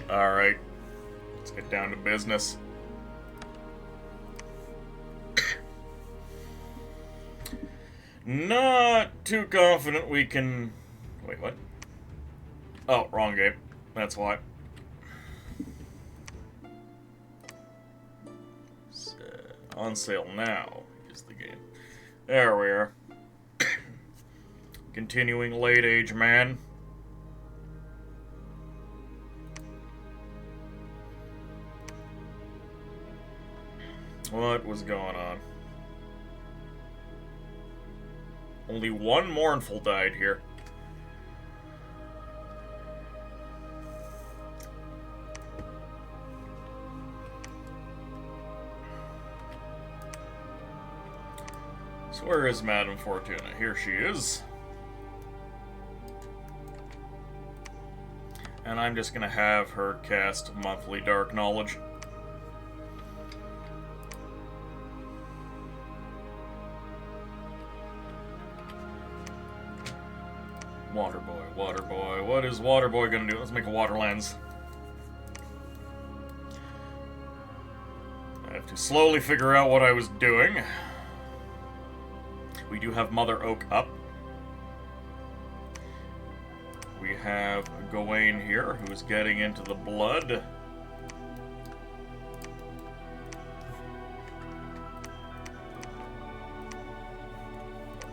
Alright, let's get down to business. Not too confident we can... Wait, what? Oh, wrong game. That's why. On sale now is the game. There we are. Continuing Late Age Man. What was going on? Only one mournful died here. So where is Madame Fortuna? Here she is. And I'm just gonna have her cast monthly Dark Knowledge. Water boy. What is Water Boy gonna do? Let's make a water lens. I have to slowly figure out what I was doing. We do have Mother Oak up. We have Gawain here, who's getting into the blood.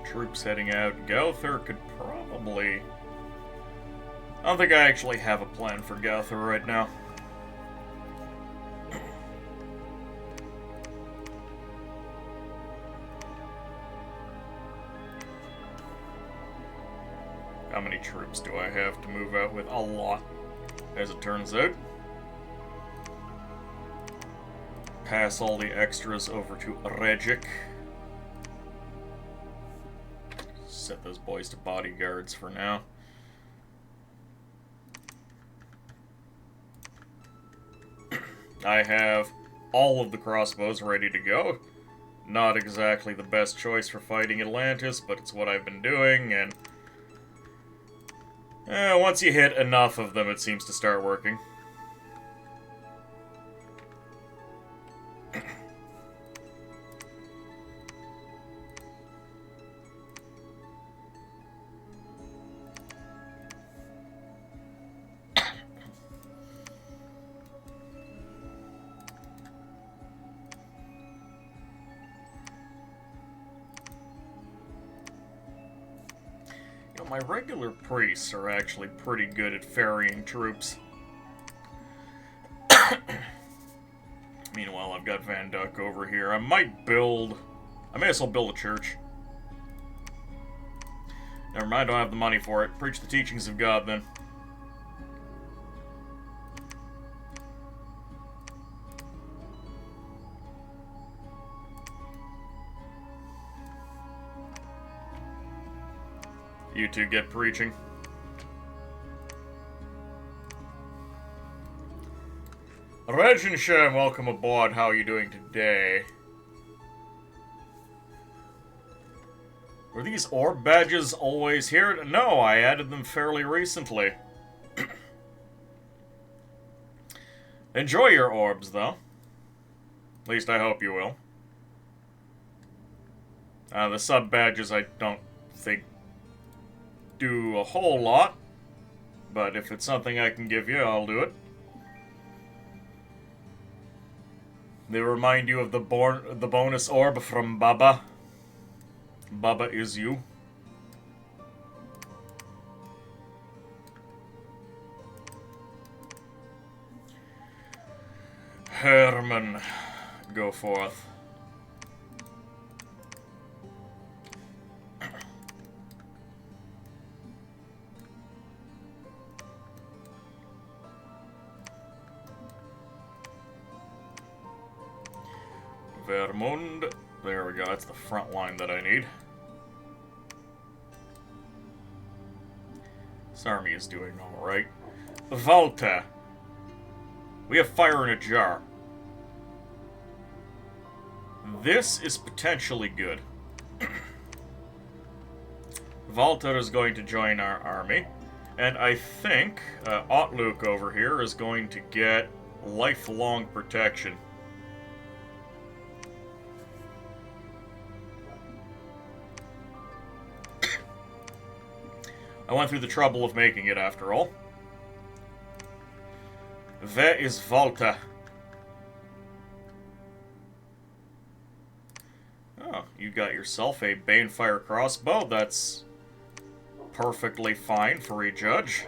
Troops heading out. Gowther could probably... I don't think I actually have a plan for Gowther right now. How many troops do I have to move out with? A lot, as it turns out. Pass all the extras over to Regic. Set those boys to bodyguards for now. I have all of the crossbows ready to go. Not exactly the best choice for fighting Atlantis, but it's what I've been doing, and... once you hit enough of them, it seems to start working. my regular priests are actually pretty good at ferrying troops. Meanwhile, I've got Van Duck over here. I may as well build a church. Never mind, I don't have the money for it. Preach the teachings of God, then. You two get preaching. Regensham, welcome aboard. How are you doing today? Were these orb badges always here? No, I added them fairly recently. Enjoy your orbs, though. At least I hope you will. The sub badges I don't think do a whole lot, but if it's something I can give you, I'll do it. They remind you of the bonus orb from Baba. Baba is you. Herman, go forth. Vermund. There we go, that's the front line that I need. This army is doing alright. Volta. We have fire in a jar. This is potentially good. Volta is going to join our army. And I think Otluk over here is going to get lifelong protection. I went through the trouble of making it, after all. Where is Volta? Oh, you got yourself a Banefire crossbow. That's perfectly fine for a judge.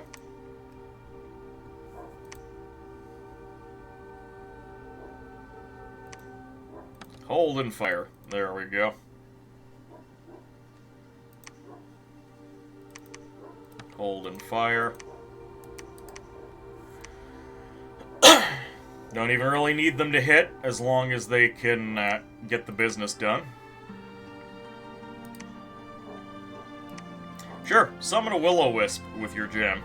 Hold and fire. There we go. Hold and fire. Don't even really need them to hit, as long as they can get the business done. Sure, summon a Will-O-Wisp with your gem.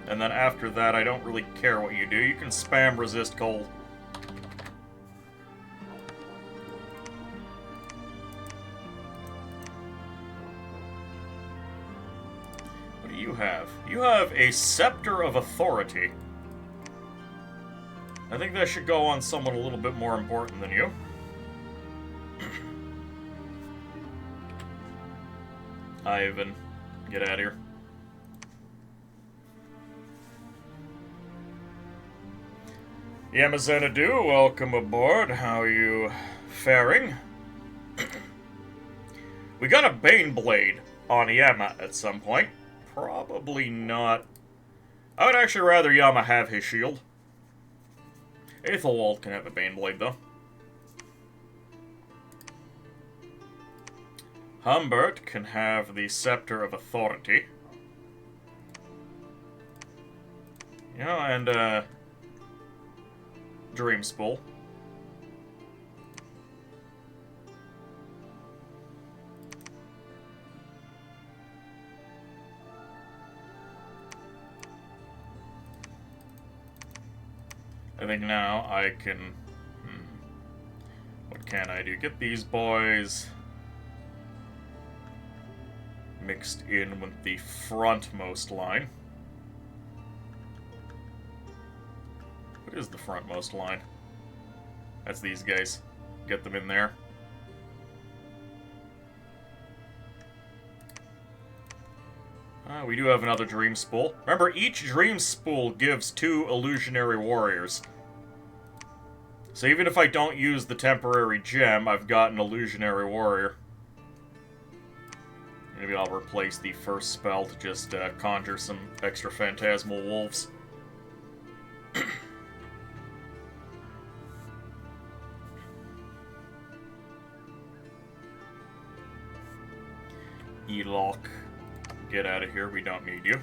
And then after that, I don't really care what you do. You can spam resist cold. What do you have? You have a Scepter of Authority. I think that should go on someone a little bit more important than you. Ivan, get out of here. Yamazanadu, welcome aboard. How are you faring? We got a Baneblade on Yama at some point. Probably not. I would actually rather Yama have his shield. Aethelwald can have a Baneblade, though. Humbert can have the Scepter of Authority. You know, and, Dreamspool. I think now I can... What can I do? Get these boys mixed in with the frontmost line. What is the frontmost line? That's these guys. Get them in there. We do have another Dream Spool. Remember, each Dream Spool gives 2 Illusionary Warriors. So even if I don't use the temporary gem, I've got an Illusionary Warrior. Maybe I'll replace the first spell to just conjure some extra phantasmal wolves. Elock, get out of here, we don't need you.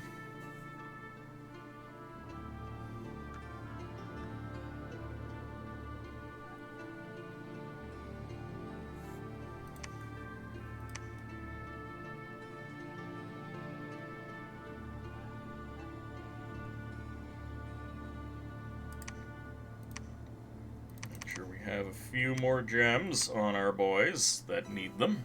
Make sure we have a few more gems on our boys that need them.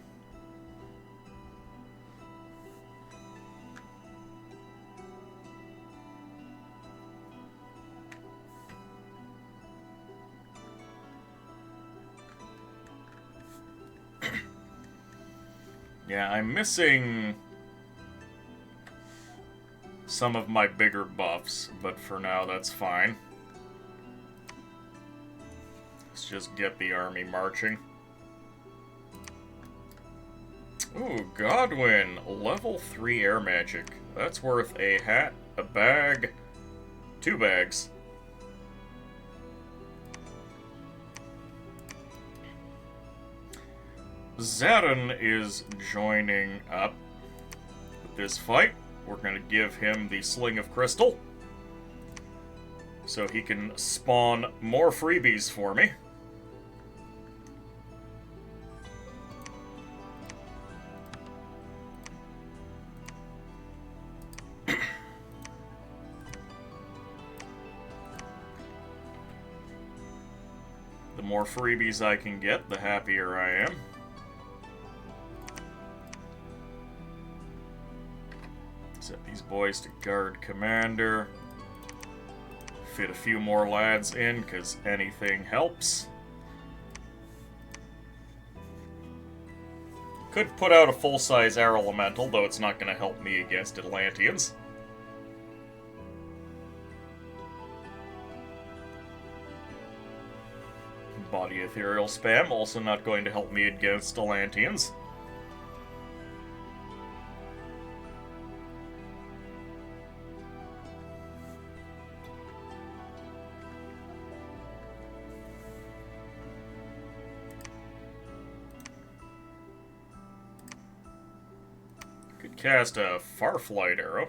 Yeah, I'm missing some of my bigger buffs, but for now that's fine. Let's just get the army marching. Ooh, Godwin, level 3 air magic. That's worth a hat, a bag, 2 bags. Zarin is joining up with this fight. We're going to give him the Sling of Crystal so he can spawn more freebies for me. The more freebies I can get, the happier I am. Set these boys to guard commander. Fit a few more lads in, because anything helps. Could put out a full-size air elemental, though it's not going to help me against Atlanteans. Body ethereal spam, also not going to help me against Atlanteans. Could cast a Farflight arrow.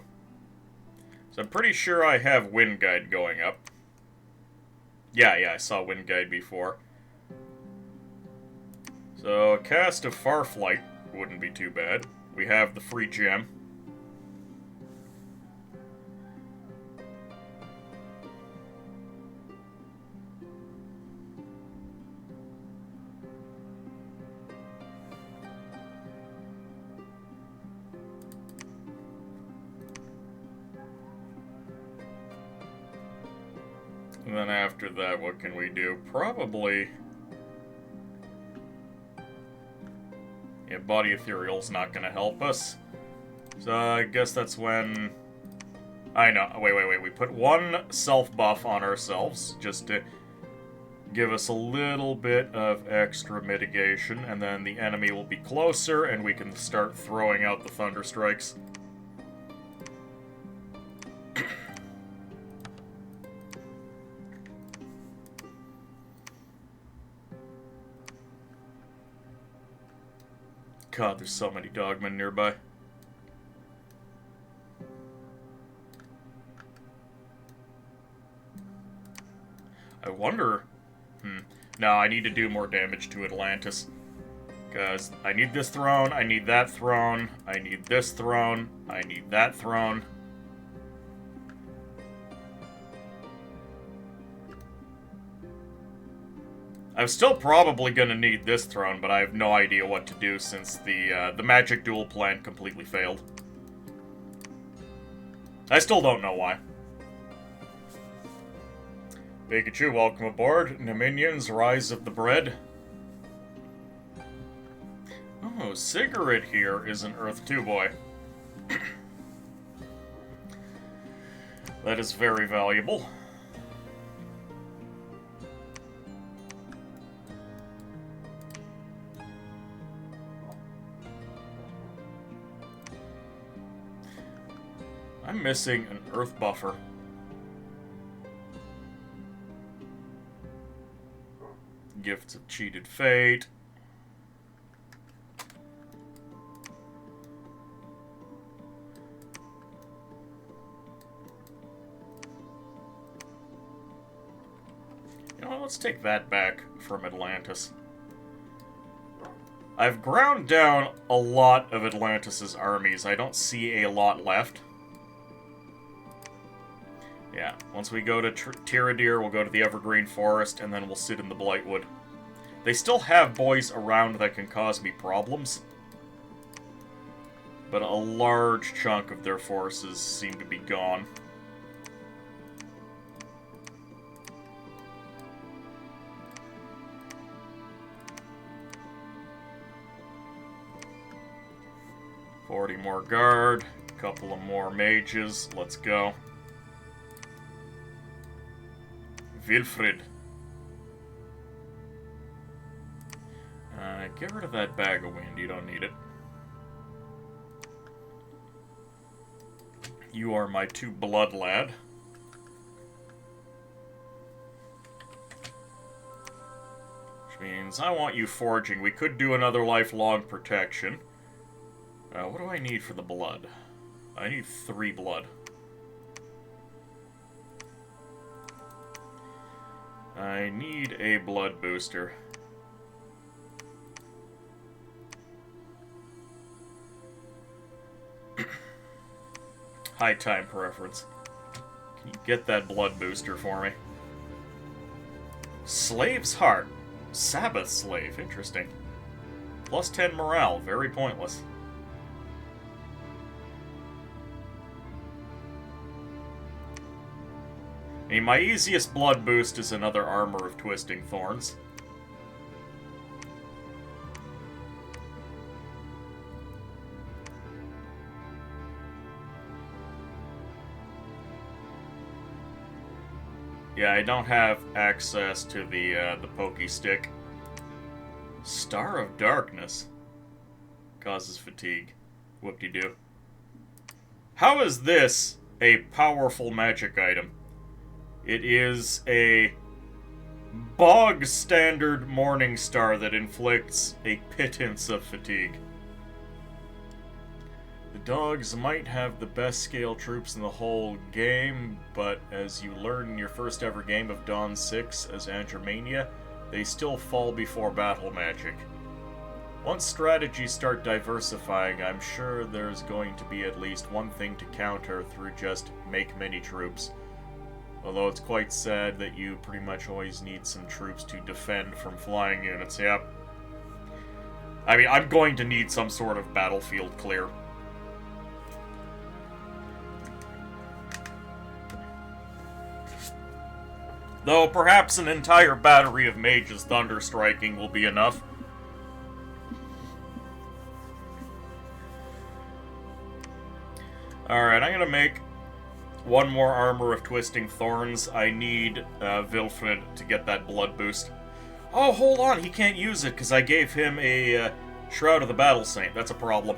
So I'm pretty sure I have Wind Guide going up. Yeah, I saw Wind Guide before. So a cast of Farflight wouldn't be too bad. We have the free gem. And then after that, what can we do? Probably... yeah, Body Ethereal's not gonna help us. So I guess that's when... I know. Wait. We put one self-buff on ourselves, just to give us a little bit of extra mitigation, and then the enemy will be closer, and we can start throwing out the Thunder Strikes. God, there's so many dogmen nearby. I wonder... No, I need to do more damage to Atlantis. Because I need this throne, I need that throne, I need this throne, I need that throne. I'm still probably gonna need this throne, but I have no idea what to do since the magic duel plan completely failed. I still don't know why. Pikachu, welcome aboard. Neminions, Rise of the Bread. Oh, Sigurd here is an Earth 2 boy. That is very valuable. I'm missing an Earth buffer. Gifts of Cheated Fate. You know, let's take that back from Atlantis. I've ground down a lot of Atlantis' armies. I don't see a lot left. Yeah, once we go to Tiradir, we'll go to the Evergreen Forest, and then we'll sit in the Blightwood. They still have boys around that can cause me problems, but a large chunk of their forces seem to be gone. $40 more guard, a couple of more mages, let's go. Wilfrid. Get rid of that bag of wind, you don't need it. You are my 2 blood lad. Which means I want you forging. We could do another lifelong protection. What do I need for the blood? I need 3 blood. I need a blood booster. High time preference. Can you get that blood booster for me? Slave's Heart. Sabbath Slave. Interesting. Plus 10 morale. Very pointless. I mean, my easiest blood boost is another Armor of Twisting Thorns. Yeah, I don't have access to the Pokey Stick. Star of Darkness. Causes fatigue. Whoop-de-doo. How is this a powerful magic item? It is a bog standard Morning Star that inflicts a pittance of fatigue. The dogs might have the best scale troops in the whole game, but as you learn in your first ever game of Dawn 6 as Andromania, they still fall before battle magic. Once strategies start diversifying, I'm sure there's going to be at least one thing to counter through just make many troops. Although it's quite sad that you pretty much always need some troops to defend from flying units, yep. I mean, I'm going to need some sort of battlefield clear. Though perhaps an entire battery of mages thunderstriking will be enough. Alright, I'm gonna make one more Armor of Twisting Thorns. I need Wilfrid to get that blood boost. Oh, hold on, he can't use it because I gave him a Shroud of the Battle Saint. That's a problem.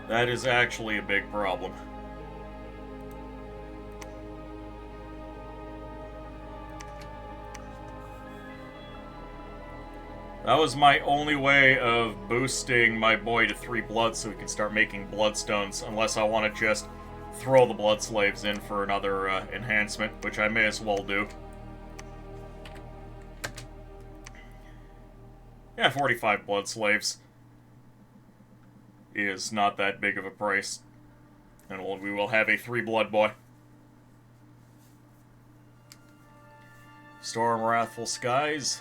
That is actually a big problem. That was my only way of boosting my boy to 3 blood so he can start making bloodstones, unless I want to just throw the blood slaves in for another enhancement, which I may as well do. Yeah, 45 blood slaves is not that big of a price. And we will have a 3 blood boy. Storm Wrathful Skies.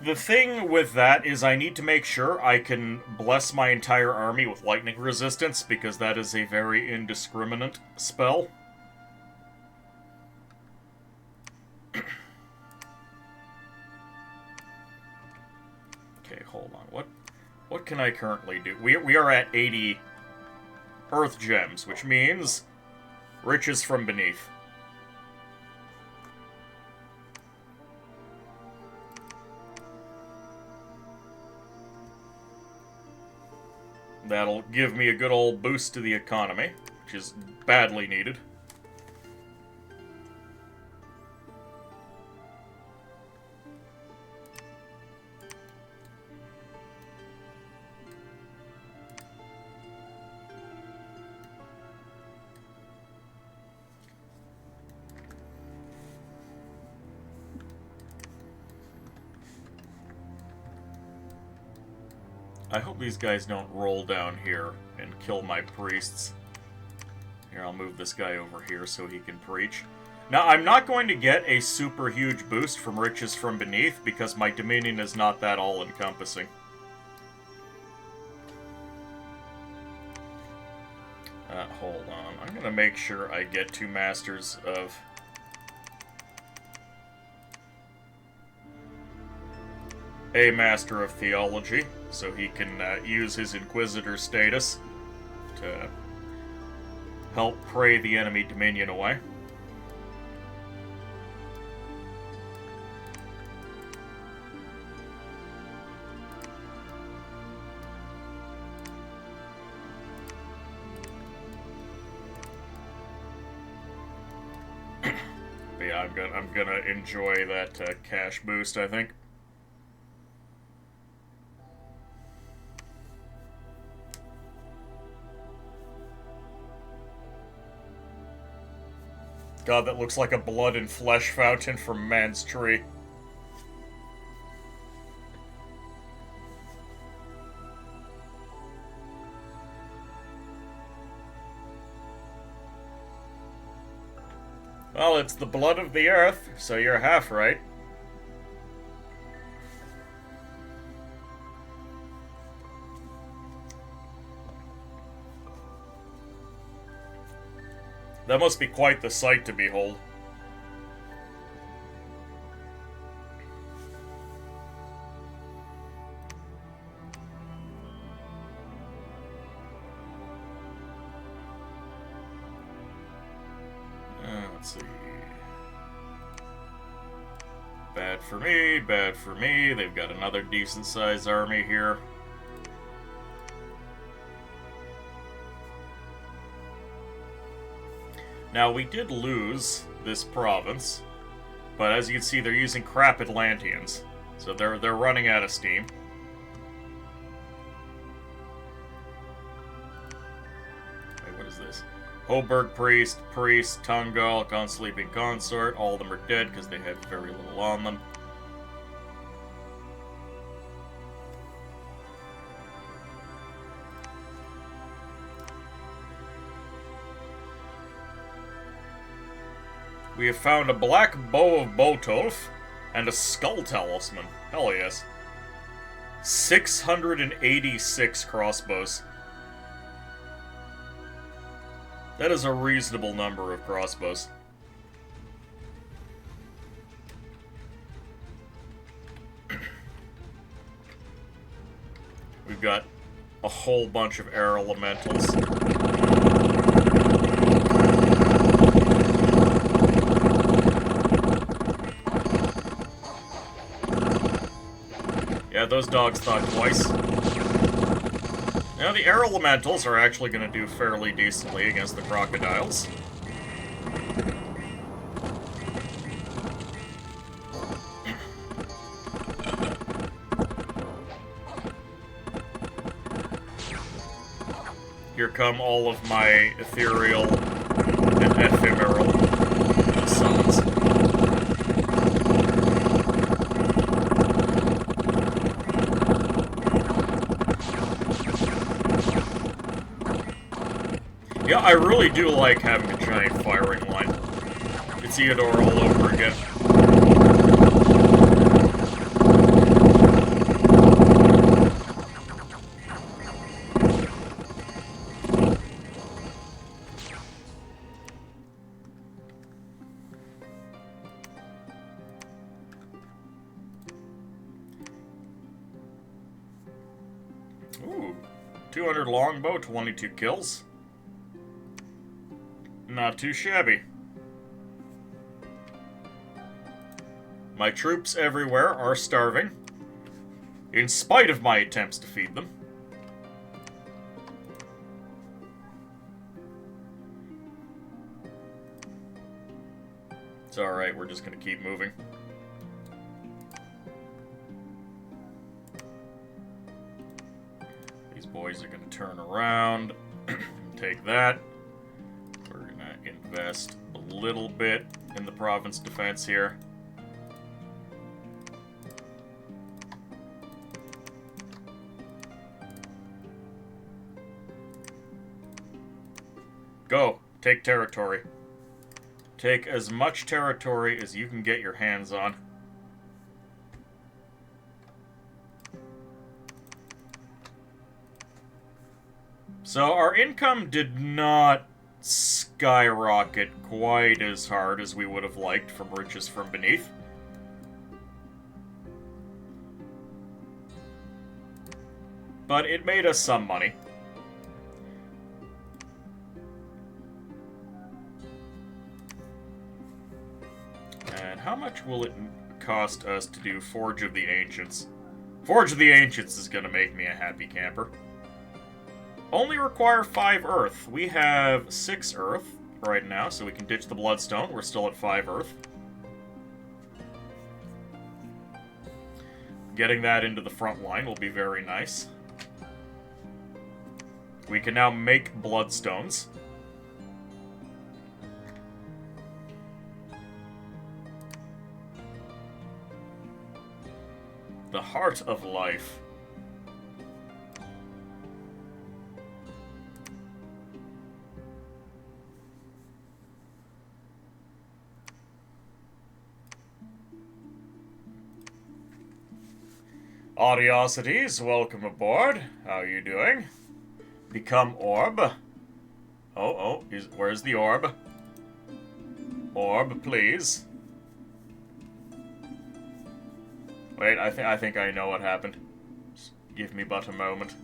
The thing with that is I need to make sure I can bless my entire army with lightning resistance, because that is a very indiscriminate spell. Okay, hold on. What can I currently do? We are at 80 Earth Gems, which means riches from beneath. That'll give me a good old boost to the economy, which is badly needed. I hope these guys don't roll down here and kill my priests. Here, I'll move this guy over here so he can preach. Now, I'm not going to get a super huge boost from Riches from Beneath because my Dominion is not that all-encompassing. Hold on. I'm going to make sure I get 2 Masters of... a Master of Theology, so he can use his Inquisitor status to help pray the enemy Dominion away. But yeah, I'm gonna enjoy that cash boost, I think. God, that looks like a blood and flesh fountain from Man's Tree. Well, it's the blood of the earth, so you're half right. That must be quite the sight to behold. Let's see. Bad for me, bad for me. They've got another decent-sized army here. Now, we did lose this province, but as you can see, they're using crap Atlanteans, so they're running out of steam. Wait, what is this? Hoburg Priest, Tungal, Gone-Sleeping Consort, all of them are dead because they had very little on them. We have found a black bow of Botolf and a skull talisman. Hell yes. 686 crossbows. That is a reasonable number of crossbows. We've got a whole bunch of air elementals. Yeah, those dogs thought twice. Now, the air elementals are actually going to do fairly decently against the crocodiles. Here come all of my ethereal and ephemeral summons. Yeah, I really do like having a giant firing line. It's Eudor all over again. Ooh, 200 longbow, 22 kills. Not too shabby. My troops everywhere are starving, in spite of my attempts to feed them. It's alright, we're just gonna keep moving. These boys are gonna turn around, take that. We're gonna invest a little bit in the province defense here. Go! Take territory. Take as much territory as you can get your hands on. So our income did not skyrocket quite as hard as we would have liked from Riches from Beneath. But it made us some money. And how much will it cost us to do Forge of the Ancients? Forge of the Ancients is gonna make me a happy camper. Only require 5 Earth. We have 6 Earth right now, so we can ditch the Bloodstone. We're still at 5 Earth. Getting that into the front line will be very nice. We can now make Bloodstones. The Heart of Life. Audiosities, welcome aboard. How are you doing? Become Orb. Where's the Orb? Orb, please. Wait, I think I know what happened. Just give me but a moment.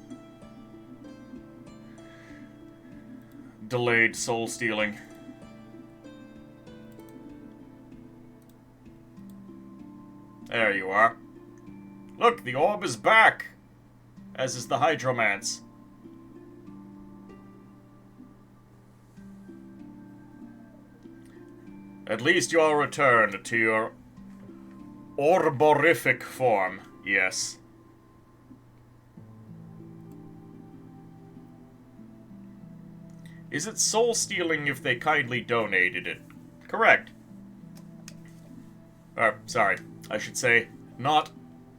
Delayed soul stealing. There you are. Look, the orb is back! As is the Hydromance. At least you all returned to your orborific form, yes. Is it soul stealing if they kindly donated it? Correct. Sorry. I should say, not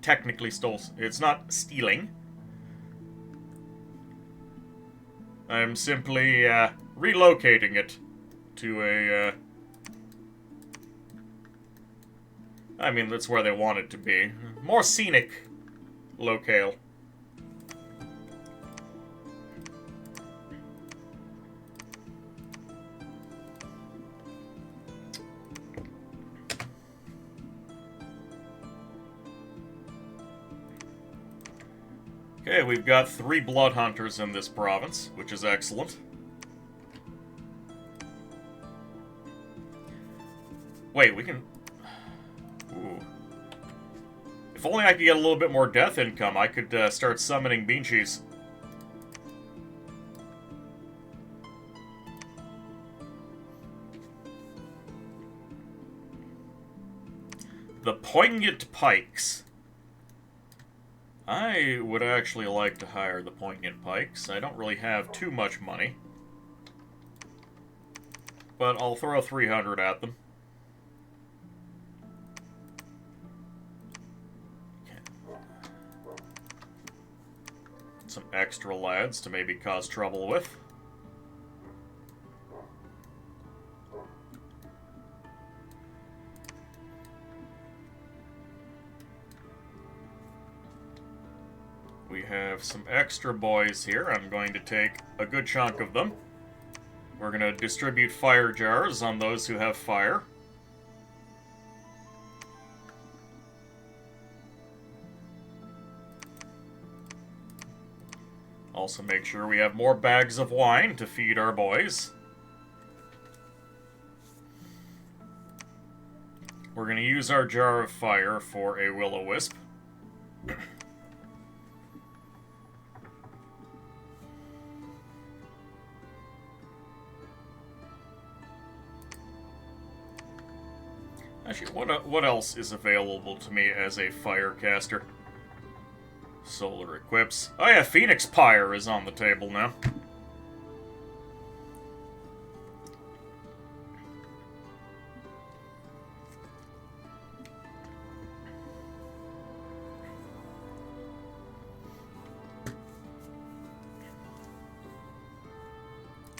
technically stole. It's not stealing. I'm simply relocating it to a. I mean, that's where they want it to be. More scenic locale. Okay, we've got 3 blood hunters in this province, which is excellent. Wait, we can... Ooh. If only I could get a little bit more death income, I could start summoning Bean Cheese. The Poignant Pikes. I would actually like to hire the Poignant Pikes. I don't really have too much money. But I'll throw 300 at them. Some extra lads to maybe cause trouble with. We have some extra boys here. I'm going to take a good chunk of them. We're going to distribute fire jars on those who have fire. Also make sure we have more bags of wine to feed our boys. We're going to use our jar of fire for a will-o-wisp. Actually, what else is available to me as a firecaster? Solar equips. Oh yeah, Phoenix Pyre is on the table now.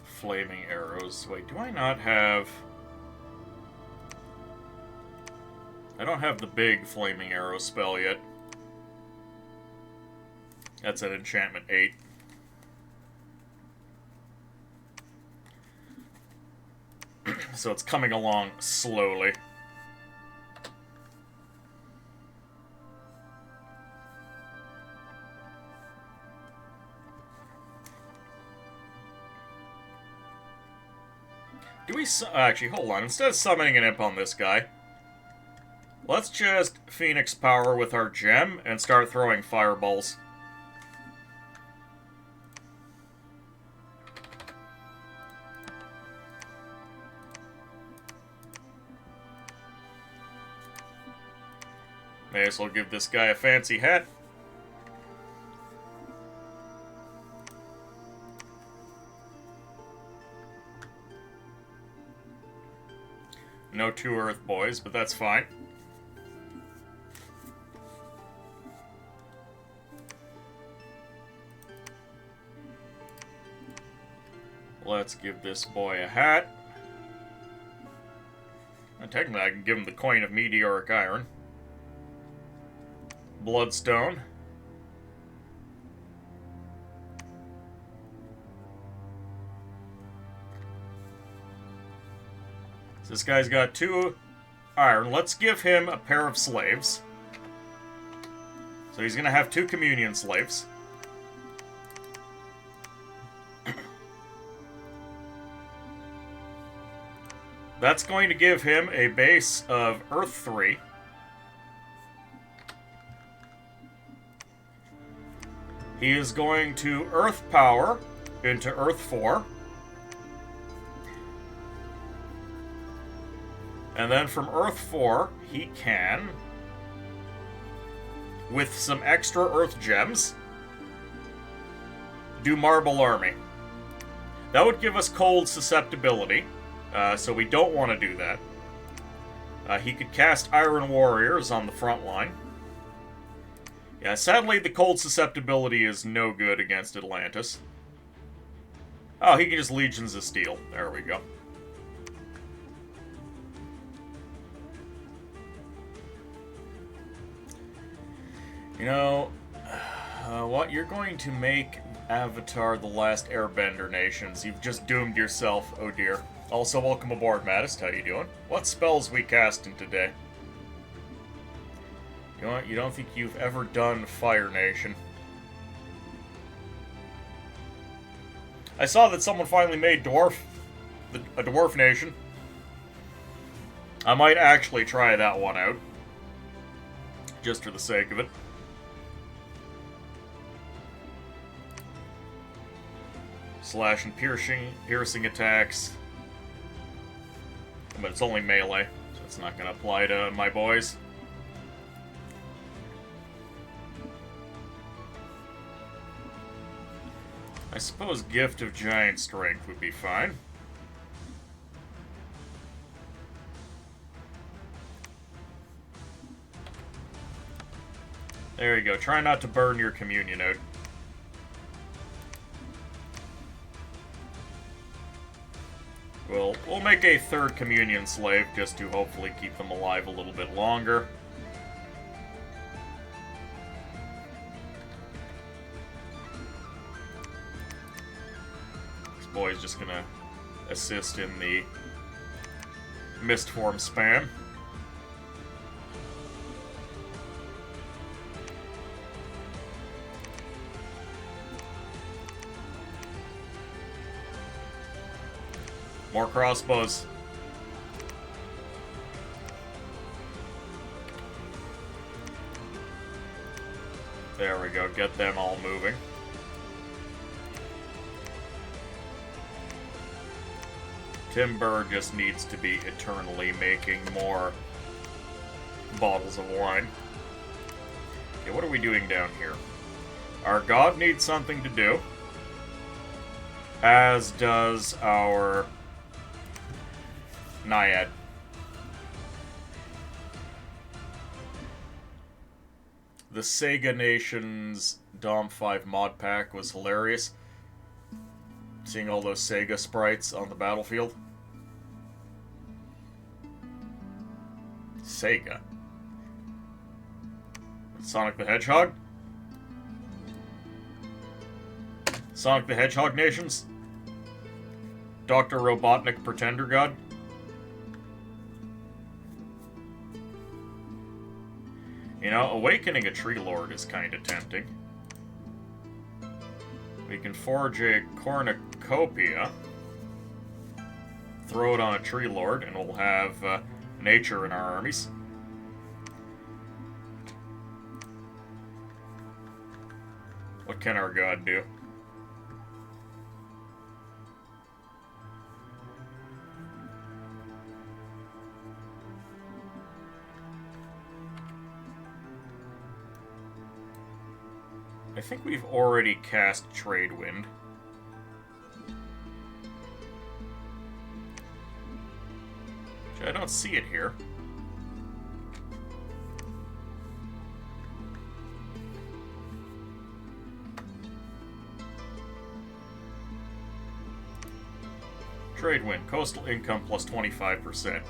Flaming arrows. Wait, do I not have... I don't have the big flaming arrow spell yet. That's at enchantment 8. So it's coming along slowly. Do we... Actually, hold on. Instead of summoning an imp on this guy, let's just Phoenix Power with our gem and start throwing fireballs. May as well give this guy a fancy hat. No 2 Earth Boys, but that's fine. Let's give this boy a hat. And technically, I can give him the Coin of Meteoric Iron. Bloodstone. So this guy's got 2 iron. Let's give him a pair of slaves. So he's going to have 2 communion slaves. That's going to give him a base of Earth 3. He is going to Earth Power into Earth 4. And then from Earth 4, he can, with some extra Earth Gems, do Marble Army. That would give us cold susceptibility, so we don't want to do that. He could cast Iron Warriors on the front line. Yeah, sadly, the cold susceptibility is no good against Atlantis. Oh, he can just Legions of Steel. There we go. You know, what? You're going to make Avatar the Last Airbender Nations. You've just doomed yourself, oh dear. Also, welcome aboard, Maddest. How you doing? What spells we casting today? You know what? You don't think you've ever done Fire Nation. I saw that someone finally made a Dwarf Nation. I might actually try that one out. Just for the sake of it. Slash and piercing attacks. But it's only melee, so it's not going to apply to my boys. I suppose Gift of Giant Strength would be fine. There you go. Try not to burn your communion out. We'll make a 3rd communion slave just to hopefully keep them alive a little bit longer. This boy's just gonna assist in the mist form spam. More crossbows. There we go, get them all moving. Timber just needs to be eternally making more bottles of wine. Okay, what are we doing down here? Our god needs something to do. As does our Naiad. The Sega Nation's Dom 5 mod pack was hilarious. Seeing all those Sega sprites on the battlefield. Sega. Sonic the Hedgehog? Sonic the Hedgehog Nations? Dr. Robotnik Pretender God? You know, awakening a Tree Lord is kind of tempting. We can forge a cornucopia, throw it on a Tree Lord, and we'll have nature in our armies. What can our god do? I think we've already cast Trade Wind. I don't see it here. Trade Wind, coastal income plus 25%.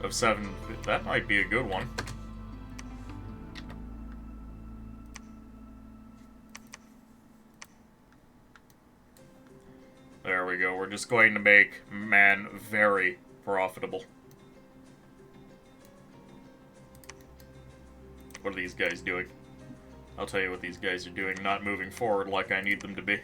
Of 7, that might be a good one. There we go, we're just going to make Man very profitable. What are these guys doing? I'll tell you what these guys are doing, not moving forward like I need them to be.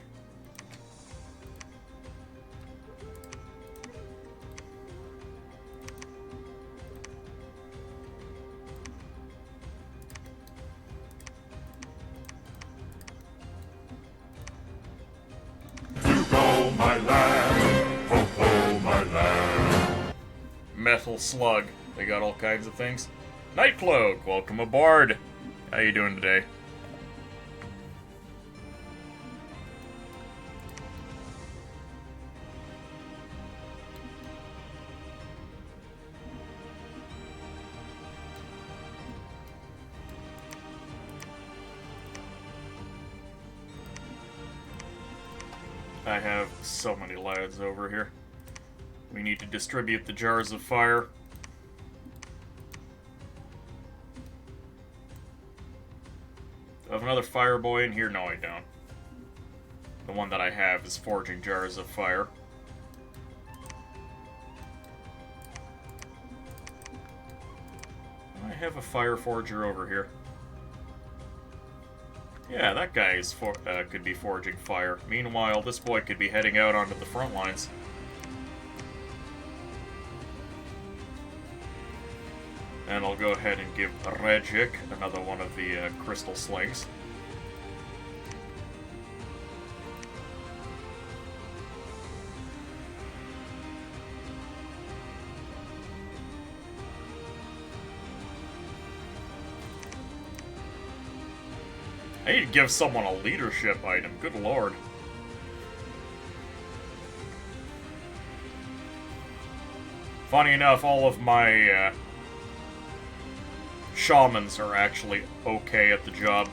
Metal Slug. They got all kinds of things. Nightcloak, welcome aboard. How you doing today? I have so many lads over here. We need to distribute the jars of fire. Do I have another fire boy in here? No, I don't. The one that I have is forging jars of fire. I have a fire forger over here. Yeah, that guy is could be forging fire. Meanwhile, this boy could be heading out onto the front lines. And I'll go ahead and give Regik another one of the crystal slings. I need to give someone a leadership item, good lord. Funny enough, all of my shamans are actually okay at the job.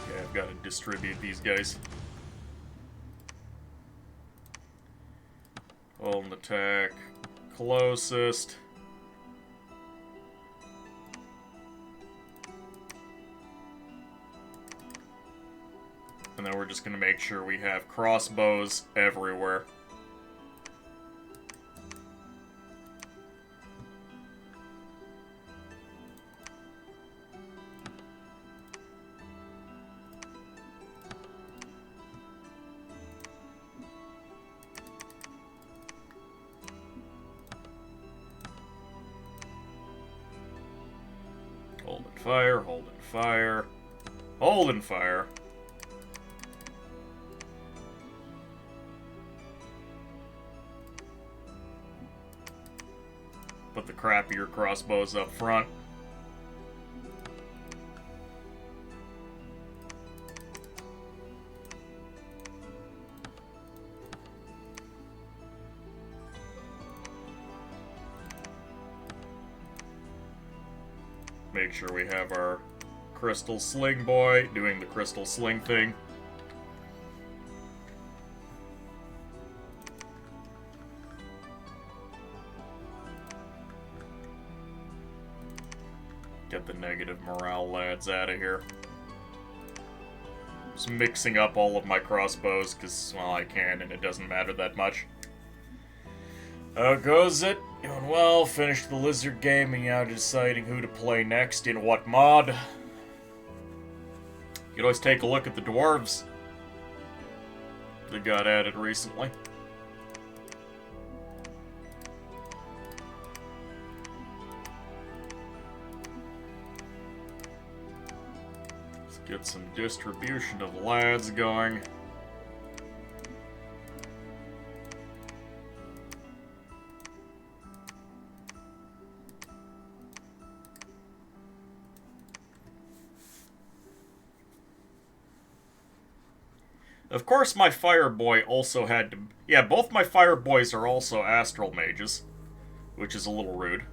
Okay, I've got to distribute these guys. Hold an attack. Closest. And then we're just going to make sure we have crossbows everywhere. fire, holding fire, holding fire. Put the crappier crossbows up front. Make sure we have our crystal sling boy doing the crystal sling thing. Get the negative morale lads out of here. Just mixing up all of my crossbows because, well, I can and it doesn't matter that much. How goes it? Doing well, finished the lizard game and now deciding who to play next in what mod. You can always take a look at the dwarves that got added recently. Let's get some distribution of lads going. Of course, my Fire Boy also had to... Yeah, both my Fire Boys are also Astral Mages, which is a little rude.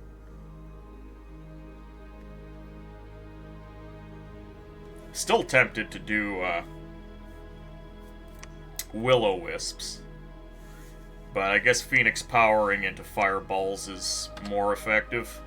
Still tempted to do, Will-O-Wisps. But I guess Phoenix powering into Fireballs is more effective.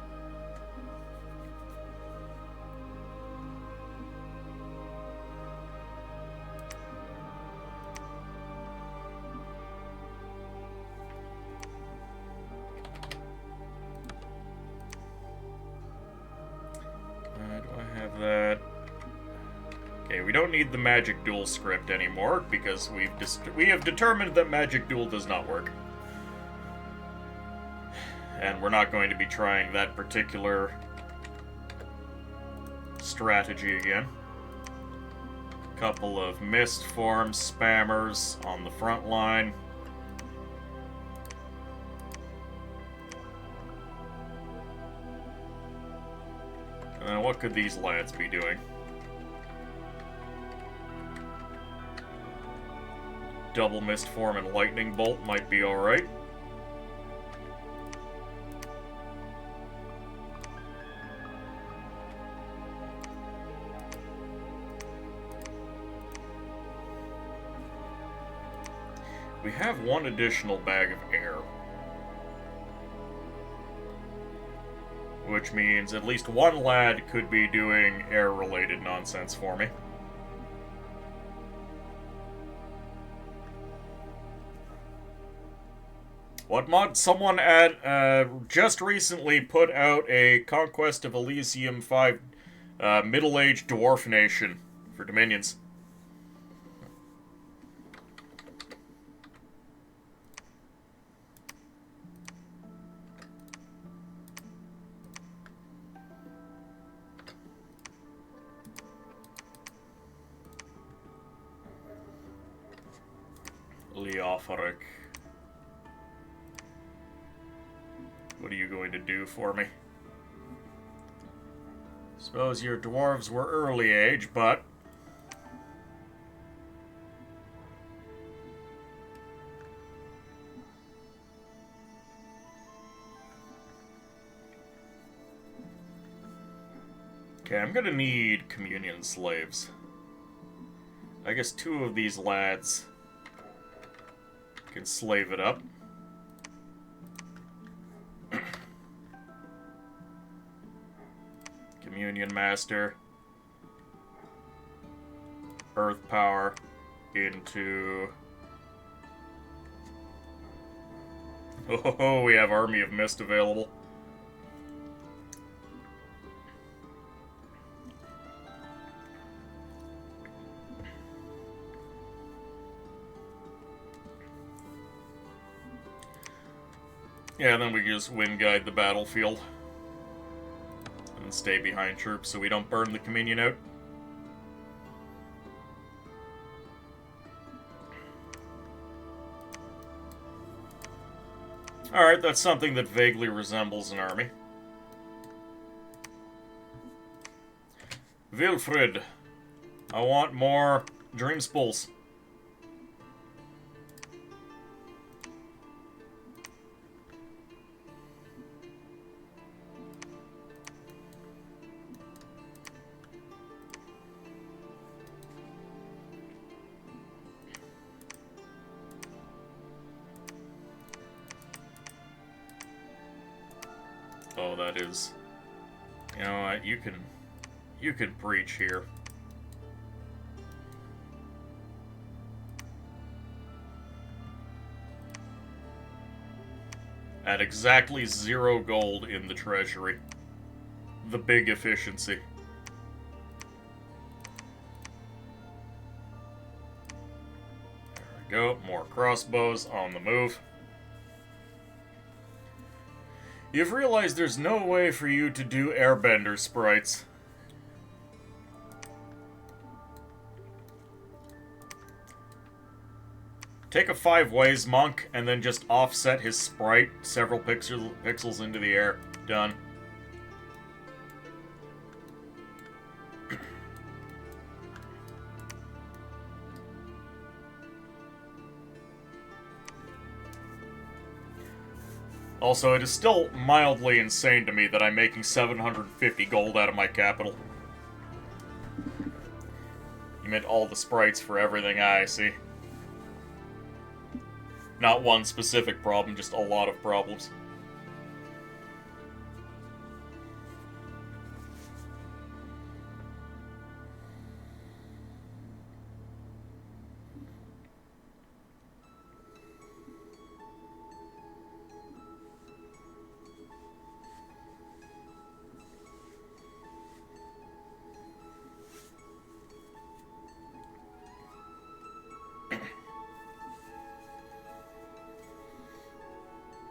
We don't need the Magic Duel script anymore because we have determined that Magic Duel does not work. And we're not going to be trying that particular strategy again. Couple of Mist Form spammers on the front line. What could these lads be doing? Double Mist Form and Lightning Bolt might be alright. We have one additional bag of air. Which means at least one lad could be doing air-related nonsense for me. What mod? Someone just recently put out a Conquest of Elysium 5 middle-aged dwarf nation for Dominions. Leotharic. What are you going to do for me? Suppose your dwarves were early age, but... Okay, I'm gonna need communion slaves. I guess two of these lads can slave it up. Communion Master. Earth Power into... Oh, we have Army of Mist available. Yeah, then we just wind guide the battlefield. And and stay behind troops so we don't burn the Communion out. Alright, that's something that vaguely resembles an army. Wilfrid, I want more dream spools. Oh, that is... You know what, you can preach here. At exactly 0 gold in the treasury. The big efficiency. There we go, more crossbows on the move. You've realized there's no way for you to do airbender sprites. Take a 5 ways monk and then just offset his sprite several pixels into the air. Done. Also, it is still mildly insane to me that I'm making 750 gold out of my capital. You meant all the sprites for everything, I see. Not one specific problem, just a lot of problems.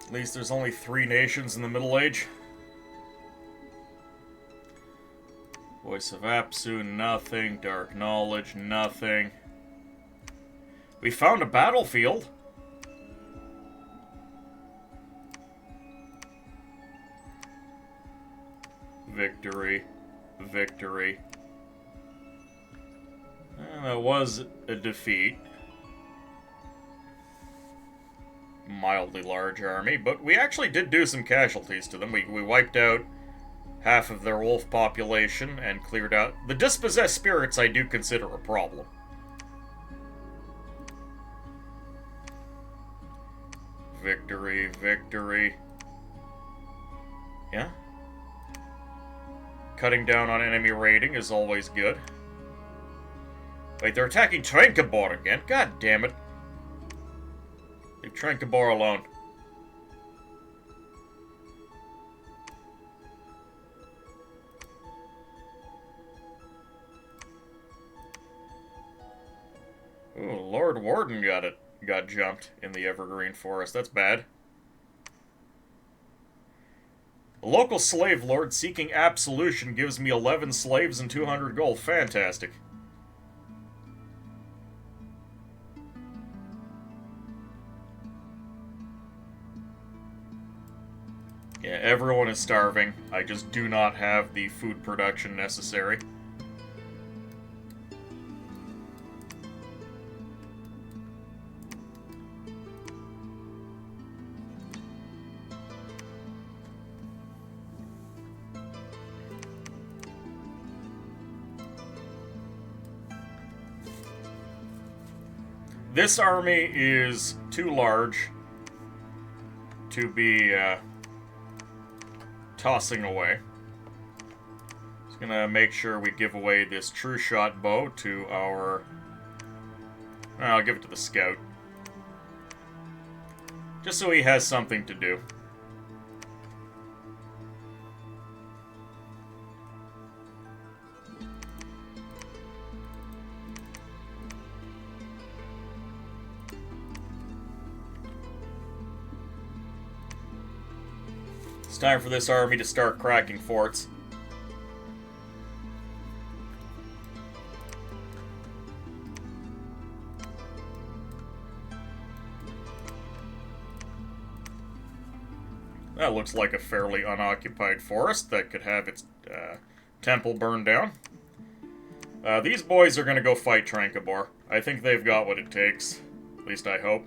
At least there's only 3 nations in the Middle Age. Voice of Apsu, nothing. Dark Knowledge, nothing. We found a battlefield. Victory. Victory. That was a defeat. Mildly large army, but we actually did do some casualties to them. We wiped out half of their wolf population and cleared out... The dispossessed spirits I do consider a problem. Victory, victory. Yeah? Cutting down on enemy raiding is always good. Wait, they're attacking Tranquebar again? God damn it. Leave Tranquebar alone. Ooh, Lord Warden got jumped in the Evergreen Forest. That's bad. A local slave lord seeking absolution gives me 11 slaves and 200 gold. Fantastic. Yeah, everyone is starving. I just do not have the food production necessary. This army is too large to be tossing away. Just gonna make sure we give away this true shot bow to our... I'll give it to the scout. Just so he has something to do. It's time for this army to start cracking forts. That looks like a fairly unoccupied forest that could have its temple burned down. These boys are gonna go fight Tranquebar. I think they've got what it takes. At least I hope.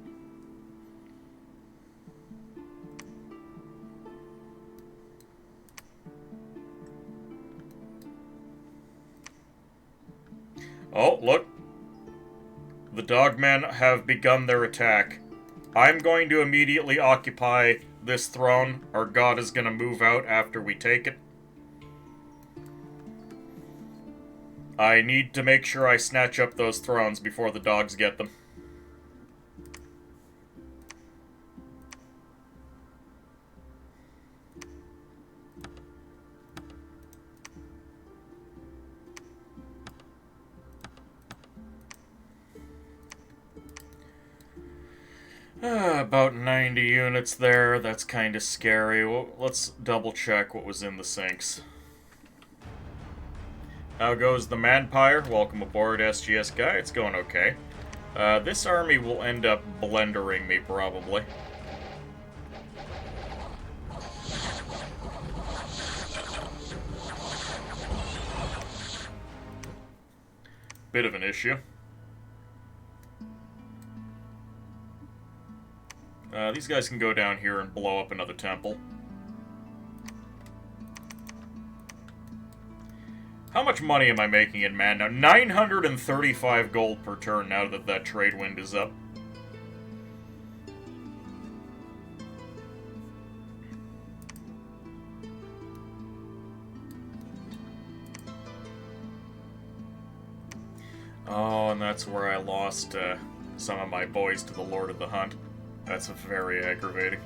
Oh, look. The dogmen have begun their attack. I'm going to immediately occupy this throne. Our god is going to move out after we take it. I need to make sure I snatch up those thrones before the dogs get them. About 90 units there. That's kind of scary. Well, let's double check what was in the sinks. How goes the Manpire? Welcome aboard, SGS guy. It's going okay. This army will end up blendering me, probably. Bit of an issue. These guys can go down here and blow up another temple. How much money am I making in man now? 935 gold per turn now that that trade wind is up. Oh, and that's where I lost some of my boys to the Lord of the Hunt. That's very aggravating.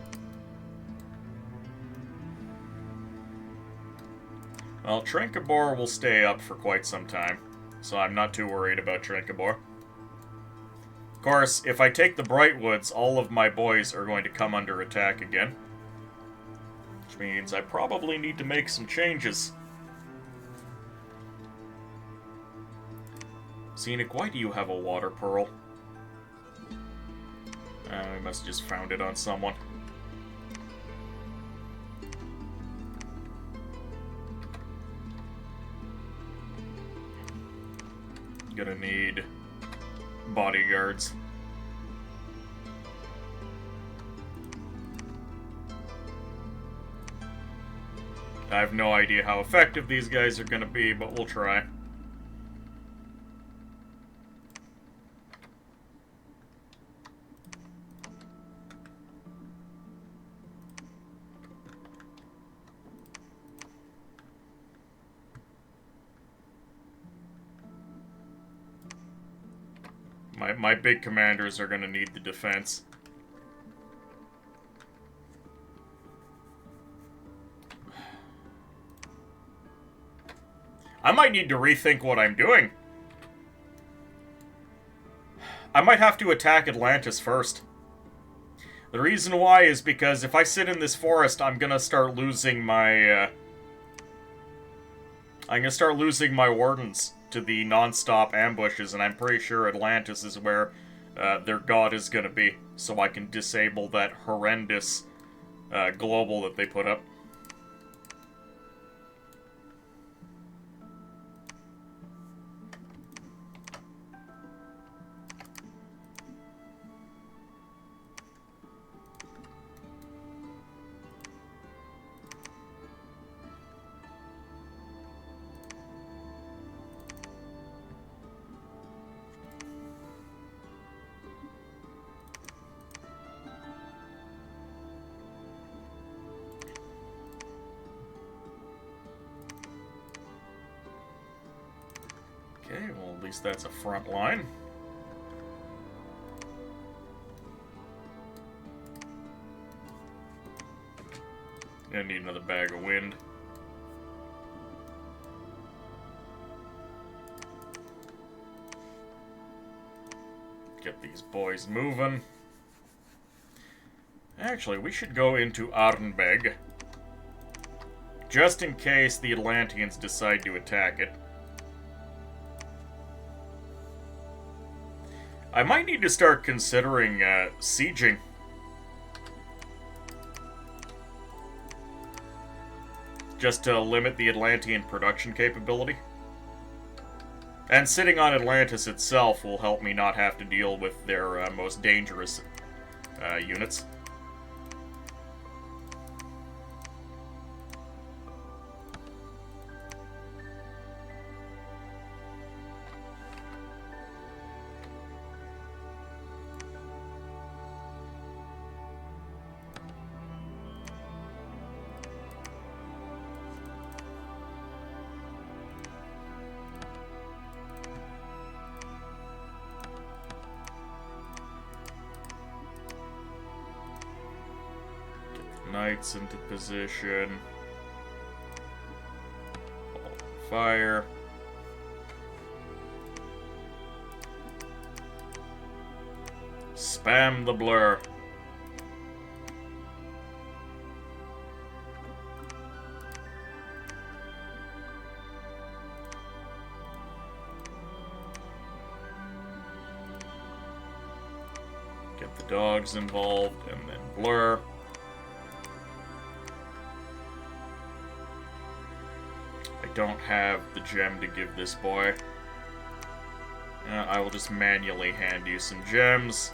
Well, Tranquebar will stay up for quite some time, so I'm not too worried about Tranquebar. Of course, if I take the Brightwoods, all of my boys are going to come under attack again. Which means I probably need to make some changes. Scenic, why do you have a water pearl? I must have just found it on someone. Gonna need bodyguards. I have no idea how effective these guys are gonna be, but we'll try. My big commanders are going to need the defense. I might need to rethink what I'm doing. I might have to attack Atlantis first. The reason why is because if I sit in this forest, I'm going to start losing my... I'm going to start losing my wardens to the non-stop ambushes, and I'm pretty sure Atlantis is where their god is going to be, so I can disable that horrendous global that they put up. Okay, well, at least that's a front line. Gonna need another bag of wind. Get these boys moving. Actually, we should go into Arnbeg, just in case the Atlanteans decide to attack it. I might need to start considering sieging. just to limit the Atlantean production capability. And sitting on Atlantis itself will help me not have to deal with their most dangerous units. Knights into position. Fire. Spam the blur. Get the dogs involved and then blur. Don't have the gem to give this boy. I will just manually hand you some gems.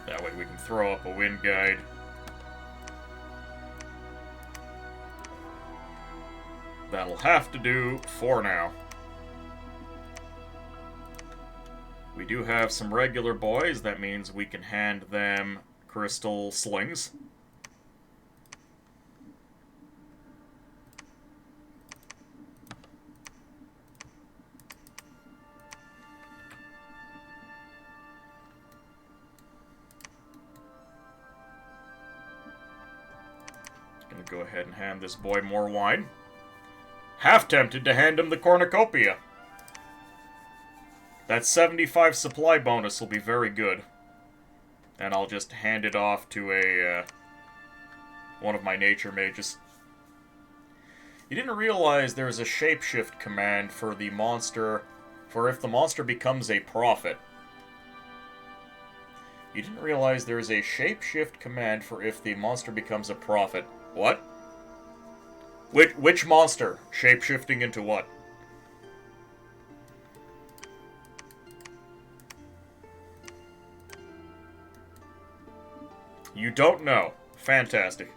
That way we can throw up a wind guide. That'll have to do for now. We do have some regular boys. That means we can hand them crystal slings. Go ahead and hand this boy more wine. Half tempted to hand him the cornucopia. That 75 supply bonus will be very good. And I'll just hand it off to a one of my nature mages. You didn't realize there's a shapeshift command for the monster, for if the monster becomes a prophet. You didn't realize there's a shapeshift command for if the monster becomes a prophet. What? Which monster? Shapeshifting into what? You don't know. Fantastic.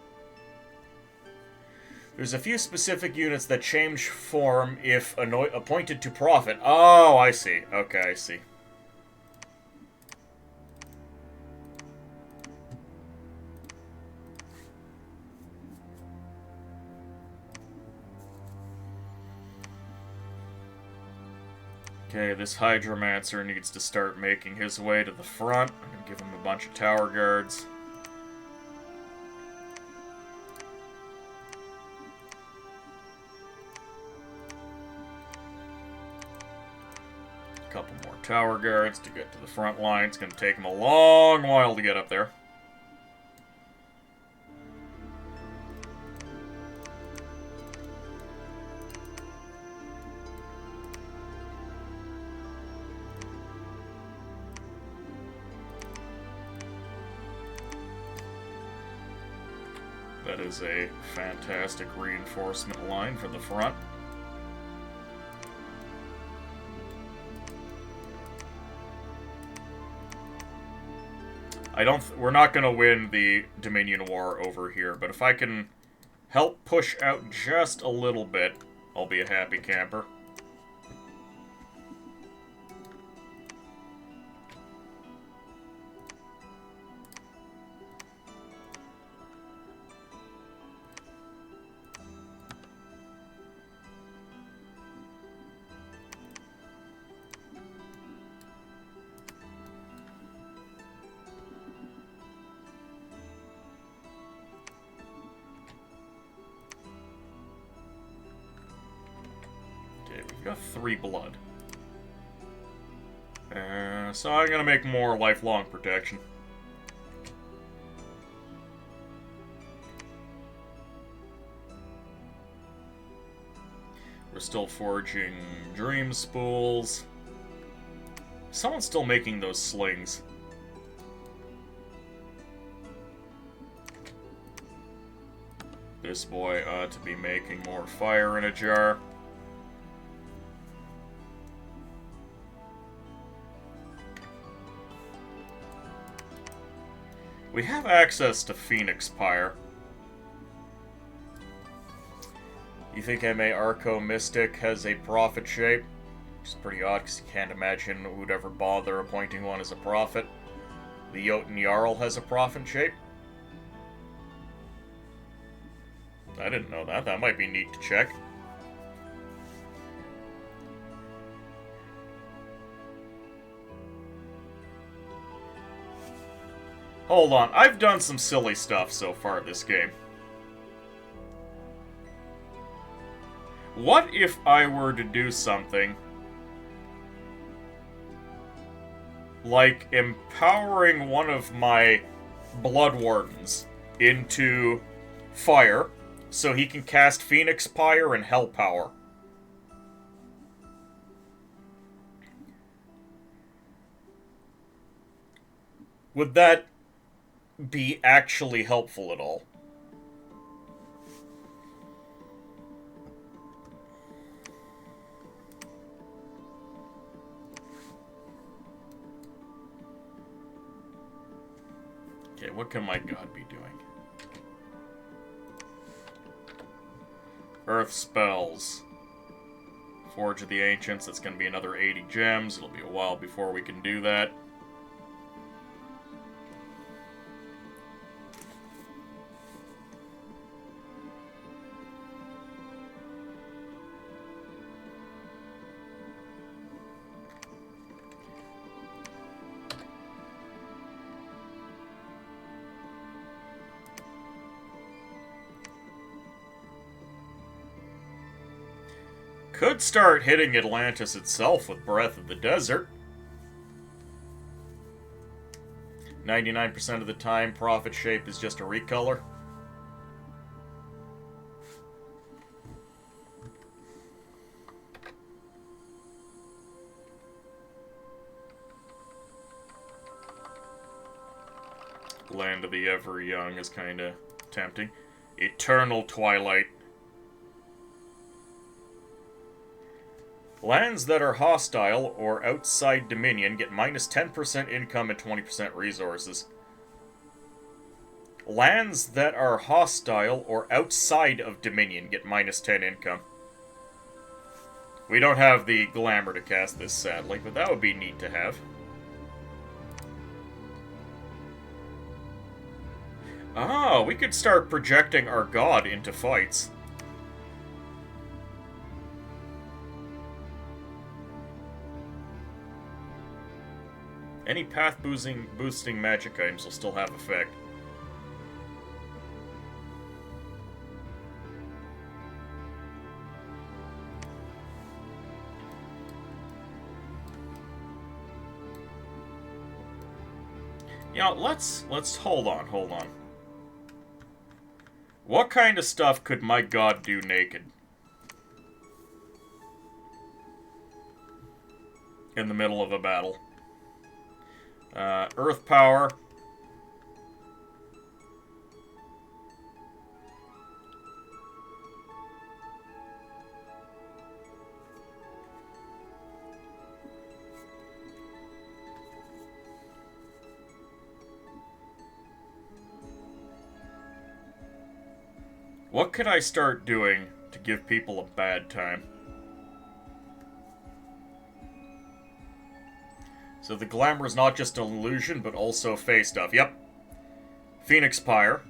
There's a few specific units that change form if appointed to prophet. Oh, I see. Okay, I see. Okay, this Hydromancer needs to start making his way to the front. I'm going to give him a bunch of tower guards. A couple more tower guards to get to the front line. It's going to take him a long while to get up there. That is a fantastic reinforcement line for the front. We're not going to win the Dominion War over here, but if I can help push out just a little bit, I'll be a happy camper. We've got 3 blood. So I'm gonna make more lifelong protection. We're still forging dream spools. Someone's still making those slings. This boy ought to be making more fire in a jar. We have access to Phoenix Pyre. You think MA Arco Mystic has a prophet shape? Which is pretty odd, because you can't imagine who'd ever bother appointing one as a prophet. The Jotun Jarl has a prophet shape? I didn't know that. That might be neat to check. Hold on, I've done some silly stuff so far this game. What if I were to do something like empowering one of my Blood Wardens into fire so he can cast Phoenix Pyre and Hell Power? Would that be actually helpful at all? Okay, what can my god be doing? Earth spells. Forge of the Ancients, that's going to be another 80 gems. It'll be a while before we can do that. Could start hitting Atlantis itself with Breath of the Desert. 99% of the time, Prophet Shape is just a recolor. Land of the Ever Young is kind of tempting. Eternal Twilight. Lands that are hostile or outside Dominion get minus 10% income and 20% resources. Lands that are hostile or outside of Dominion get minus 10 income. We don't have the glamour to cast this, sadly, but that would be neat to have. Ah, we could start projecting our god into fights. Any path-boosting magic items will still have effect. Yeah, let's hold on. What kind of stuff could my god do naked? In the middle of a battle. Earth power. What could I start doing to give people a bad time? So the glamour is not just an illusion, but also Fey stuff. Yep. Phoenix Pyre.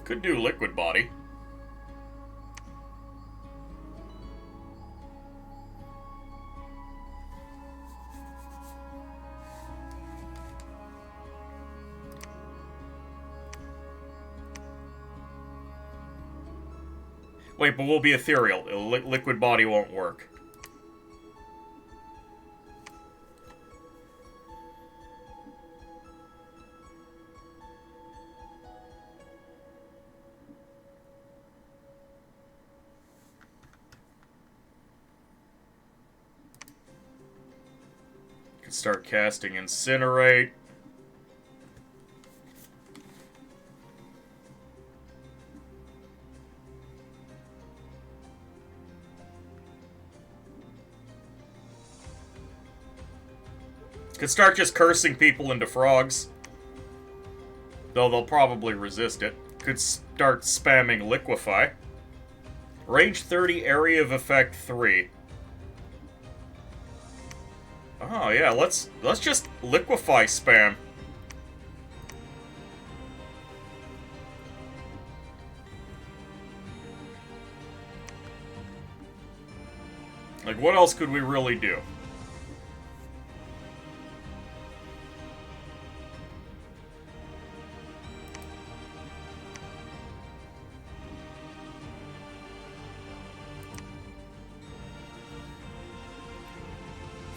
Could do Liquid Body. Wait, but we'll be ethereal. Liquid Body won't work. Could start casting Incinerate. Could start just cursing people into frogs. Though they'll probably resist it. Could start spamming Liquefy. Range 30, area of effect 3. Oh yeah, let's just Liquefy spam. Like, what else could we really do?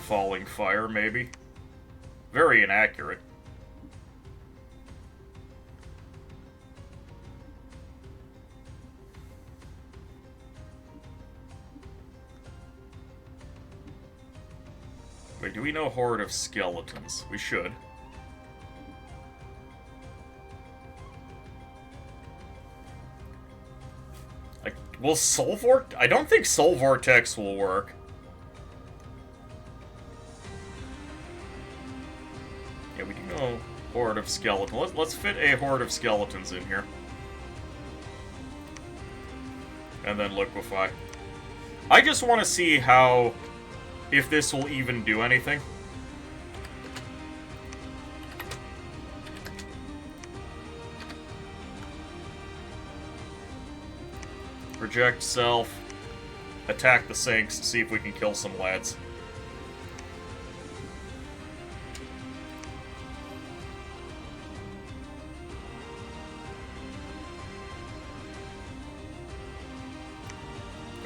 Falling fire, maybe. Very inaccurate. Wait, do we know Horde of Skeletons? We should. Will Soul Vortex? I don't think Soul Vortex will work. Yeah, we do know Horde of Skeletons. Let's fit a Horde of Skeletons in here. And then Liquefy. I just want to see how... if this will even do anything. Reject self. Attack the sinks to see if we can kill some lads.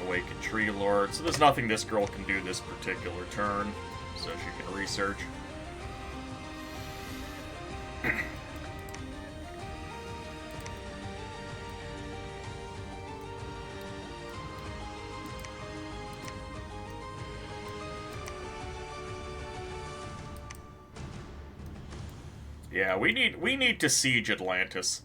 Awaken Tree Lord. So there's nothing this girl can do this particular turn. So she can research. Yeah, we need to siege Atlantis.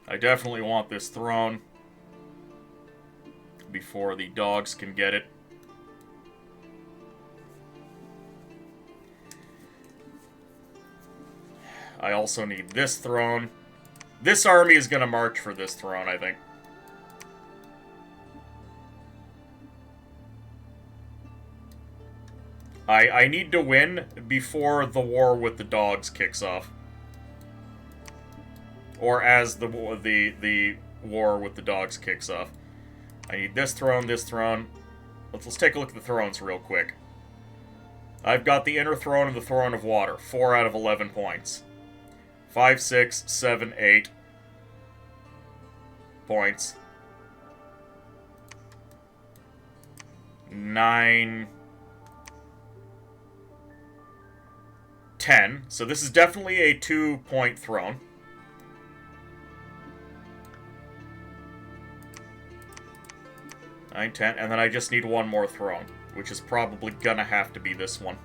I definitely want this throne before the dogs can get it. I also need this throne. This army is going to march for this throne, I think. I need to win before the war with the dogs kicks off. Or as the war with the dogs kicks off. I need this throne, this throne. Let's take a look at the thrones real quick. I've got the inner throne and the throne of water. 4 out of 11 points. 5, 6, 7, 8 points. 9... 10. So this is definitely a 2-point throne. Nine, 10, and then I just need one more throne, which is probably gonna have to be this one.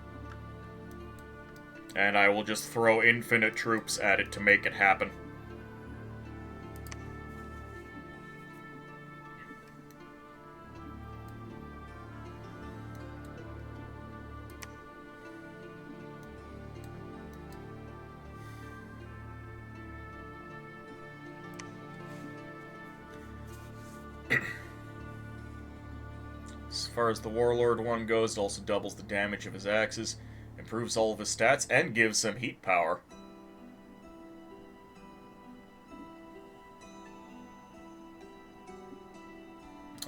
And I will just throw infinite troops at it to make it happen. As far as the Warlord one goes, it also doubles the damage of his axes, improves all of his stats, and gives him heat power.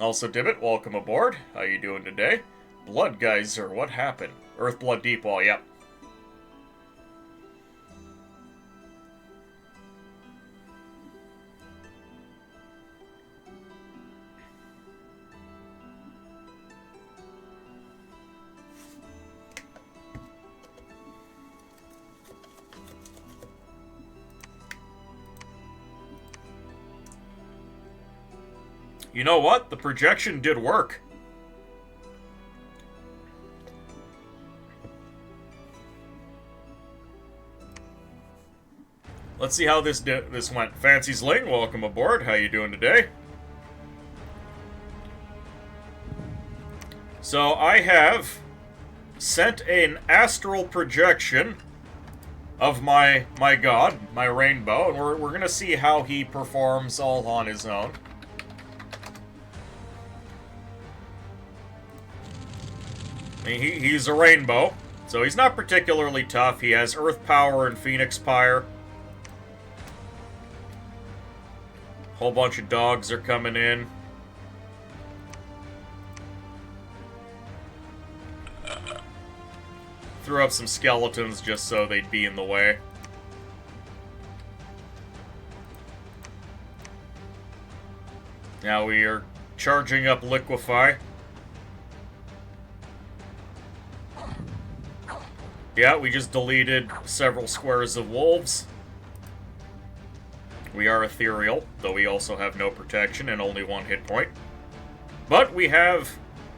Also, Dibbit, welcome aboard. How you doing today? Blood Geyser, what happened? Earthblood Deepwall, yep. You know what? The projection did work. Let's see how this went. Fancy Sling, welcome aboard. How you doing today? So I have sent an astral projection of my god, my rainbow, and we're gonna see how he performs all on his own. I mean, he's a rainbow, so he's not particularly tough. He has Earth Power and Phoenix Pyre. Whole bunch of dogs are coming in. Threw up some skeletons just so they'd be in the way. Now we are charging up Liquefy. Yeah, we just deleted several squares of wolves. We are ethereal, though we also have no protection and only 1 hit point. But we have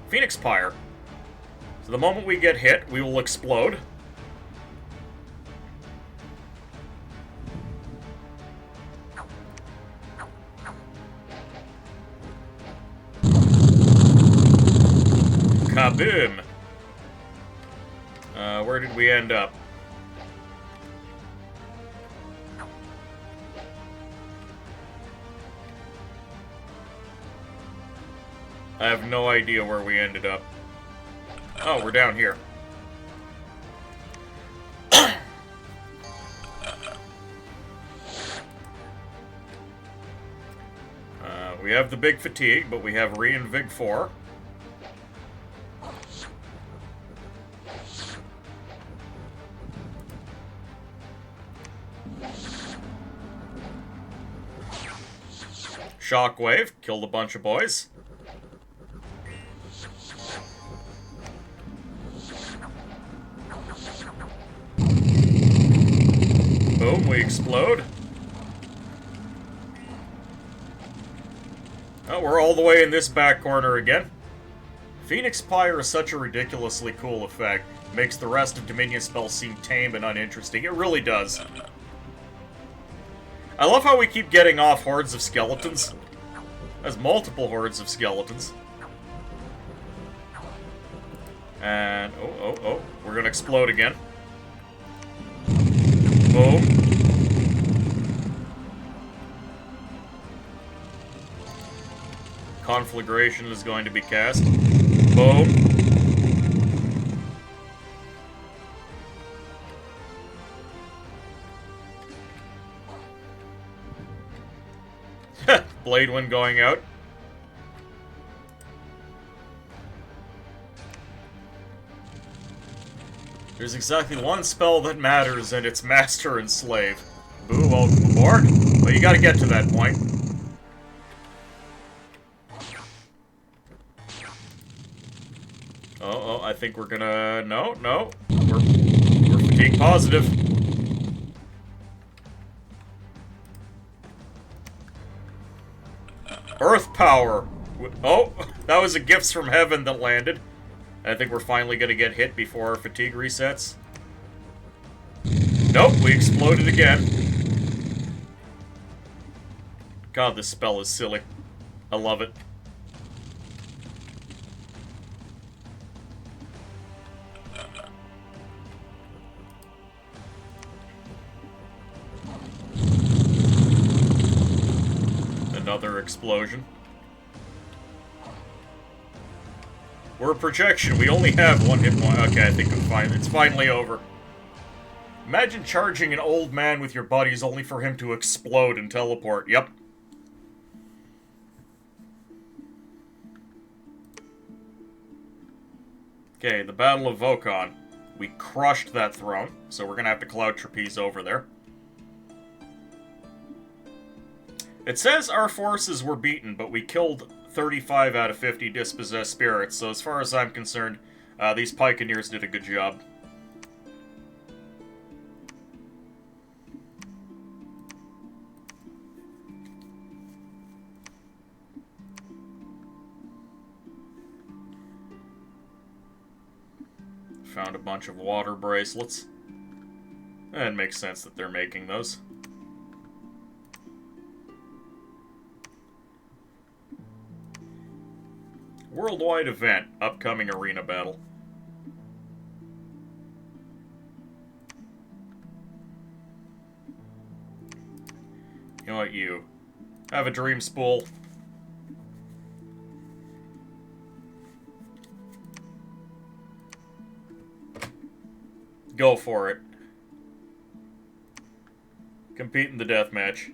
Phoenix Pyre. So the moment we get hit, we will explode. Kaboom! Where did we end up? I have no idea where we ended up. Oh, we're down here. We have the big fatigue, but we have Reinvig 4. Shockwave, killed a bunch of boys. Boom, we explode. Oh, we're all the way in this back corner again. Phoenix Pyre is such a ridiculously cool effect. Makes the rest of Dominion spells seem tame and uninteresting. It really does. I love how we keep getting off hordes of skeletons. There's multiple hordes of skeletons. And, oh, we're gonna explode again. Boom. Conflagration is going to be cast. Boom. Blade Wind going out. There's exactly one spell that matters, and it's Master and Slave. Boo, welcome aboard. But you gotta get to that point. Oh, I think we're gonna... No. We're fatigue positive. Earth Power! Oh, that was a Gifts from Heaven that landed. I think we're finally gonna get hit before our fatigue resets. Nope, we exploded again. God, this spell is silly. I love it. Another explosion. We're a projection. We only have 1 hit point. Okay, I think it's finally over. Imagine charging an old man with your buddies only for him to explode and teleport. Yep. Okay, the Battle of Vokon. We crushed that throne, so we're gonna have to Cloud Trapeze over there. It says our forces were beaten, but we killed 35 out of 50 dispossessed spirits, so as far as I'm concerned, these Pikeneers did a good job. found a bunch of water bracelets. It makes sense that they're making those. Worldwide event, upcoming arena battle. You know what, you have a dream spool. Go for it. Compete in the deathmatch.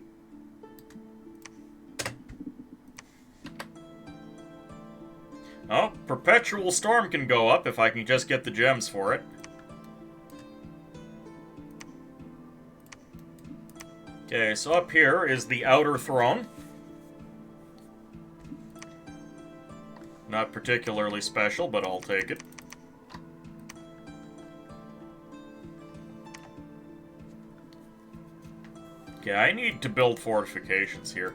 Oh, Perpetual Storm can go up if I can just get the gems for it. Okay, so up here is the Outer Throne. Not particularly special, but I'll take it. Okay, I need to build fortifications here,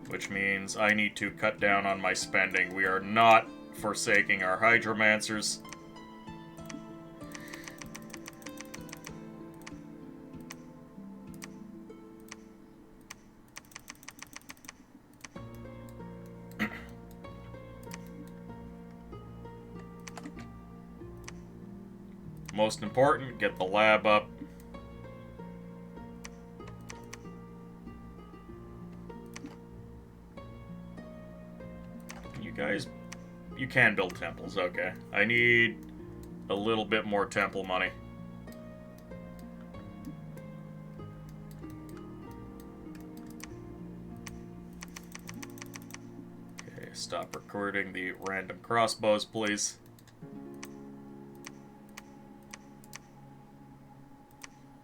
which means I need to cut down on my spending. We are not forsaking our Hydromancers. Most important, get the lab up. You guys, you can build temples, okay. I need a little bit more temple money. Okay, stop recording the random crossbows, please.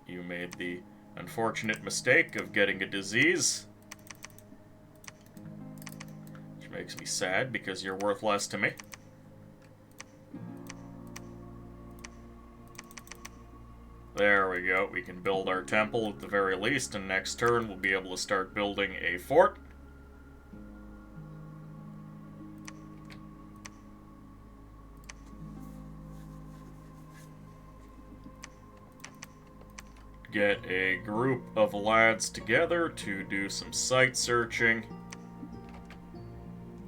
You made the unfortunate mistake of getting a disease. Which makes me sad because you're worth less to me. There we go. We can build our temple at the very least, and next turn we'll be able to start building a fort. Get a group of lads together to do some site searching.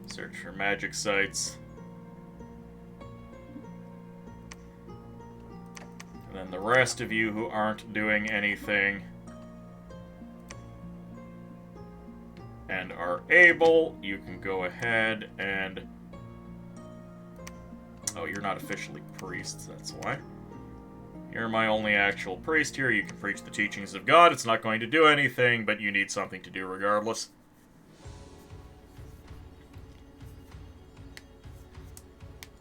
Search for magic sites. And then the rest of you who aren't doing anything and are able, you can go ahead and... Oh, you're not officially priests, that's why. You're my only actual priest here. You can preach the teachings of God. It's not going to do anything, but you need something to do regardless.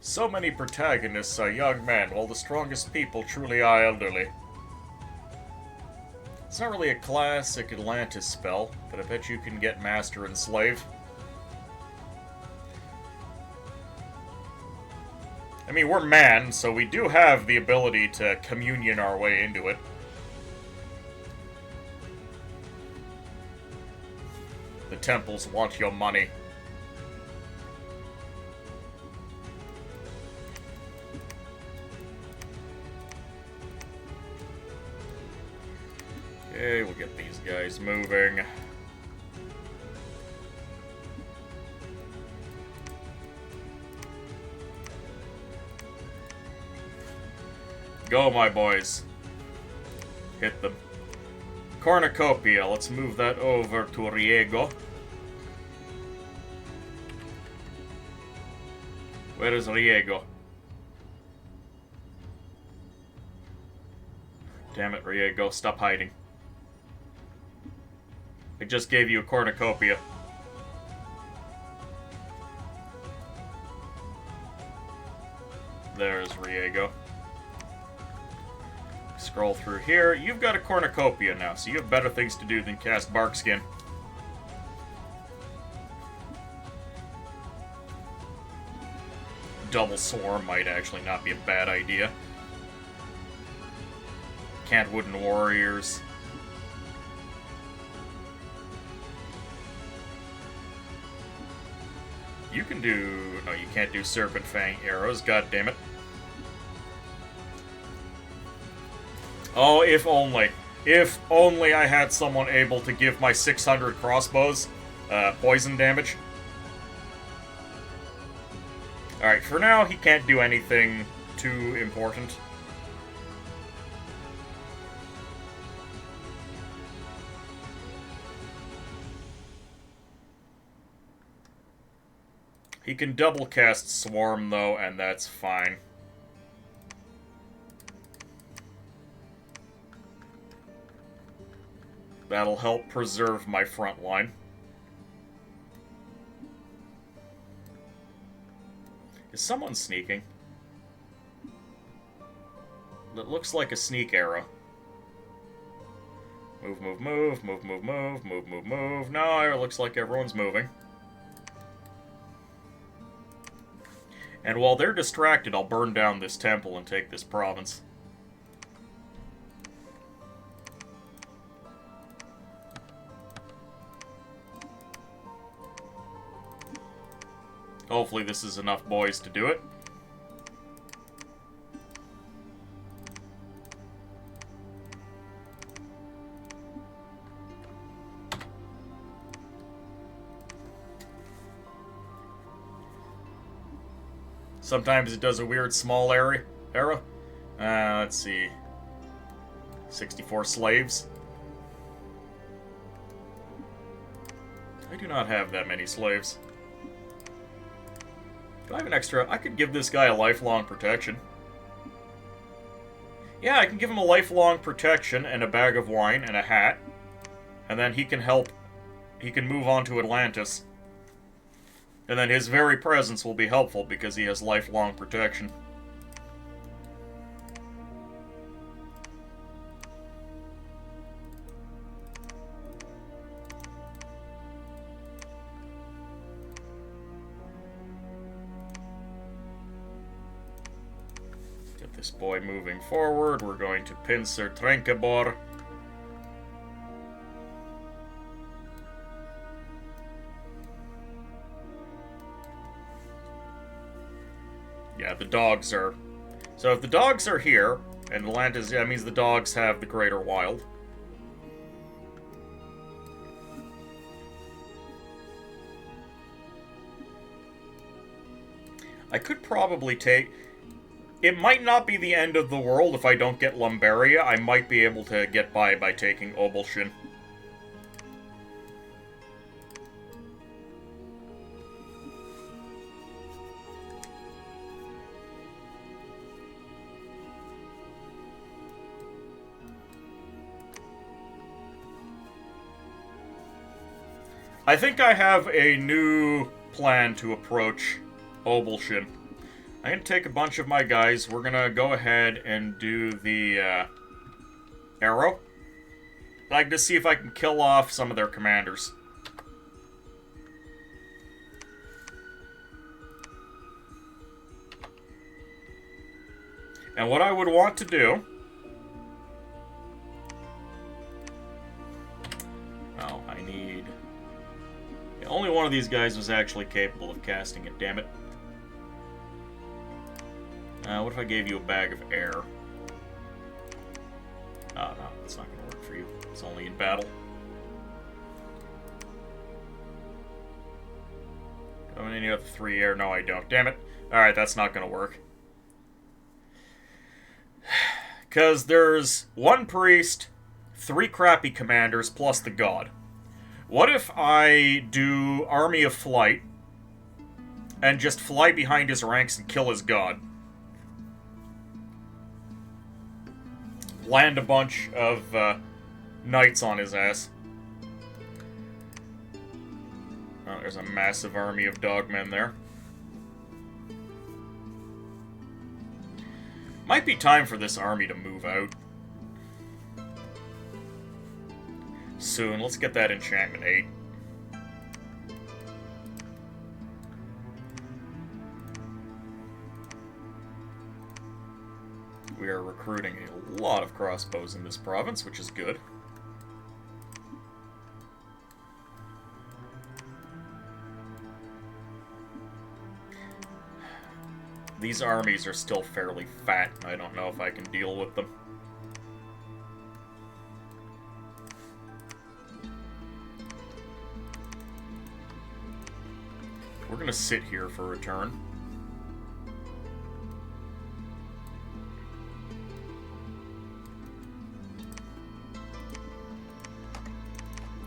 So many protagonists are young men, while the strongest people truly are elderly. It's not really a classic Atlantis spell, but I bet you can get Master and Slave. I mean, we're man, so we do have the ability to communion our way into it. The temples want your money. Okay, we'll get these guys moving. Go, my boys. Hit them. Cornucopia, let's move that over to Riego. Where is Riego? Damn it, Riego, stop hiding. I just gave you a cornucopia. There's Riego. Scroll through here. You've got a cornucopia now, so you have better things to do than cast Barkskin. Double Swarm might actually not be a bad idea. Can't Wooden Warriors. You can do... No, you can't do Serpent Fang arrows, god damn it. Oh, if only. If only I had someone able to give my 600 crossbows poison damage. Alright, for now, he can't do anything too important. He can double cast Swarm, though, and that's fine. That'll help preserve my front line. Is someone sneaking? That looks like a sneak arrow. Move, move, move, move, move, move, move, move, move. No, it looks like everyone's moving. And while they're distracted, I'll burn down this temple and take this province. Hopefully this is enough boys to do it. Sometimes it does a weird small arrow. Let's see. 64 slaves. I do not have that many slaves. Do I have an extra? I could give this guy a lifelong protection. Yeah, I can give him a lifelong protection and a bag of wine and a hat. And then he can help. He can move on to Atlantis. And then his very presence will be helpful because he has lifelong protection. Get this boy moving forward. We're going to Pincer Trenkebor. Yeah, the dogs are... So if the dogs are here, and Atlantis, that means the dogs have the Greater Wild. I could probably take... It might not be the end of the world if I don't get Lumberia. I might be able to get by taking Obelshin. I think I have a new plan to approach Obelshin. I'm going to take a bunch of my guys. We're going to go ahead and do the arrow. I'd like to see if I can kill off some of their commanders. And what I would want to do... Oh, I need... Only one of these guys was actually capable of casting it, damn it. What if I gave you a bag of air? Oh, no, that's not going to work for you. It's only in battle. Do I have any other 3 air? No, I don't. Damn it. Alright, that's not going to work. Because there's 1 priest, 3 crappy commanders, plus the god. What if I do Army of Flight and just fly behind his ranks and kill his god? Land a bunch of knights on his ass. Oh, there's a massive army of dogmen there. Might be time for this army to move out. Soon. Let's get that enchantment 8. We are recruiting a lot of crossbows in this province, which is good. These armies are still fairly fat. I don't know if I can deal with them. we're gonna sit here for a turn.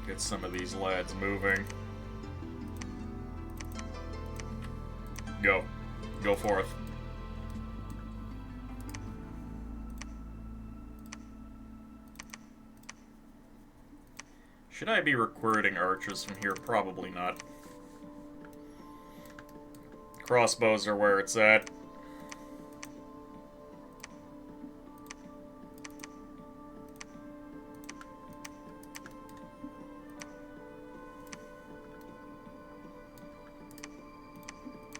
Get some of these lads moving. Go. Go forth. Should I be recruiting archers from here? Probably not. Crossbows are where it's at.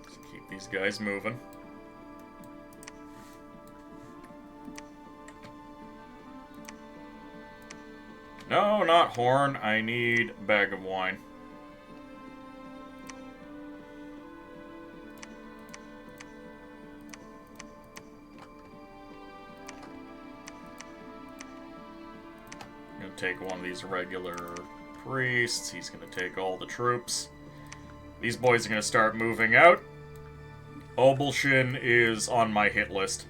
Just keep these guys moving. No, not horn. I need bag of wine. I'm gonna take one of these regular priests. He's gonna take all the troops. These boys are gonna start moving out. Obelshin is on my hit list.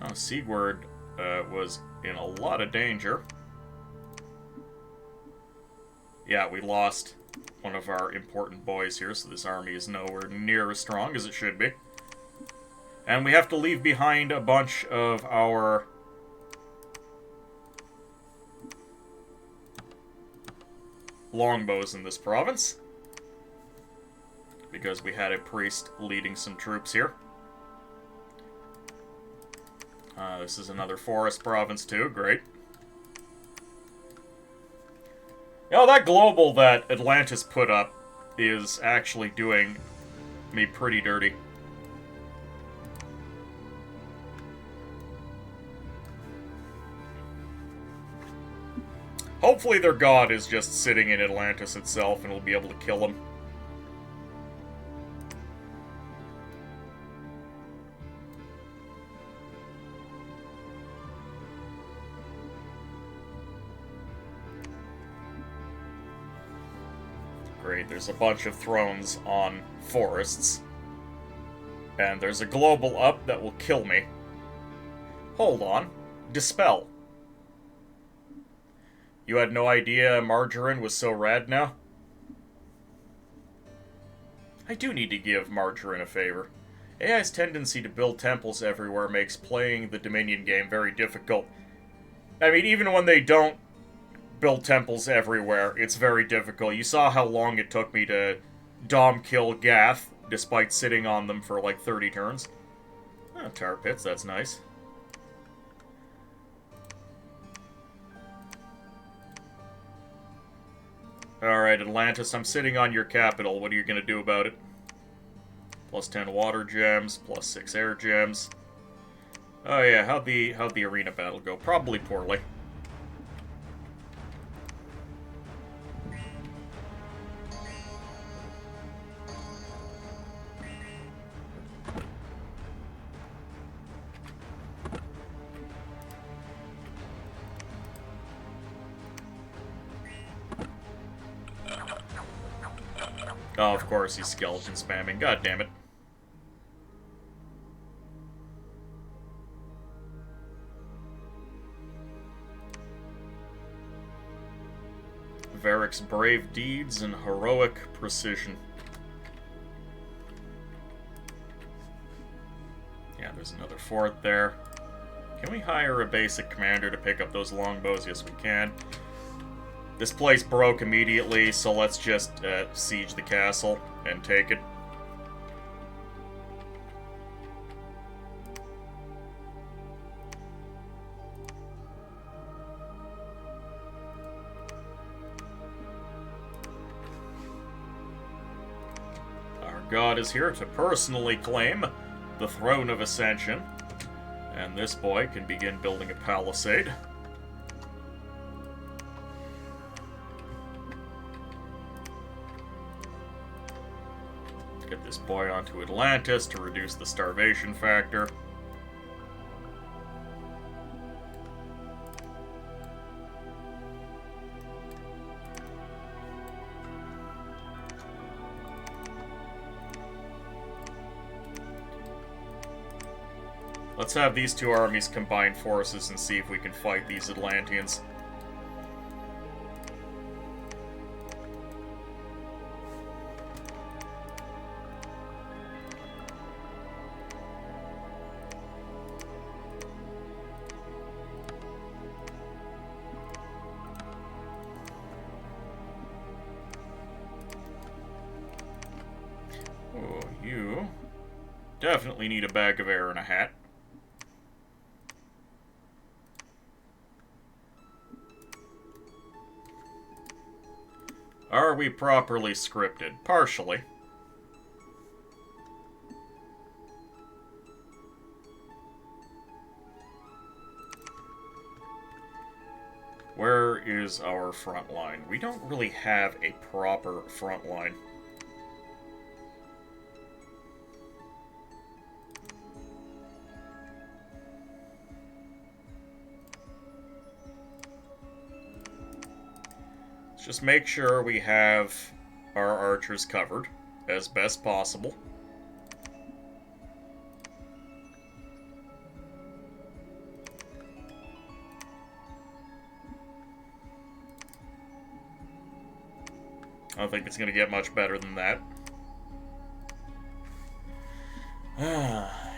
Oh, Sigurd was in a lot of danger. Yeah, we lost one of our important boys here, so this army is nowhere near as strong as it should be. And we have to leave behind a bunch of our longbows in this province, because we had a priest leading some troops here. This is another forest province too, great. You know, that global that Atlantis put up is actually doing me pretty dirty. Hopefully their god is just sitting in Atlantis itself and we'll be able to kill him. Great, there's a bunch of thrones on forests. And there's a global up that will kill me. Hold on. Dispel. You had no idea Margarine was so rad now? I do need to give Margarine a favor. AI's tendency to build temples everywhere makes playing the Dominion game very difficult. I mean, even when they don't build temples everywhere, it's very difficult. You saw how long it took me to dom kill Gath, despite sitting on them for like 30 turns. Oh, tar pits, that's nice. Alright, Atlantis, I'm sitting on your capital. What are you gonna do about it? Plus 10 water gems, plus 6 air gems. Oh yeah, how'd the arena battle go? Probably poorly. Oh, of course, he's skeleton spamming. God damn it. Varric's brave deeds and heroic precision. Yeah, there's another fort there. Can we hire a basic commander to pick up those longbows? Yes, we can. This place broke immediately, so let's just siege the castle and take it. Our god is here to personally claim the Throne of Ascension, and this boy can begin building a palisade. Get this boy onto Atlantis to reduce the starvation factor. Let's have these two armies combine forces and see if we can fight these Atlanteans. Oh, you definitely need a bag of air and a hat. Are we properly scripted? Partially. Where is our front line? We don't really have a proper front line. Just make sure we have our archers covered as best possible. I don't think it's going to get much better than that.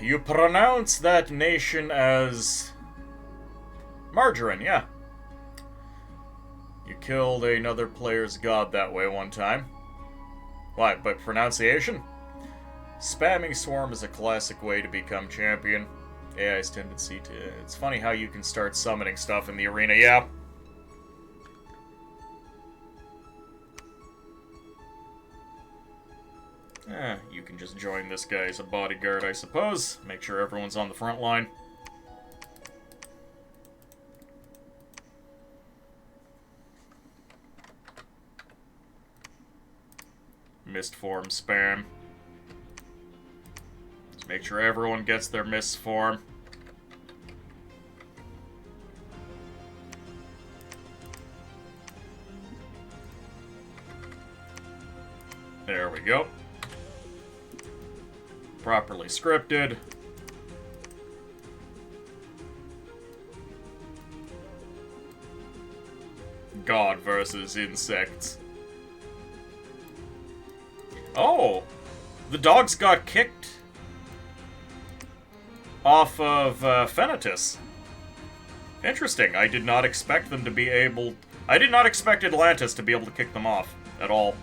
You pronounce that nation as margarine, yeah. You killed another player's god that way one time. Why, but pronunciation? Spamming Swarm is a classic way to become champion. AI's tendency to... It's funny how you can start summoning stuff in the arena, yeah. You can just join this guy as a bodyguard, I suppose. Make sure everyone's on the front line. Mist form spam. Let's make sure everyone gets their mist form. There we go. Properly scripted. God versus insects. Oh! The dogs got kicked off of Fenitus. Interesting. I did not expect them to be able... I did not expect Atlantis to be able to kick them off at all.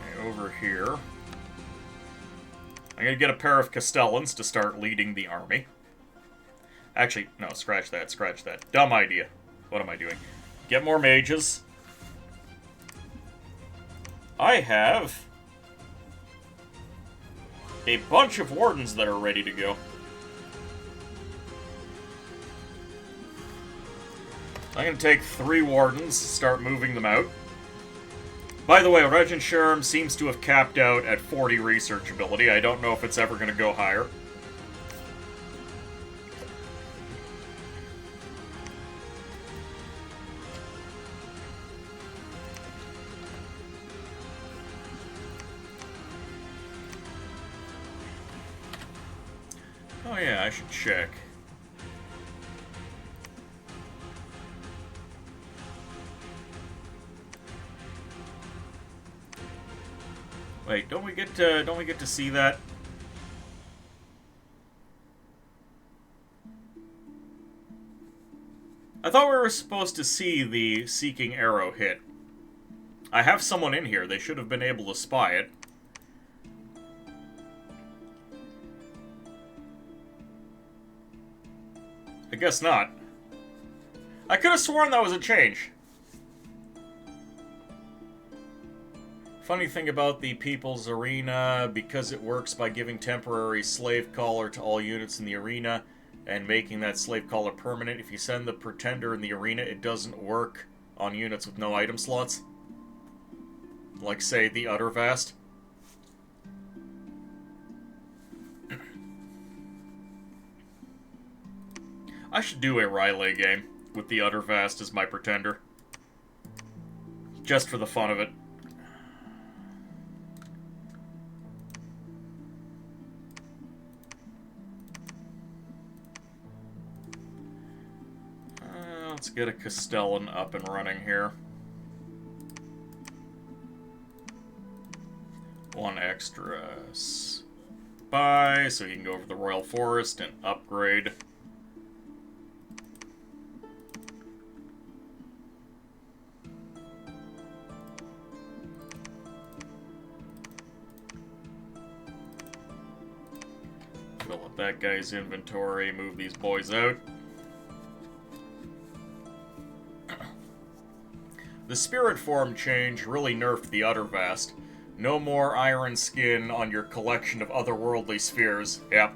Okay, over here. I'm gonna get a pair of Castellans to start leading the army. Actually, no, scratch that, scratch that. Dumb idea. What am I doing? Get more mages. I have a bunch of wardens that are ready to go. I'm gonna take 3 wardens, start moving them out. By the way, Regent Sherm seems to have capped out at 40 research ability. I don't know if it's ever going to go higher. Oh yeah, I should check. Wait, don't we get to see that? I thought we were supposed to see the Seeking Arrow hit. I have someone in here. They should have been able to spy it. I guess not. I could have sworn that was a change. Funny thing about the People's Arena, because it works by giving temporary slave collar to all units in the arena and making that slave collar permanent, if you send the Pretender in the arena, it doesn't work on units with no item slots. Like, say, the Uttervast. I should do a Rylai game with the Uttervast as my pretender. Just for the fun of it. Let's get a Castellan up and running here. One extra spy, so he can go over the Royal Forest and upgrade. Fill up that guy's inventory, move these boys out. The spirit form change really nerfed the Uttervast. No more iron skin on your collection of otherworldly spheres. Yep.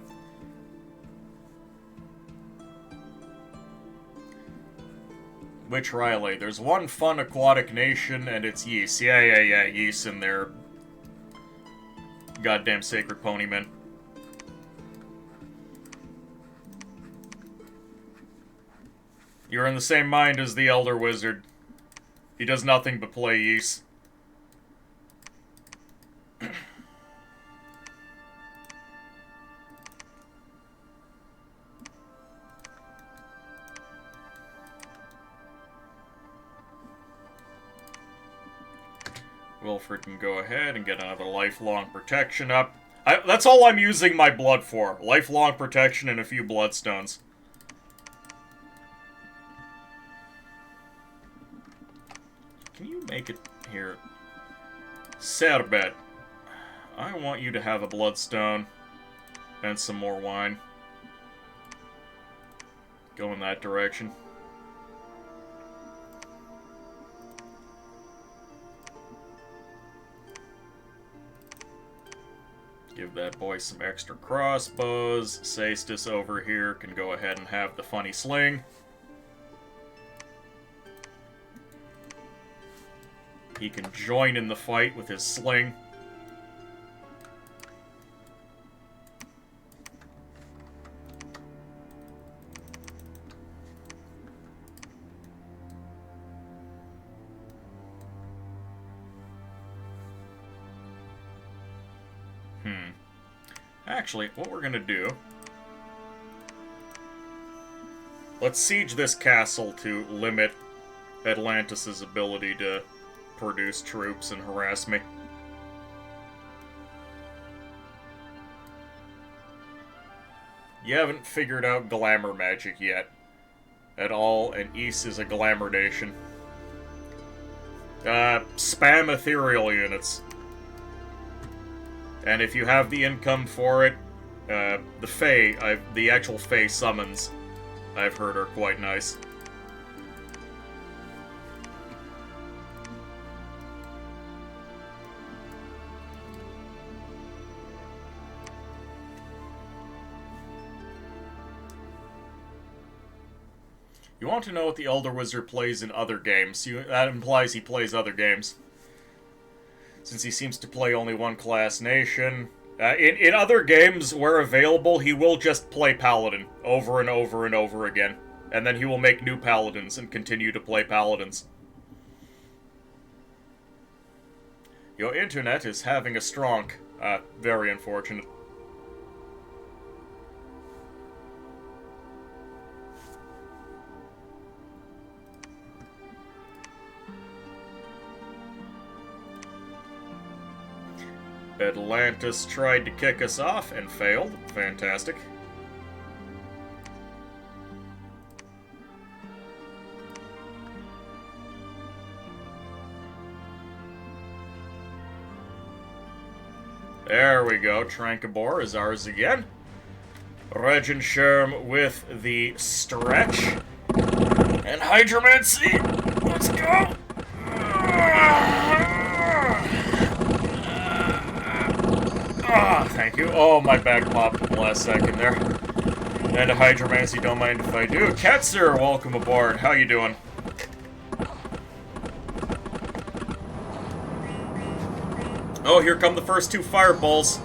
Which Rylai? There's one fun aquatic nation, and it's Ys. Yeah, Ys and their goddamn sacred ponymen. You're in the same mind as the Elder Wizard. He does nothing but play Ys. Wilfred can go ahead and get another lifelong protection up. That's all I'm using my blood for. Lifelong protection and a few bloodstones. Can you make it here? Serbet, I want you to have a bloodstone and some more wine. Go in that direction. Give that boy some extra crossbows. Saestus over here can go ahead and have the funny sling. He can join in the fight with his sling. Actually, what we're gonna do... Let's siege this castle to limit Atlantis' ability to produce troops and harass me. You haven't figured out glamour magic yet. At all, and Ys is a glamour nation. Spam ethereal units. And if you have the income for it, the Fae, the actual Fae summons, I've heard, are quite nice. You want to know what the Elder Wizard plays in other games. That implies he plays other games. Since he seems to play only one class nation. In other games, where available, he will just play Paladin over and over and over again. And then he will make new Paladins and continue to play Paladins. Your internet is having a stronk. Very unfortunate. Atlantis tried to kick us off and failed. Fantastic. There we go. Trankabor is ours again. Regenschirm with the stretch. And Hydromancy! Let's go! Thank you. Oh, my back popped in the last second there. And a Hydromancy, don't mind if I do. Ketzer, welcome aboard. How you doing? Oh, here come the first two fireballs.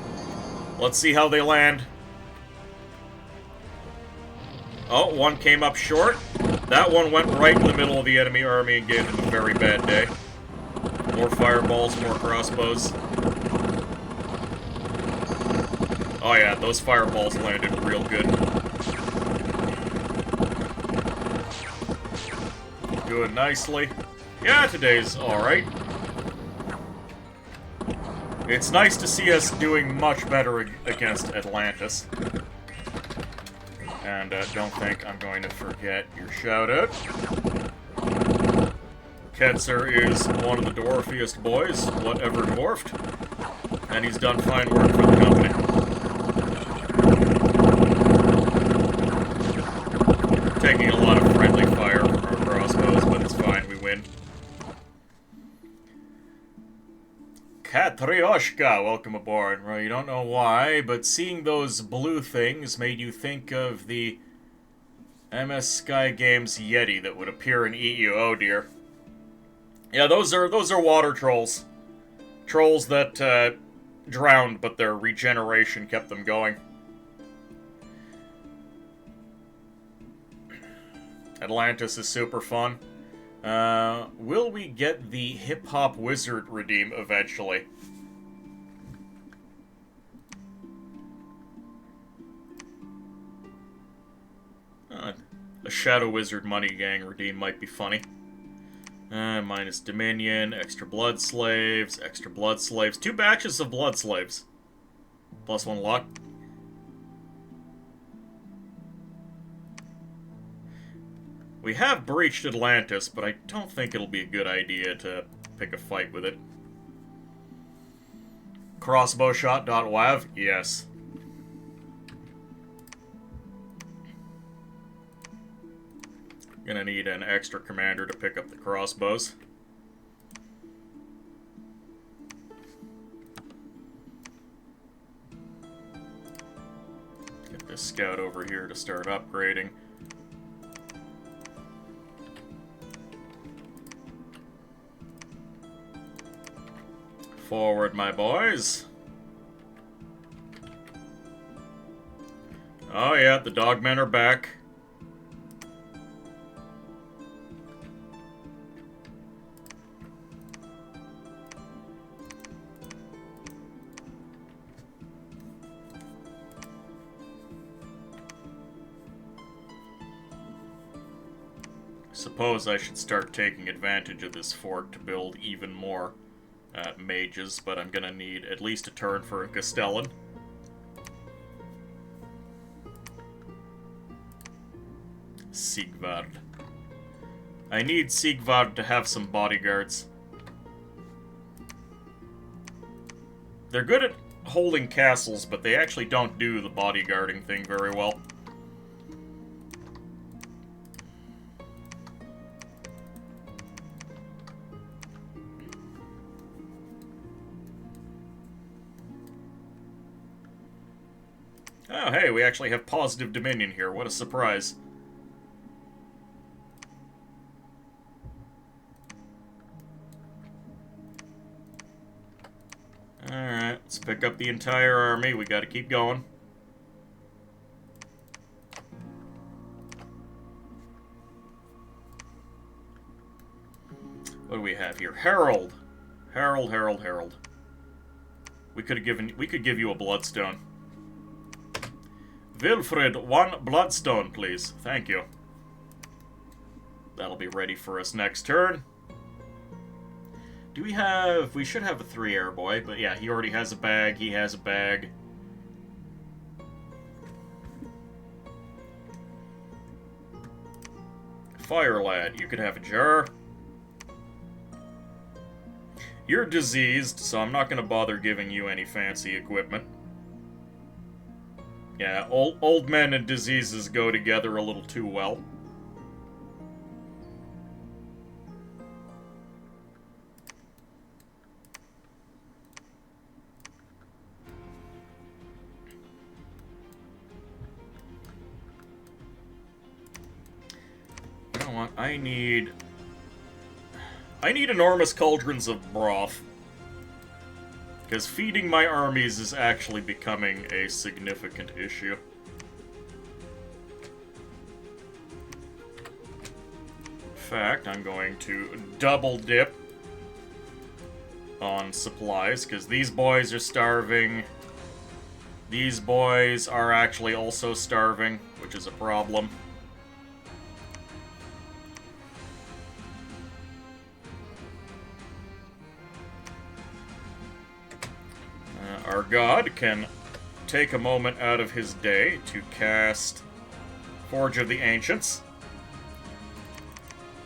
Let's see how they land. Oh, one came up short. That one went right in the middle of the enemy army and gave them a very bad day. More fireballs, more crossbows. Oh yeah, those fireballs landed real good. Doing nicely. Yeah, today's alright. It's nice to see us doing much better against Atlantis. And don't think I'm going to forget your shout-out. Ketzer is one of the dwarfiest boys, whatever dwarfed. And he's done fine work for the company. Taking a lot of friendly fire from our crossbows, but it's fine, we win. Katryoshka, welcome aboard. Well, you don't know why, but seeing those blue things made you think of the MS Sky Games Yeti that would appear and eat you. Oh dear. Yeah, those are water trolls. Trolls that drowned, but their regeneration kept them going. Atlantis is super fun. Will we get the Hip Hop Wizard redeem eventually? A Shadow Wizard Money Gang redeem might be funny. Minus Dominion, extra Blood Slaves, extra Blood Slaves. 2 batches of Blood Slaves. Plus 1 luck. We have breached Atlantis, but I don't think it'll be a good idea to pick a fight with it. Crossbowshot.wav? Yes. Gonna need an extra commander to pick up the crossbows. Get this scout over here to start upgrading. Forward, my boys. Oh yeah, the dogmen are back. Suppose I should start taking advantage of this fort to build even more mages, but I'm gonna need at least a turn for a Castellan. Sigvard. I need Sigvard to have some bodyguards. They're good at holding castles, but they actually don't do the bodyguarding thing very well. Oh, hey, we actually have positive dominion here. What a surprise. Alright, let's pick up the entire army. We gotta keep going. What do we have here? Herald. Herald. We could give you a bloodstone. Wilfred, 1 bloodstone, please. Thank you. That'll be ready for us next turn. Do we have... We should have a 3 air boy, but yeah, he already has a bag. He has a bag. Fire lad, you could have a jar. You're diseased, so I'm not going to bother giving you any fancy equipment. Yeah, old men and diseases go together a little too well. You know what? I need enormous cauldrons of broth. Because feeding my armies is actually becoming a significant issue. fact, I'm going to double dip on supplies, because these boys are starving. These boys are actually also starving, which is a problem. Our god can take a moment out of his day to cast Forge of the Ancients.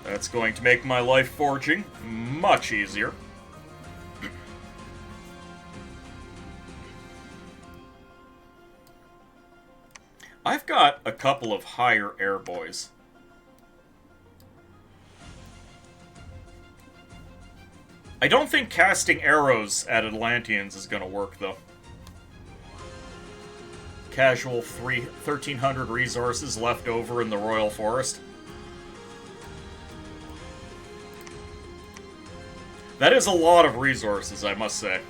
That's going to make my life forging much easier. I've got a couple of higher air boys. I don't think casting arrows at Atlanteans is going to work, though. Casual 1,300 resources left over in the Royal Forest. That is a lot of resources, I must say.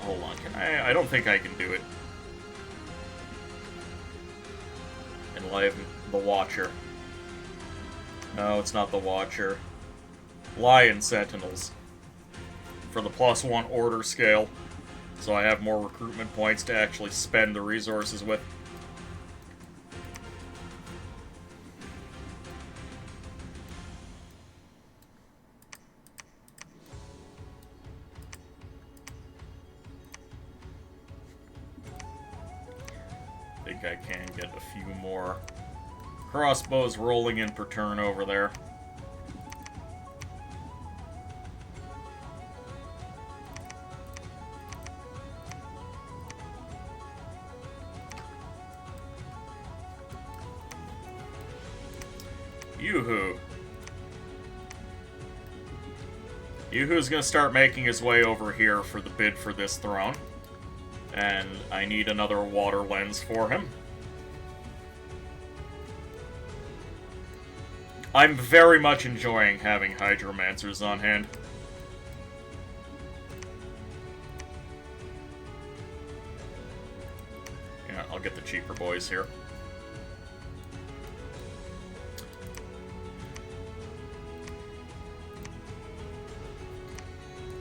Hold on, I don't think I can do it. Enliven the Watcher. No, it's not the Watcher. Lion Sentinels. For the +1 order scale. So I have more recruitment points to actually spend the resources with. I think I can get a few more crossbows rolling in per turn over there. Yoo-hoo. Yoo-hoo's gonna start making his way over here for the bid for this throne. And I need another water lens for him. I'm very much enjoying having Hydromancers on hand. Yeah, I'll get the cheaper boys here.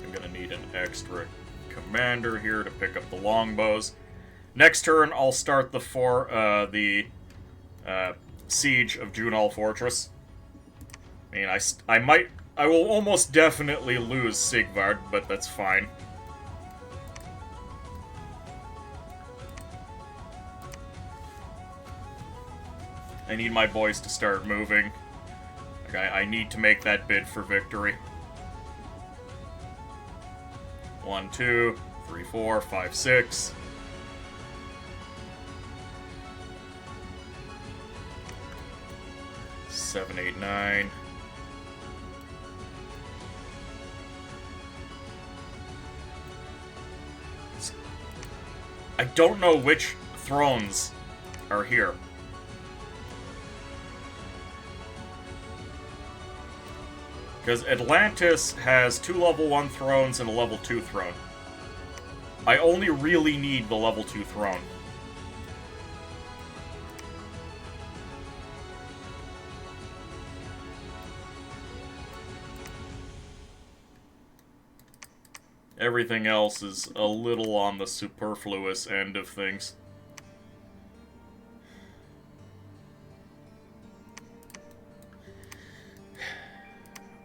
I'm gonna need an extra commander here to pick up the longbows. Next turn, I'll start the siege of Junal Fortress. I mean, I will almost definitely lose Sigvard, but that's fine. I need my boys to start moving. Okay, I need to make that bid for victory. 1, 2, 3, 4, 5, 6. Seven, 8, 9. I don't know which thrones are here. Because Atlantis has 2 level 1 thrones and a level 2 throne. I only really need the level 2 throne. Everything else is a little on the superfluous end of things.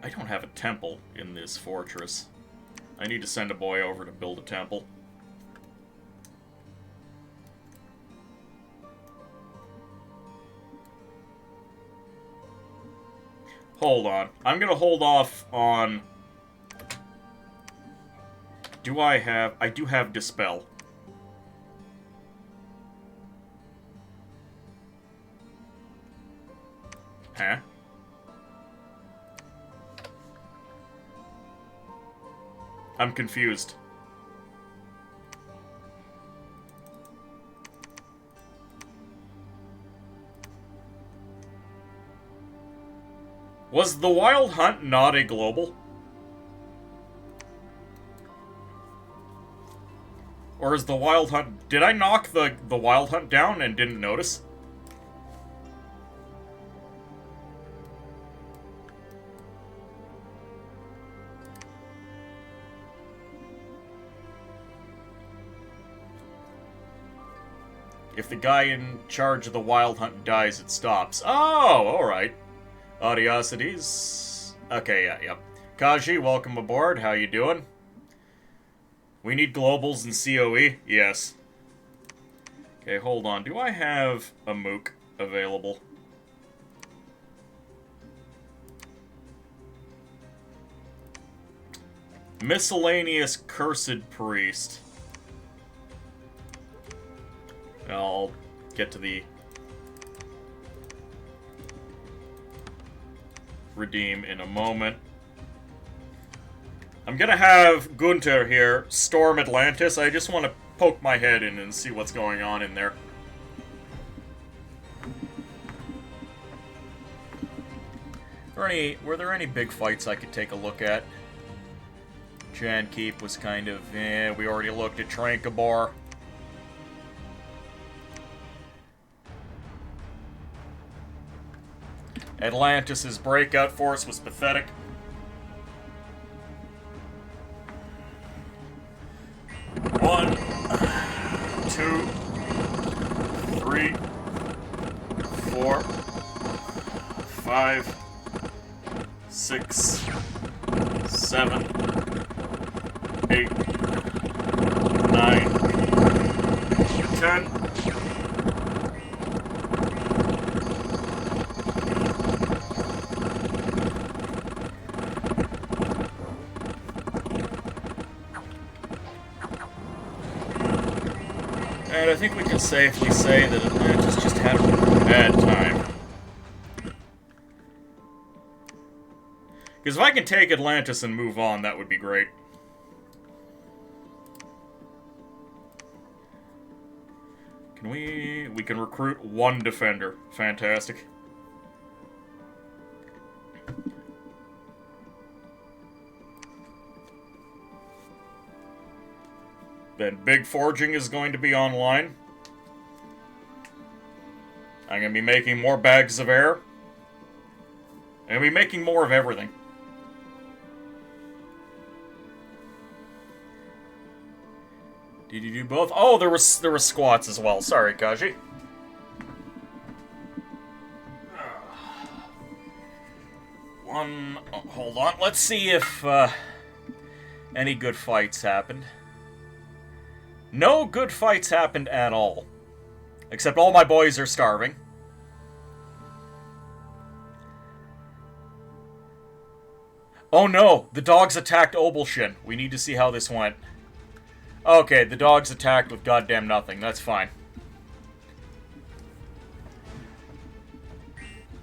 I don't have a temple in this fortress. I need to send a boy over to build a temple. Hold on. I'm gonna hold off on... I do have Dispel. Huh? I'm confused. Was the Wild Hunt not a global? Or is the Wild Hunt... Did I knock the Wild Hunt down and didn't notice? If the guy in charge of the Wild Hunt dies, it stops. Oh, alright. Audiosities. Okay, yeah. Kaji, welcome aboard. How you doing? We need globals and COE? Yes. Okay, hold on. Do I have a mook available? Miscellaneous Cursed Priest. I'll get to the redeem in a moment. I'm gonna have Gunter here storm Atlantis. I just want to poke my head in and see what's going on in there. Were there any big fights I could take a look at? Jan Keep was kind of, we already looked at Trankabar. Atlantis' breakout force was pathetic. One, 2, 3, 4, 5, 6, 7, 8, 9, 10. And I think we can safely say that Atlantis just had a bad time. Because if I can take Atlantis and move on, that would be great. Can we can recruit one defender. Fantastic. Then Big Forging is going to be online. I'm going to be making more bags of air. I'm going to be making more of everything. Did you do both? Oh, there was squats as well. Sorry, Kaji. Hold on. Let's see if any good fights happened. No good fights happened at all. Except all my boys are starving. Oh no! The dogs attacked Obelshin. We need to see how this went. Okay, the dogs attacked with goddamn nothing. That's fine.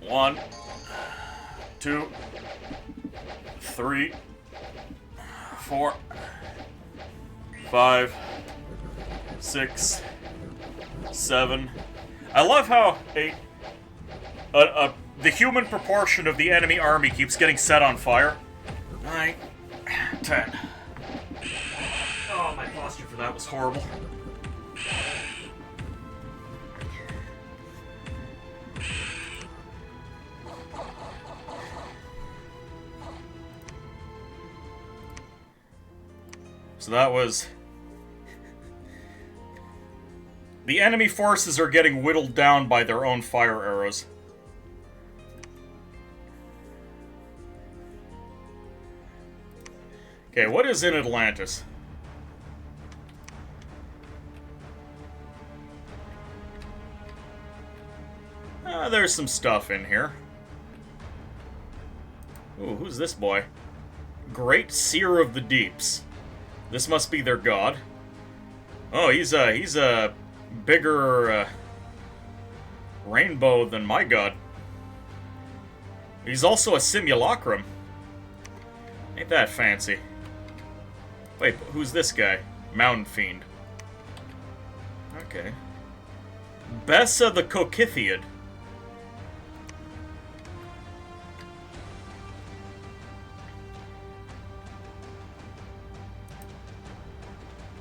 1, 2, 3, 4, 5, 6, 7. I love how the human proportion of the enemy army keeps getting set on fire. 9, 10. Oh, my posture for that was horrible. So that was... The enemy forces are getting whittled down by their own fire arrows. Okay, what is in Atlantis? There's some stuff in here. Ooh, who's this boy? Great Seer of the Deeps. This must be their god. Oh, he's a bigger rainbow than my god. He's also a simulacrum. Ain't that fancy? Wait, who's this guy? Mountain Fiend. Okay. Bessa the Cocythiad.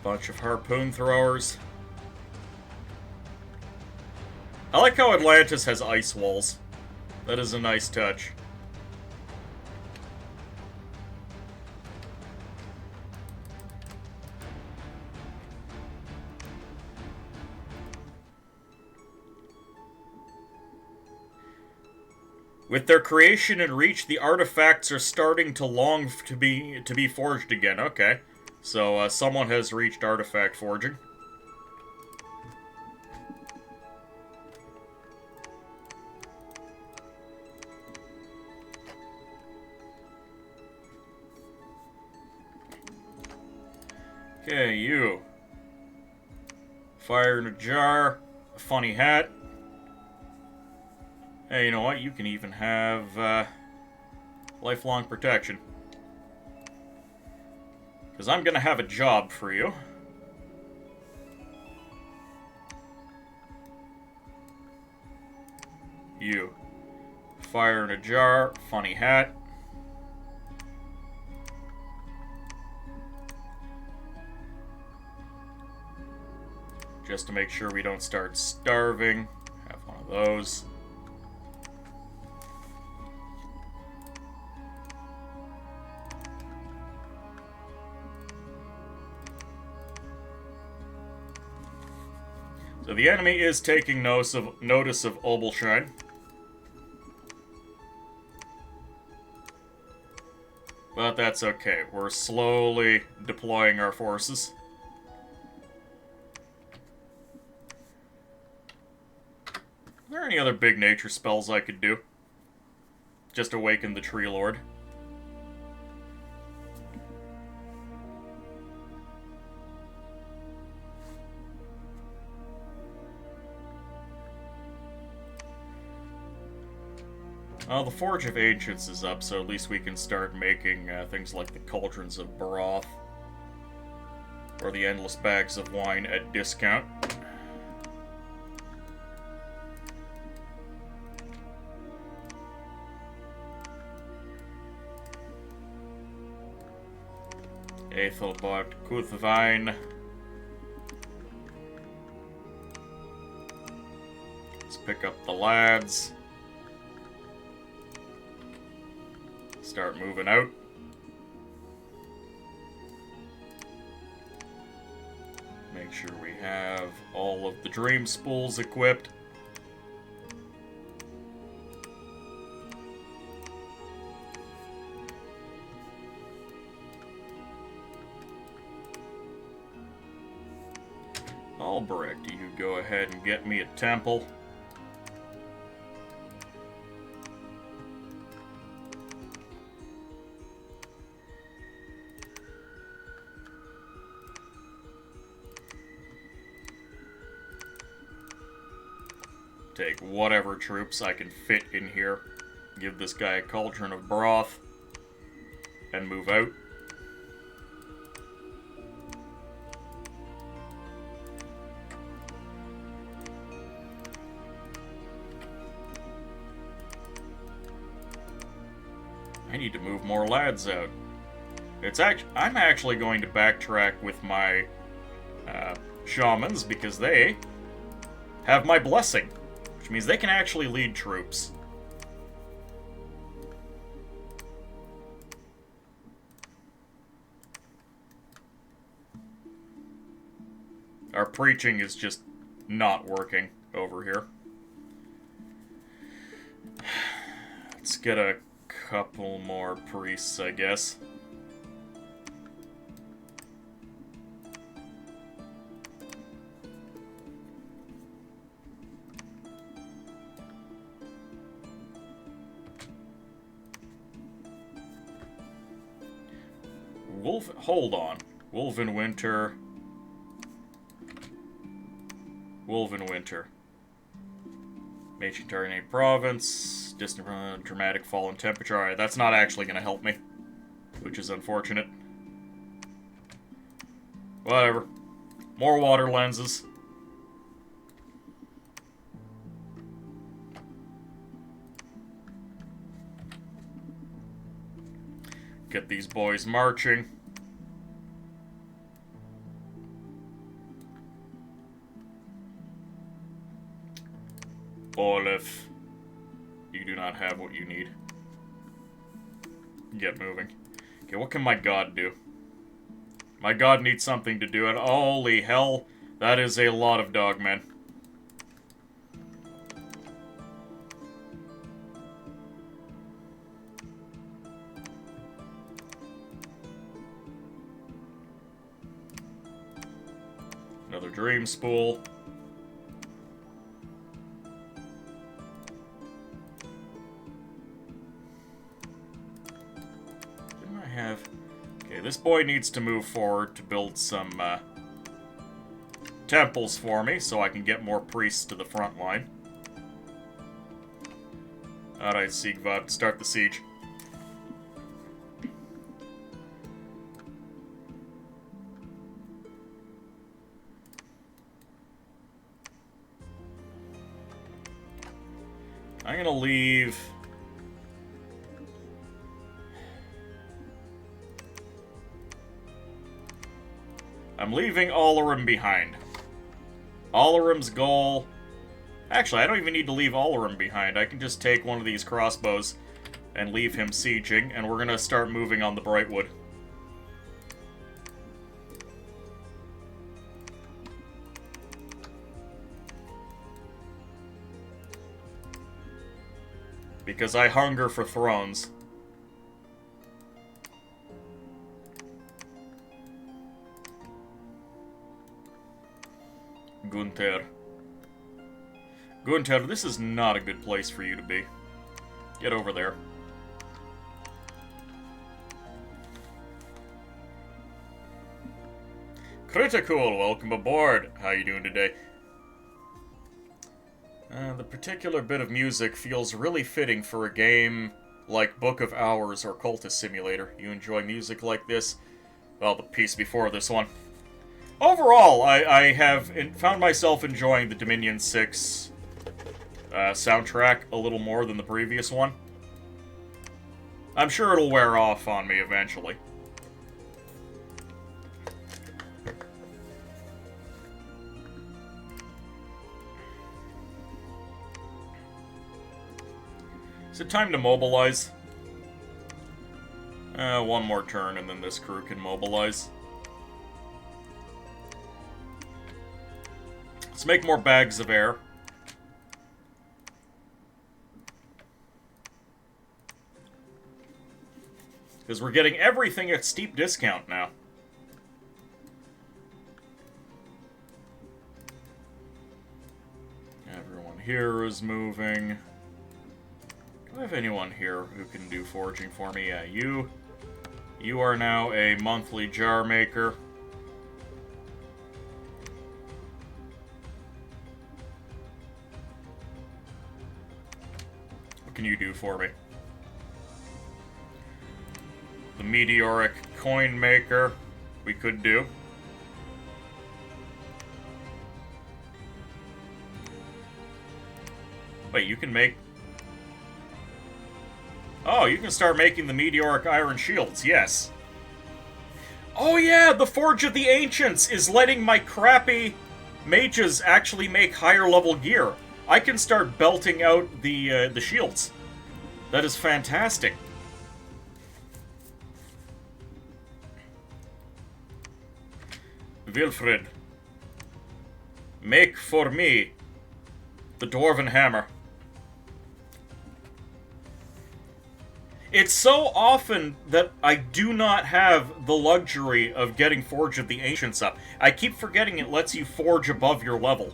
Bunch of harpoon throwers. I like how Atlantis has ice walls. That is a nice touch. With their creation and reach, the artifacts are starting to long to be forged again. Okay. So, someone has reached artifact forging. Okay, you. Fire in a jar. A funny hat. Hey, you know what? You can even have, lifelong protection. Because I'm gonna have a job for you. You. Fire in a jar. Funny hat. Just to make sure we don't start starving. Have one of those. So the enemy is taking notice of Obelshine. But that's okay. We're slowly deploying our forces. Are there any other big nature spells I could do? Just awaken the Tree Lord. The Forge of Ancients is up, so at least we can start making things like the Cauldrons of Broth. Or the Endless Bags of Wine at discount. Aethelbart Cuthvine. Let's pick up the lads. Start moving out. Make sure we have all of the dream spools equipped. Albrecht, you go ahead and get me a temple. Take whatever troops I can fit in here. Give this guy a Cauldron of Broth. And move out. I need to move more lads out. I'm actually going to backtrack with my shamans because they have my blessing, which means they can actually lead troops. Our preaching is just not working over here. Let's get a couple more priests, I guess. Hold on. Wolvenwinter. Wolvenwinter. Ancient Tarnate Province. Distant dramatic fall in temperature. Alright, that's not actually going to help me. Which is unfortunate. Whatever. More water lenses. Get these boys marching. Olaf, you do not have what you need. Get moving. Okay, what can my god do? My god needs something to do it. Holy hell, that is a lot of dogmen. Another dream spool. Didn't I have... Okay, this boy needs to move forward to build some temples for me so I can get more priests to the front line. Alright, Sigvad, start the siege. I'm gonna leave... I'm leaving Alarum behind. Alarum's goal... Actually, I don't even need to leave Alarum behind. I can just take one of these crossbows and leave him sieging, and we're gonna start moving on the Brightwood. Because I hunger for thrones. Gunther. Gunther, this is not a good place for you to be. Get over there. Critical, welcome aboard. How you doing today? The particular bit of music feels really fitting for a game like Book of Hours or Cultist Simulator. You enjoy music like this? Well, the piece before this one. Overall, I have found myself enjoying the Dominion 6 soundtrack a little more than the previous one. I'm sure it'll wear off on me eventually. Is it time to mobilize? One more turn and then this crew can mobilize. Let's make more bags of air. Because we're getting everything at steep discount now. Everyone here is moving. Do I have anyone here who can do foraging for me? Yeah, you. You are now a monthly jar maker. What can you do for me? The meteoric coin maker we could do. Wait, you can make... Oh, you can start making the meteoric iron shields, yes. Oh yeah, the Forge of the Ancients is letting my crappy mages actually make higher level gear. I can start belting out the shields. That is fantastic. Wilfred, make for me the Dwarven Hammer. It's so often that I do not have the luxury of getting Forge of the Ancients up. I keep forgetting it lets you forge above your level.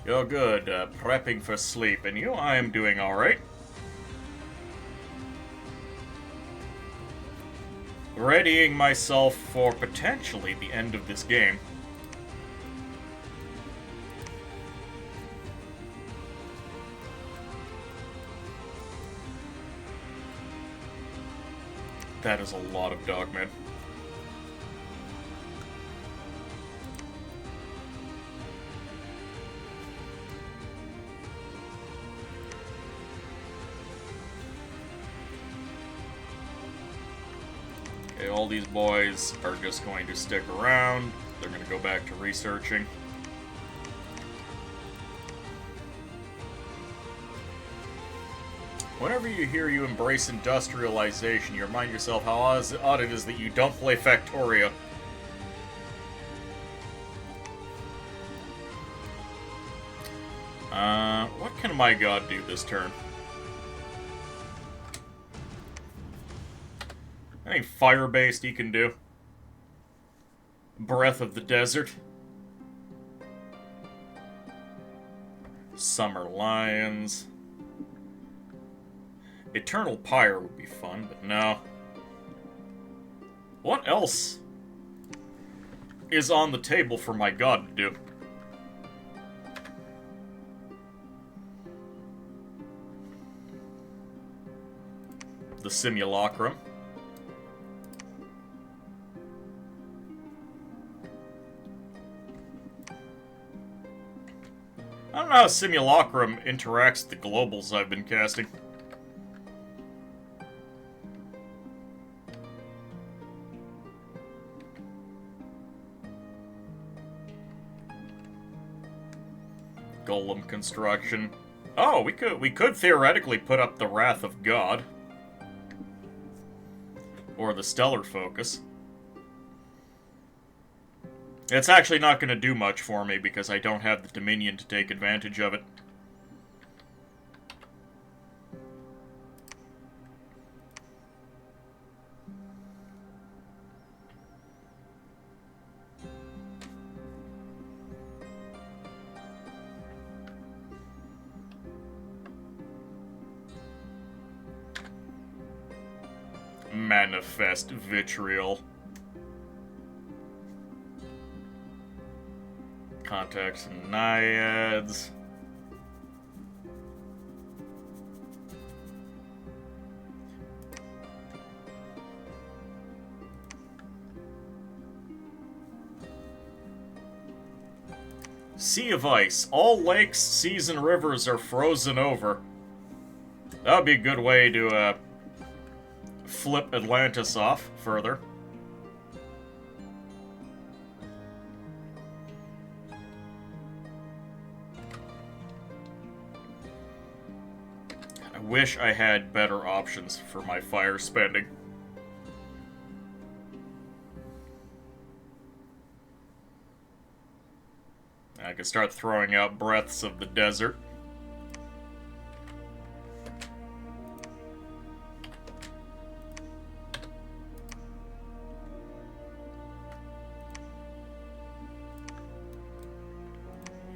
You're good, prepping for sleep. And you, I am doing alright. Readying myself for potentially the end of this game. That is a lot of dogmen. Okay, all these boys are just going to stick around. They're going to go back to researching. Whenever you hear you embrace industrialization, you remind yourself how odd it is that you don't play Factorio. What can my god do this turn? Anything fire-based he can do? Breath of the Desert. Summer Lions. Eternal Pyre would be fun, but no. What else is on the table for my god to do? The Simulacrum. I don't know how Simulacrum interacts with the globals I've been casting. Golem construction. Oh, we could theoretically put up the Wrath of God. Or the Stellar Focus. It's actually not going to do much for me because I don't have the Dominion to take advantage of it. Manifest Vitriol. Contacts and Naiads. Sea of Ice. All lakes, seas, and rivers are frozen over. That would be a good way to, flip Atlantis off further. I wish I had better options for my fire spending. I could start throwing out Breaths of the Desert.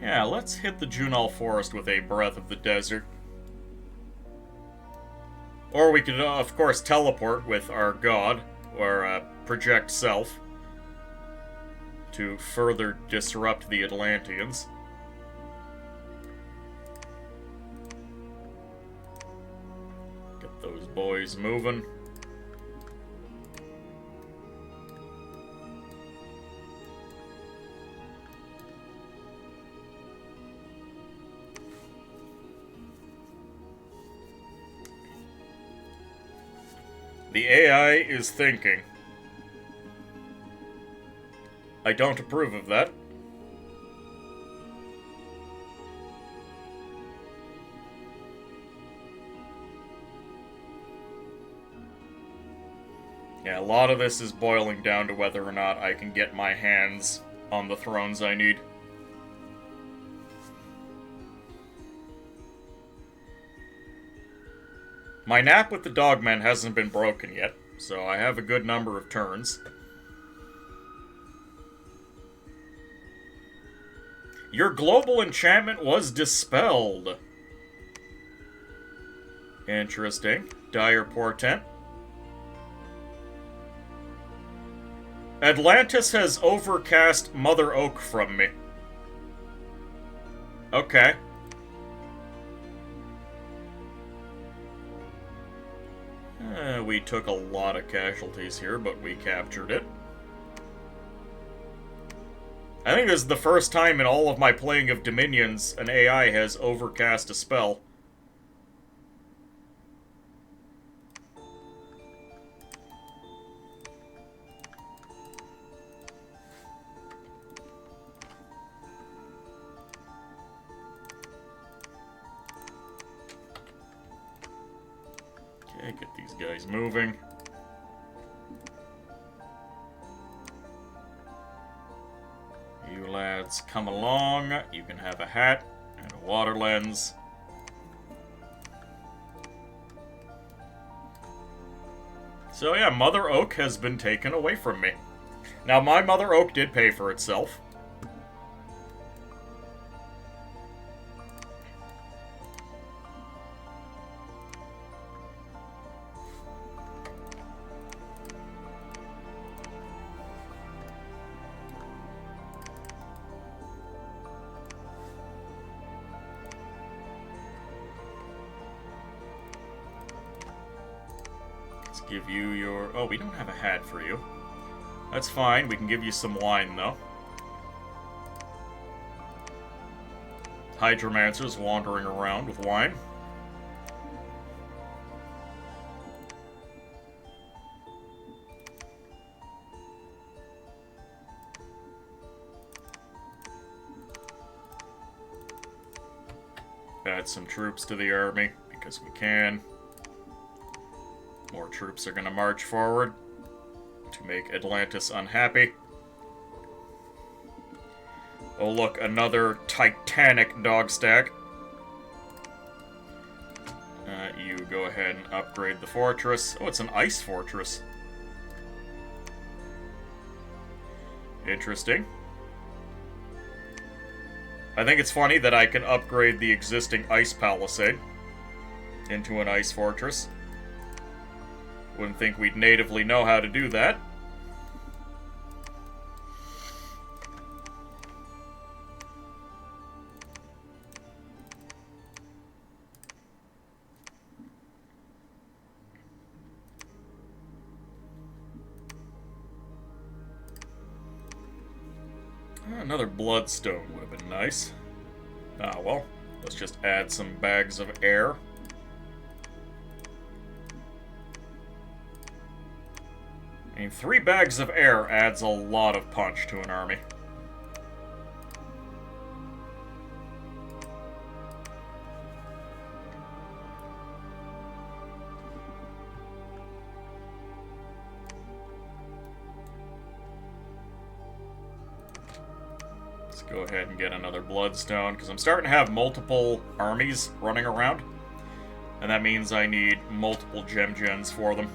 Yeah, let's hit the Junal Forest with a Breath of the Desert. Or we could, of course, teleport with our god, or project self, to further disrupt the Atlanteans. Get those boys moving. The AI is thinking. I don't approve of that. Yeah, a lot of this is boiling down to whether or not I can get my hands on the thrones I need. My nap with the Dogmen hasn't been broken yet, so I have a good number of turns. Your global enchantment was dispelled. Interesting. Dire Portent. Atlantis has overcast Mother Oak from me. Okay. We took a lot of casualties here, but we captured it. I think this is the first time in all of my playing of Dominions an AI has overcast a spell. guys moving. You lads come along. You can have a hat and a water lens. So yeah, Mother Oak has been taken away from me. Now, my Mother Oak did pay for itself. Give you your... Oh, we don't have a hat for you. That's fine. We can give you some wine, though. Hydromancer's wandering around with wine. Add some troops to the army, because we can. More troops are going to march forward to make Atlantis unhappy. Oh look, another titanic dog stack. You go ahead and upgrade the fortress. Oh, it's an ice fortress. Interesting. I think it's funny that I can upgrade the existing ice palisade into an ice fortress. Wouldn't think we'd natively know how to do that. Another bloodstone would have been nice. Ah, well, let's just add some bags of air. I mean, 3 bags of air adds a lot of punch to an army. Let's go ahead and get another bloodstone, because I'm starting to have multiple armies running around. And that means I need multiple gem gens for them.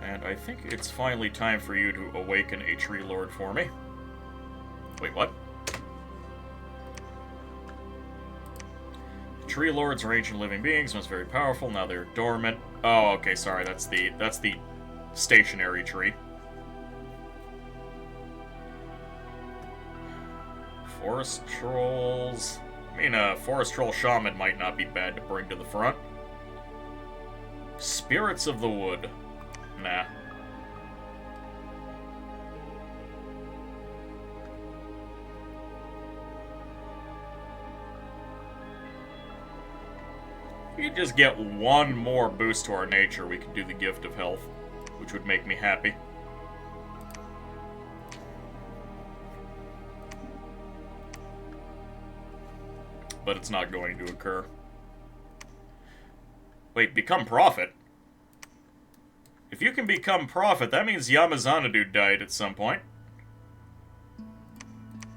And I think it's finally time for you to awaken a Tree Lord for me. Wait, what? Tree Lords are ancient living beings, once very powerful, now they're dormant. Oh, okay, sorry, that's the stationary tree. Forest Trolls... I mean, a Forest Troll Shaman might not be bad to bring to the front. Spirits of the Wood. Nah. If you just get one more boost to our nature, we could do the Gift of Health, which would make me happy. But it's not going to occur. Wait, become Prophet? If you can become Prophet, that means Yamazanadu died at some point.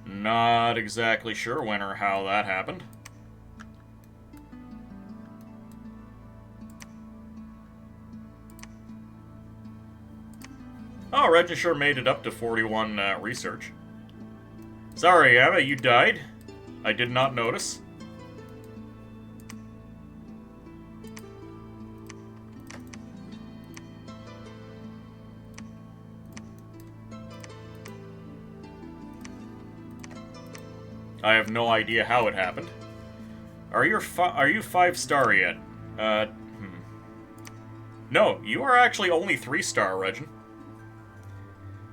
Not exactly sure when or how that happened. Oh, Regisher made it up to 41 research. Sorry, Emma, you died. I did not notice. I have no idea how it happened. Are you 5-star yet? No, you are actually only 3-star, Regin.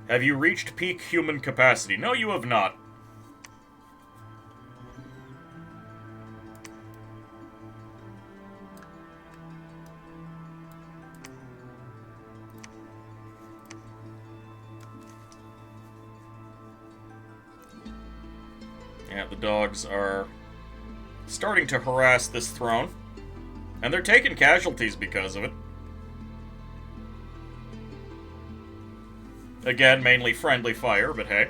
Have you reached peak human capacity? No, you have not. Yeah, the dogs are starting to harass this throne. And they're taking casualties because of it. Again, mainly friendly fire, but hey.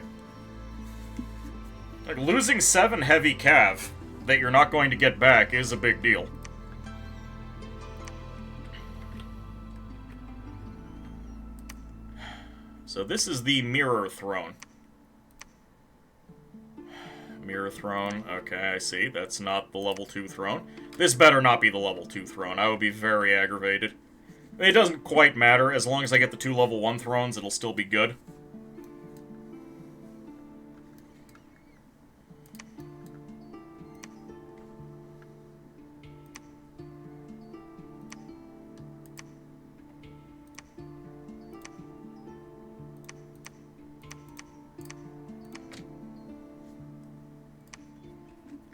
Like, losing 7 heavy cav that you're not going to get back is a big deal. So this is the Mirror Throne. Mirror Throne, okay, I see. That's not the level 2 throne. This better not be the level 2 throne. I would be very aggravated. It doesn't quite matter. As long as I get the 2 level 1 thrones, it'll still be good.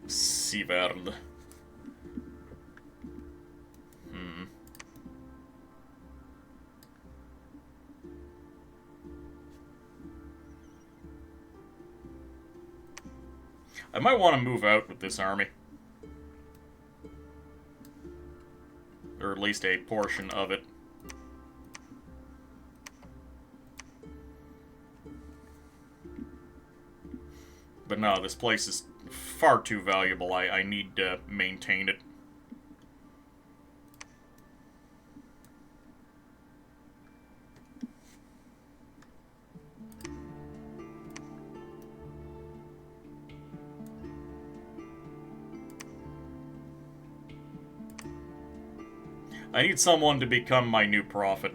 Siverd. I might want to move out with this army. Or at least a portion of it. But no, this place is far too valuable. I need to maintain it. I need someone to become my new prophet.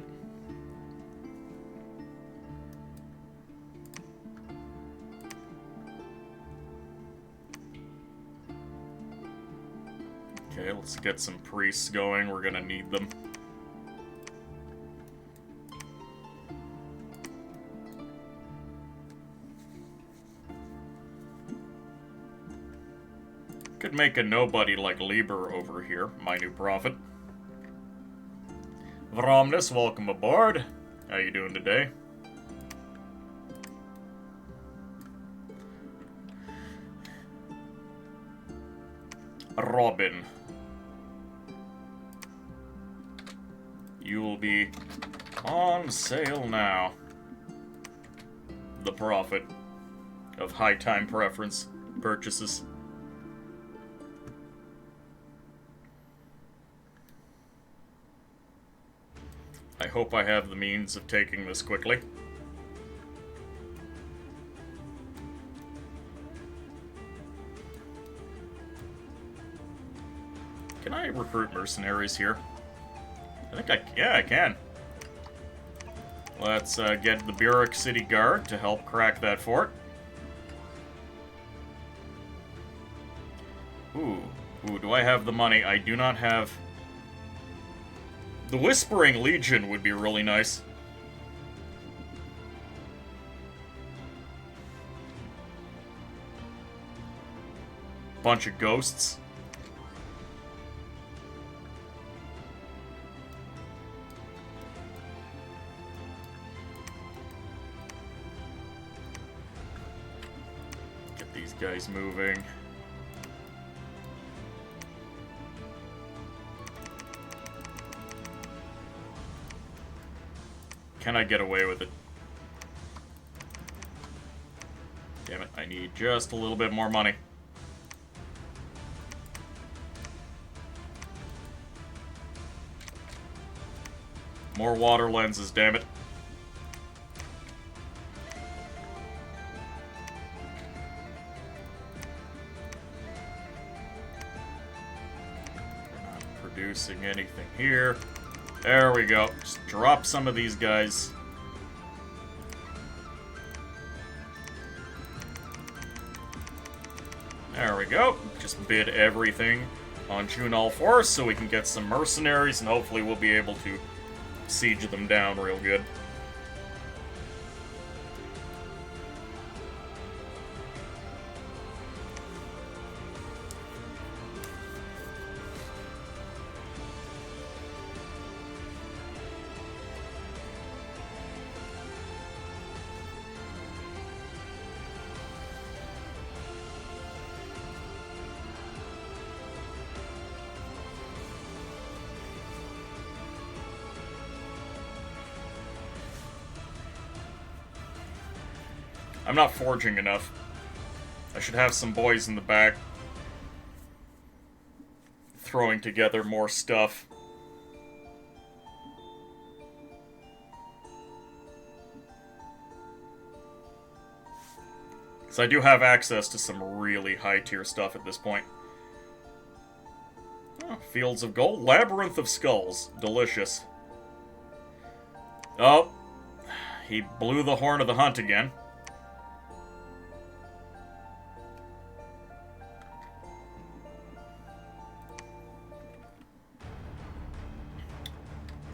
Okay, let's get some priests going. We're gonna need them. Could make a nobody like Lieber over here, my new prophet. Vromnus, welcome aboard. How you doing today? Robin. You will be on sale now. The prophet of high time preference purchases. I hope I have the means of taking this quickly. Can I recruit mercenaries here? I think yeah, I can. Let's get the Burek City Guard to help crack that fort. Ooh, do I have the money? I do not have... The Whispering Legion would be really nice. Bunch of ghosts. Get these guys moving. Can I get away with it? Damn it, I need just a little bit more money. More water lenses, damn it. We're not producing anything here. There we go. Just drop some of these guys. There we go. Just bid everything on Junal Force so we can get some mercenaries and hopefully we'll be able to siege them down real good. I'm not forging enough. I should have some boys in the back throwing together more stuff. So I do have access to some really high-tier stuff at this point. Oh, Fields of Gold. Labyrinth of Skulls. Delicious. Oh. He blew the horn of the hunt again.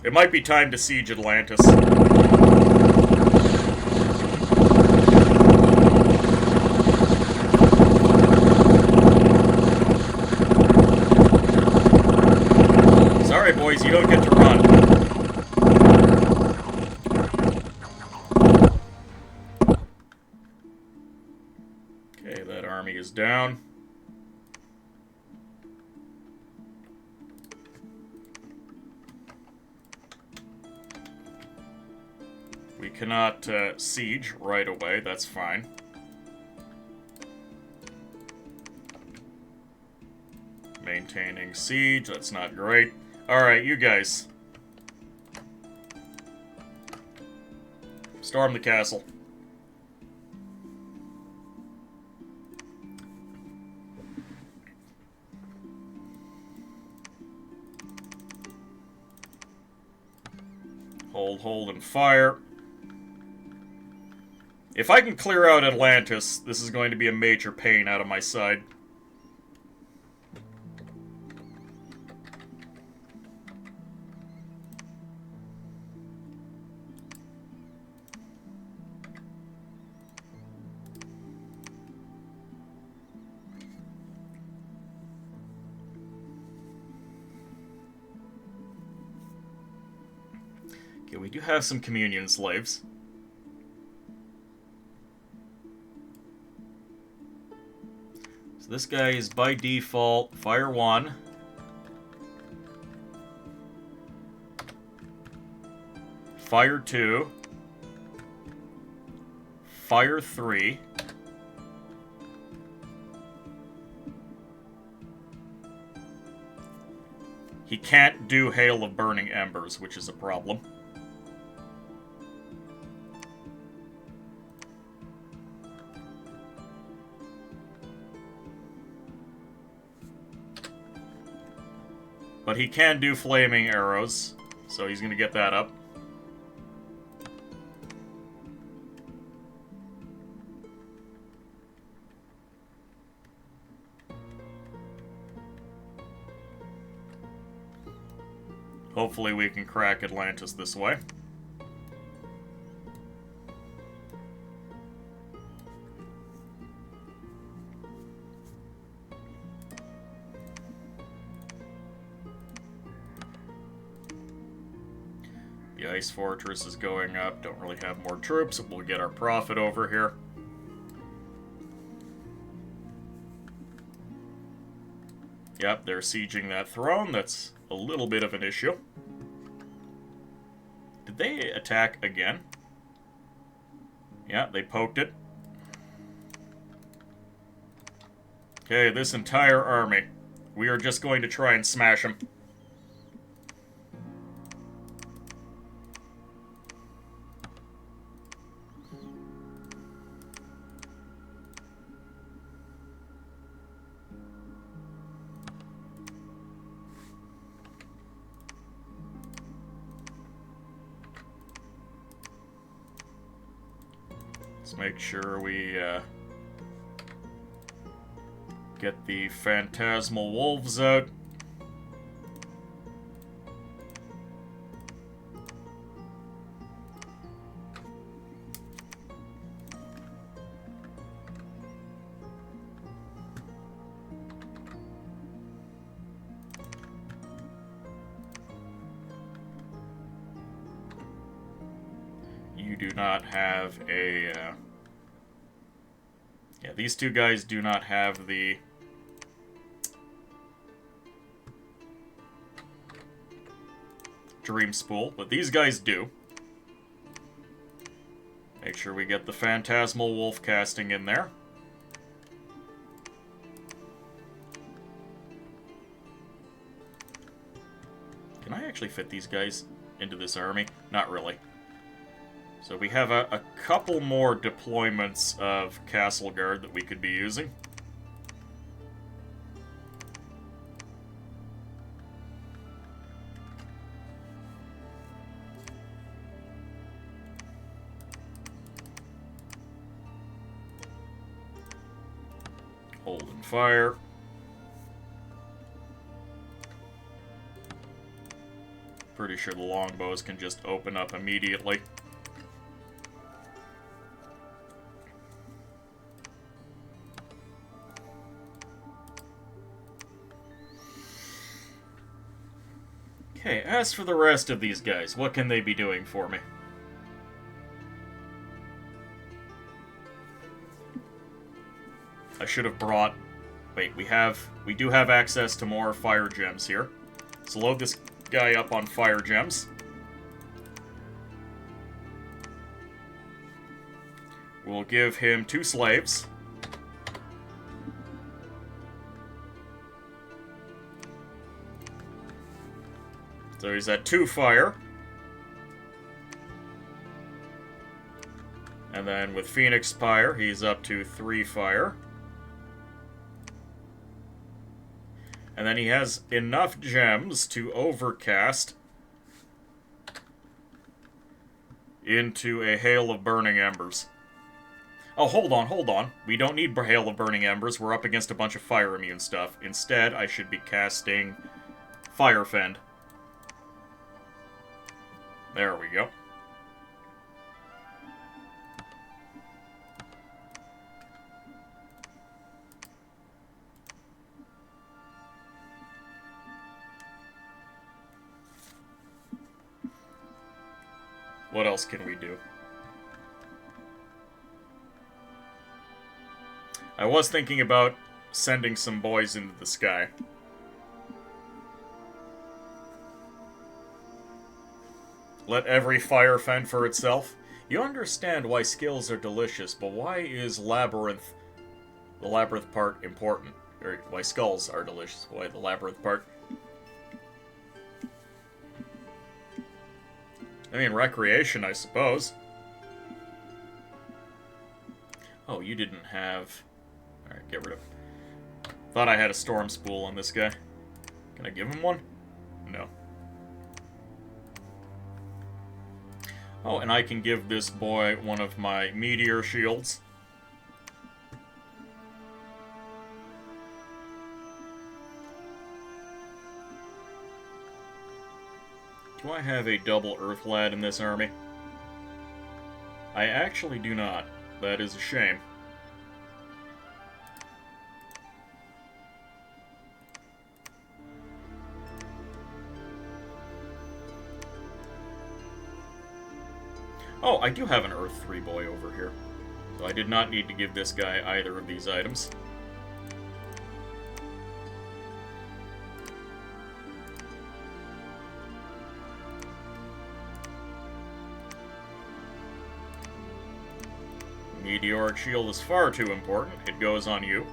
It might be time to siege Atlantis. Sorry, boys, you don't get to run. Okay, that army is down. We cannot siege right away, that's fine. Maintaining siege, that's not great. Alright, you guys. Storm the castle. Hold, and fire. If I can clear out Atlantis, this is going to be a major pain out of my side. Okay, we do have some communion slaves. So this guy is by default Fire 1. Fire 2. Fire 3. He can't do Hail of Burning Embers, which is a problem. But he can do Flaming Arrows, so he's going to get that up. Hopefully we can crack Atlantis this way. The Ice Fortress is going up. Don't really have more troops. We'll get our profit over here. Yep, they're sieging that throne. That's a little bit of an issue. Did they attack again? Yeah, they poked it. Okay, this entire army. We are just going to try and smash them. Let's make sure we get the Phantasmal Wolves out. You do not have a... yeah, these two guys do not have the... Dream Spool, but these guys do. Make sure we get the Phantasmal Wolf casting in there. Can I actually fit these guys into this army? Not really. So we have a couple more deployments of Castle Guard that we could be using. Holding fire. Pretty sure the longbows can just open up immediately. Okay, as for the rest of these guys, what can they be doing for me? I should have brought... Wait, we do have access to more fire gems here. So load this guy up on fire gems. We'll give him 2 slaves. So he's at 2 fire. And then with Phoenix Pyre, he's up to 3 fire. And then he has enough gems to overcast into a Hail of Burning Embers. Oh, hold on. We don't need Hail of Burning Embers. We're up against a bunch of fire immune stuff. Instead, I should be casting Fire Fend. There we go. What else can we do? I was thinking about sending some boys into the sky. Let every fire fend for itself. You understand why skills are delicious, but why is the labyrinth part important? Or why skulls are delicious, why the labyrinth part? I mean, recreation, I suppose. Oh, you didn't have... Alright, get rid of... Thought I had a storm spool on this guy. Can I give him one? No. Oh, and I can give this boy one of my meteor shields. Do I have a double Earth Lad in this army? I actually do not. That is a shame. Oh, I do have an Earth 3 boy over here. So I did not need to give this guy either of these items. Meteoric Shield is far too important. It goes on you.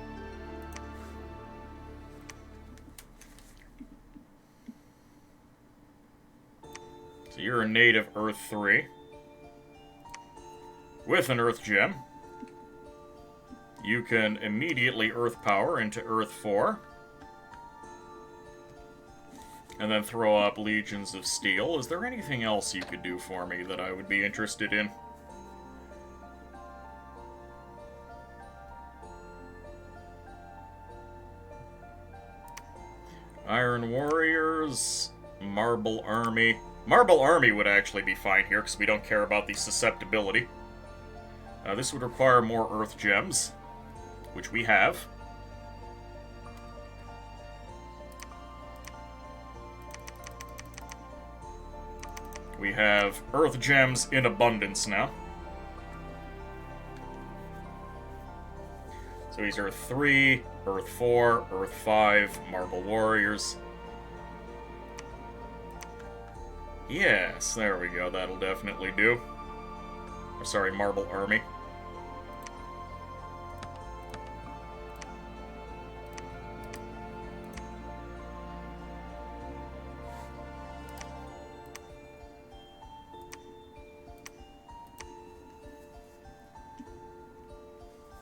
So you're a native Earth 3. With an Earth Gem. You can immediately Earth Power into Earth 4. And then throw up Legions of Steel. Is there anything else you could do for me that I would be interested in? Iron Warriors, Marble Army. Marble Army would actually be fine here, because we don't care about the susceptibility. This would require more Earth Gems, which we have. We have Earth Gems in abundance now. So these are Earth 3, Earth 4, Earth 5, Marble Warriors. Yes, there we go, that'll definitely do. sorry, Marble Army.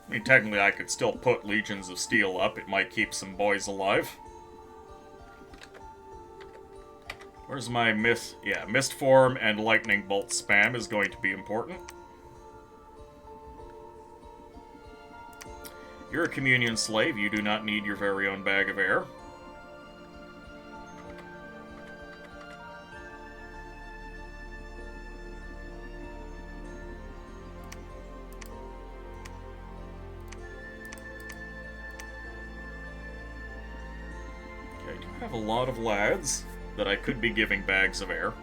I mean, technically I could still put Legions of Steel up. It might keep some boys alive. Where's my Mist? Yeah, Mist Form and Lightning Bolt spam is going to be important. You're a Communion Slave. You do not need your very own bag of air. Okay, I do have a lot of lads that I could be giving bags of air.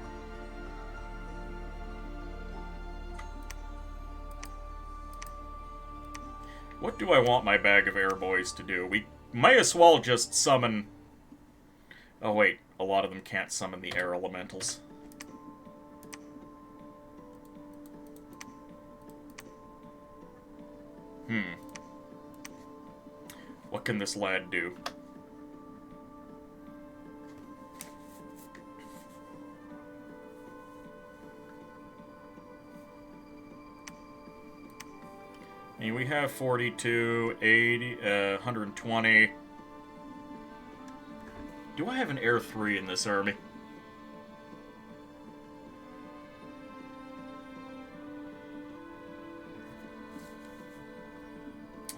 What do I want my bag of air boys to do? We might as well just summon... Oh wait, a lot of them can't summon the air elementals. What can this lad do? I mean, we have 42, 80, 120. Do I have an Air 3 in this army?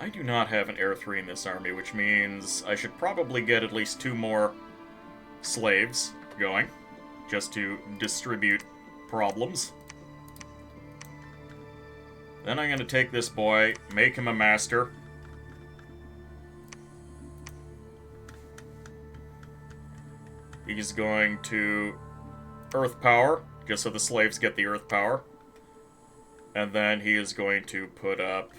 I do not have an Air 3 in this army, which means I should probably get at least 2 more slaves going, just to distribute problems. Then I'm going to take this boy, make him a master. He's going to Earth Power, just so the slaves get the Earth Power. And then he is going to put up...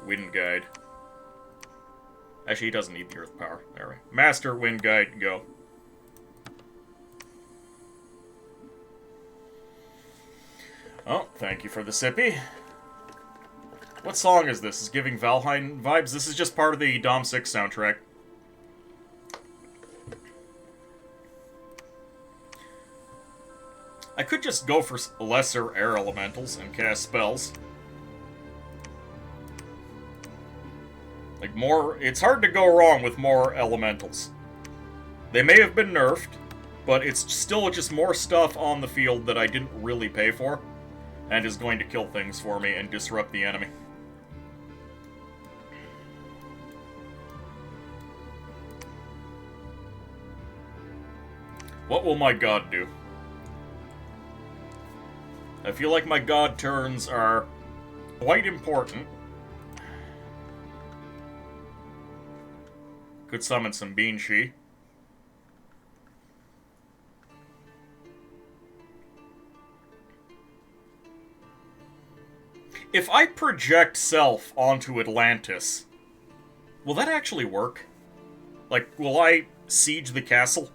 Wind Guide. Actually, he doesn't need the Earth Power. There we go. Master, Wind Guide, go. Oh, thank you for the sippy. What song is this? Is giving Valheim vibes? This is just part of the Dom 6 soundtrack. I could just go for lesser air elementals and cast spells. Like more... It's hard to go wrong with more elementals. They may have been nerfed, but it's still just more stuff on the field that I didn't really pay for. And is going to kill things for me and disrupt the enemy. What will my god do? I feel like my god turns are quite important. Could summon some Beanshi. If I project Self onto Atlantis, will that actually work? Like, will I siege the castle?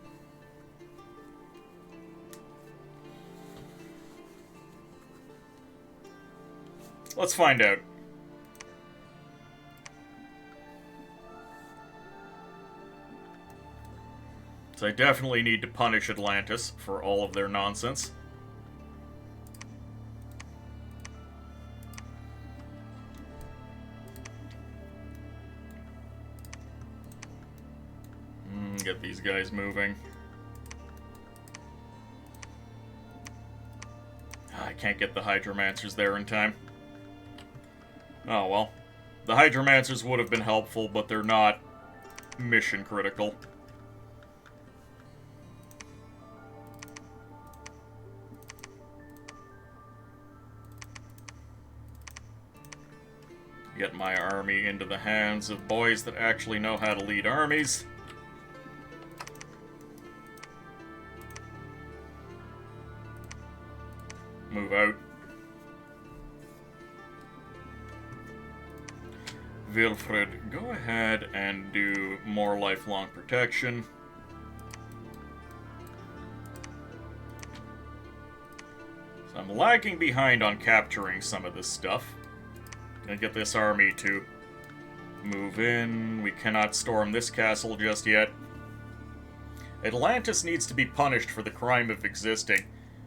Let's find out. So I definitely need to punish Atlantis for all of their nonsense. Get these guys moving. I can't get the Hydromancers there in time. Oh well. The Hydromancers would have been helpful, but they're not mission critical. Get my army into the hands of boys that actually know how to lead armies. Move out. Wilfred, go ahead and do more lifelong protection. So I'm lagging behind on capturing some of this stuff. Gonna get this army to move in. We cannot storm this castle just yet. Atlantis needs to be punished for the crime of existing.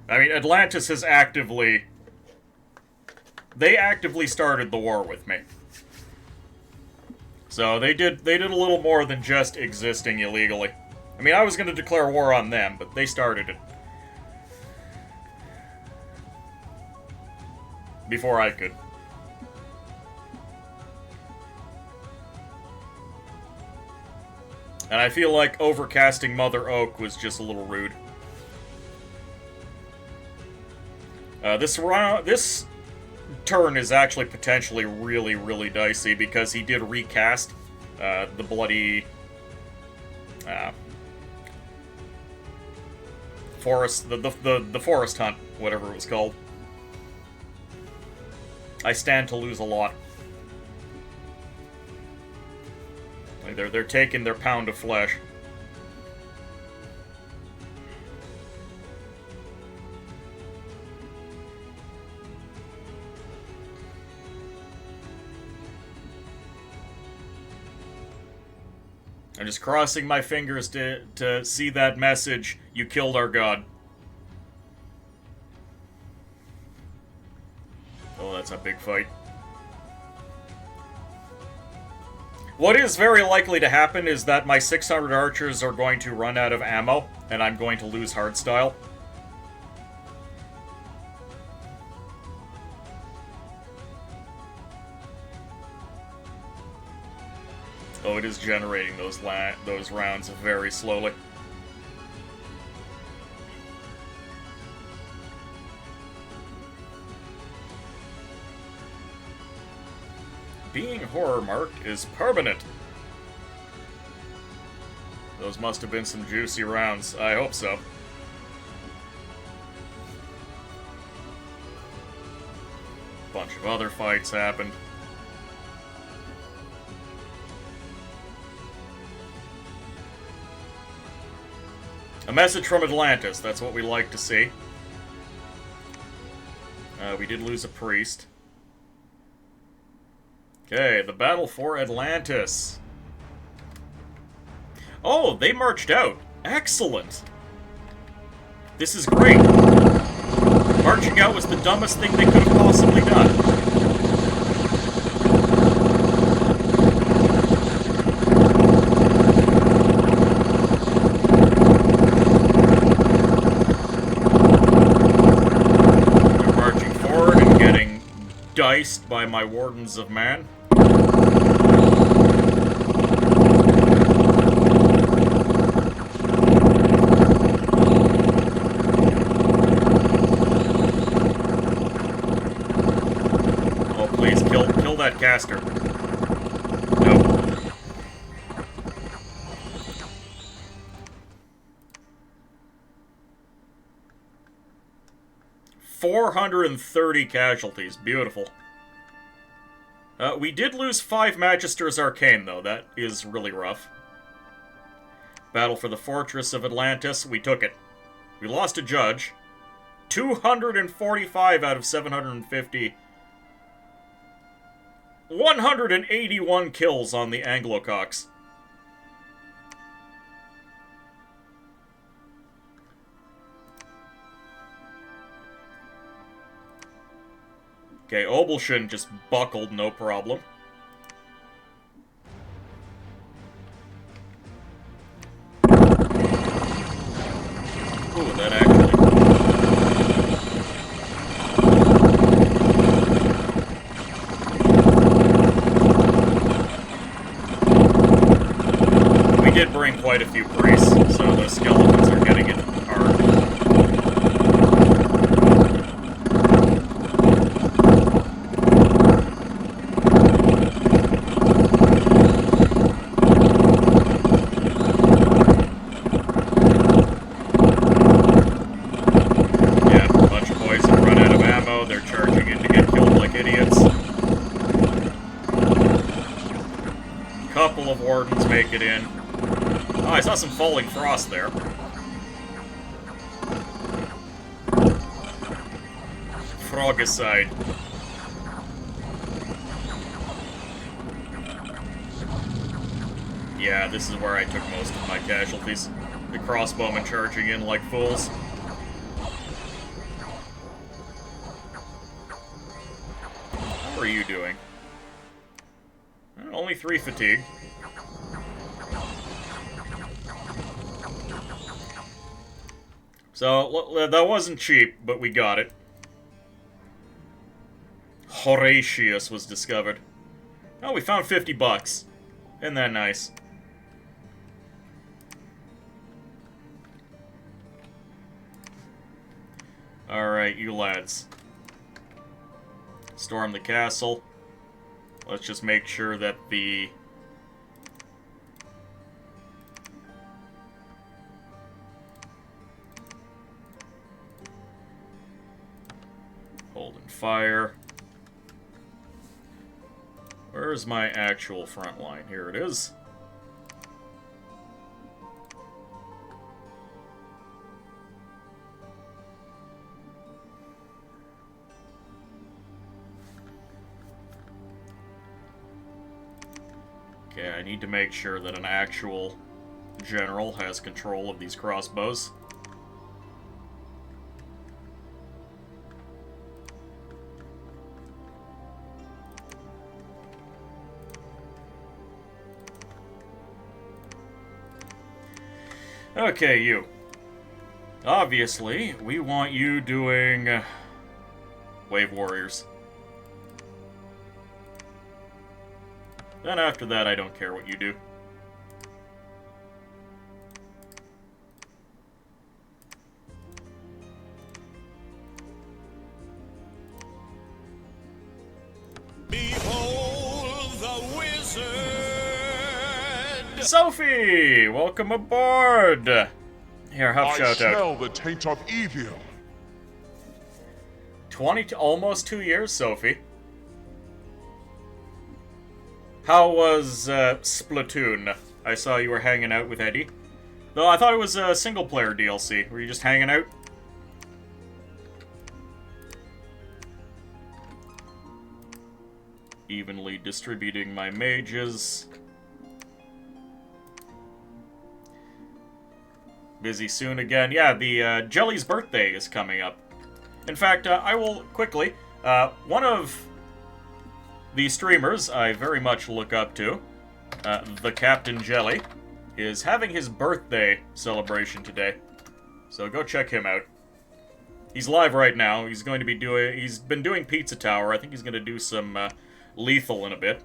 I mean, Atlantis has actively... They actively started the war with me. So they did a little more than just existing illegally. I mean, I was going to declare war on them, but they started it. Before I could. And I feel like overcasting Mother Oak was just a little rude. This turn is actually potentially really, really dicey because he did recast the bloody forest, the forest hunt, whatever it was called. I stand to lose a lot. Like they're taking their pound of flesh. I'm just crossing my fingers to see that message. You killed our god. Oh, that's a big fight. What is very likely to happen is that my 600 archers are going to run out of ammo, and I'm going to lose hardstyle. Oh, it is generating those rounds very slowly. Being horror marked is permanent. Those must have been some juicy rounds. I hope so. Bunch of other fights happened. A message from Atlantis, that's what we like to see. We did lose a priest. Okay, the battle for Atlantis. Oh, they marched out. Excellent. This is great. Marching out was the dumbest thing they could have possibly done. They're marching forward and getting diced by my Wardens of Man. That caster. Nope. $430 casualties. Beautiful. We did lose 5 Magister's Arcane, though. That is really rough. Battle for the Fortress of Atlantis. We took it. We lost a judge. 245 out of 750. 181 kills on the Anglo-Cox. Okay, Obelshin just buckled, no problem. Ooh, that actually... We did bring quite a few priests, so those skeletons are getting it hard. Yeah, a bunch of boys have run out of ammo, they're charging in to get killed like idiots. Couple of wardens make it in. Oh, I saw some falling frost there. Frogicide. Yeah, this is where I took most of my casualties. The crossbowmen charging in like fools. How are you doing? Only 3 fatigue. So, that wasn't cheap, but we got it. Horatius was discovered. Oh, we found 50 bucks. Isn't that nice? Alright, you lads. Storm the castle. Let's just make sure that the... Holding fire. Where's my actual front line? Here it is. Okay, I need to make sure that an actual general has control of these crossbows. Okay, you. Obviously, we want you doing Wave Warriors. Then after that, I don't care what you do. Behold the wizard! Sophie! Welcome aboard! Here, have I shout out. smell the taint of evil. almost 2 years, Sophie. How was Splatoon? I saw you were hanging out with Eddie. Though I thought it was a single-player DLC. Were you just hanging out? Evenly distributing my mages. Busy soon again. Yeah, the Jelly's birthday is coming up. In fact, I will quickly... one of the streamers I very much look up to, the Captain Jelly, is having his birthday celebration today. So go check him out. He's live right now. He's going to be doing... He's been doing Pizza Tower. I think he's going to do some Lethal in a bit.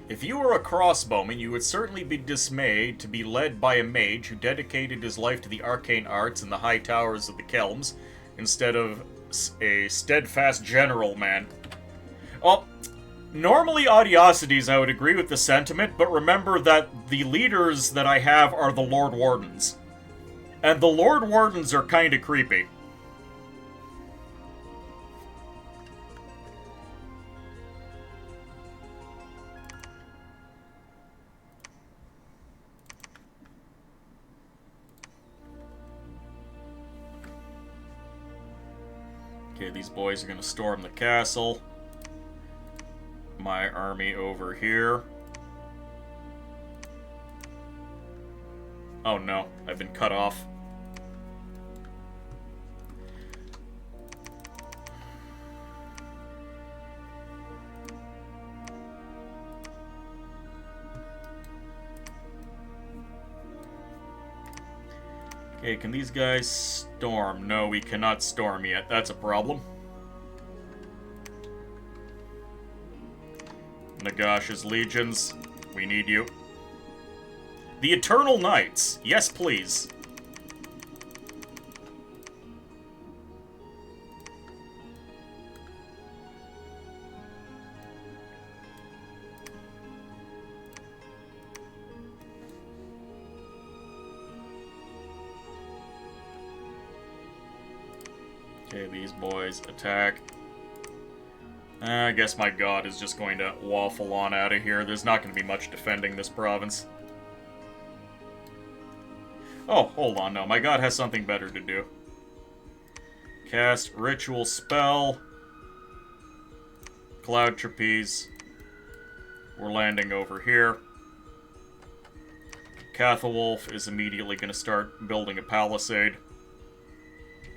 If you were a crossbowman, you would certainly be dismayed to be led by a mage who dedicated his life to the arcane arts and the high towers of the Kelms, instead of a steadfast general man. Well, normally Audiosities, I would agree with the sentiment, but remember that the leaders that I have are the Lord Wardens. And the Lord Wardens are kinda creepy. Okay, these boys are gonna storm the castle. My army over here. Oh no, I've been cut off. Okay, can these guys storm? No, we cannot storm yet. That's a problem. Nagash's legions, we need you. The Eternal Knights, yes please. Okay, these boys attack. I guess my god is just going to waffle on out of here. There's not going to be much defending this province. Oh, hold on, no. My god has something better to do. Cast Ritual Spell. Cloud Trapeze. We're landing over here. Cathalwolf is immediately going to start building a palisade.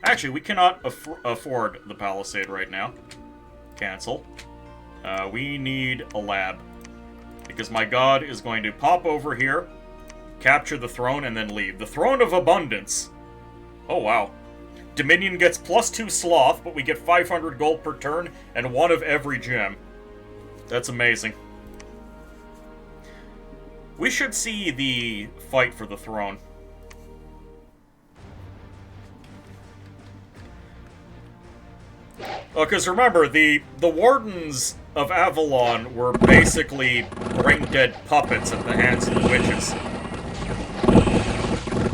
Actually, we cannot afford the palisade right now. Cancel. We need a lab. Because my god is going to pop over here, capture the throne, and then leave. The Throne of Abundance. Oh, wow. Dominion gets +2 sloth, but we get 500 gold per turn and 1 of every gem. That's amazing. We should see the fight for the throne. Because remember, the Wardens of Avalon were basically brain-dead puppets at the hands of the witches.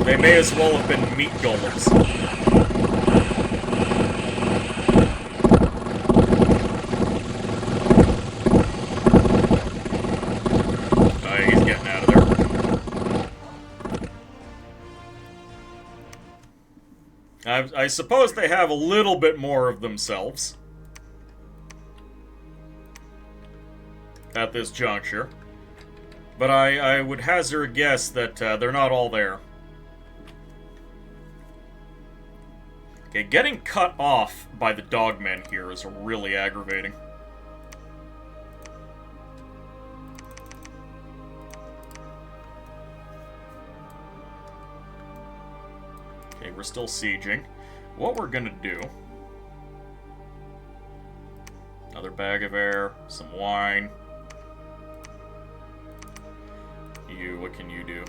They may as well have been meat golems. He's getting out of there. I suppose they have a little bit more of themselves at this juncture, but I would hazard a guess that they're not all there. Okay, getting cut off by the dogmen here is really aggravating. Okay, we're still sieging. What we're gonna do... Another bag of air, some wine. What can you do?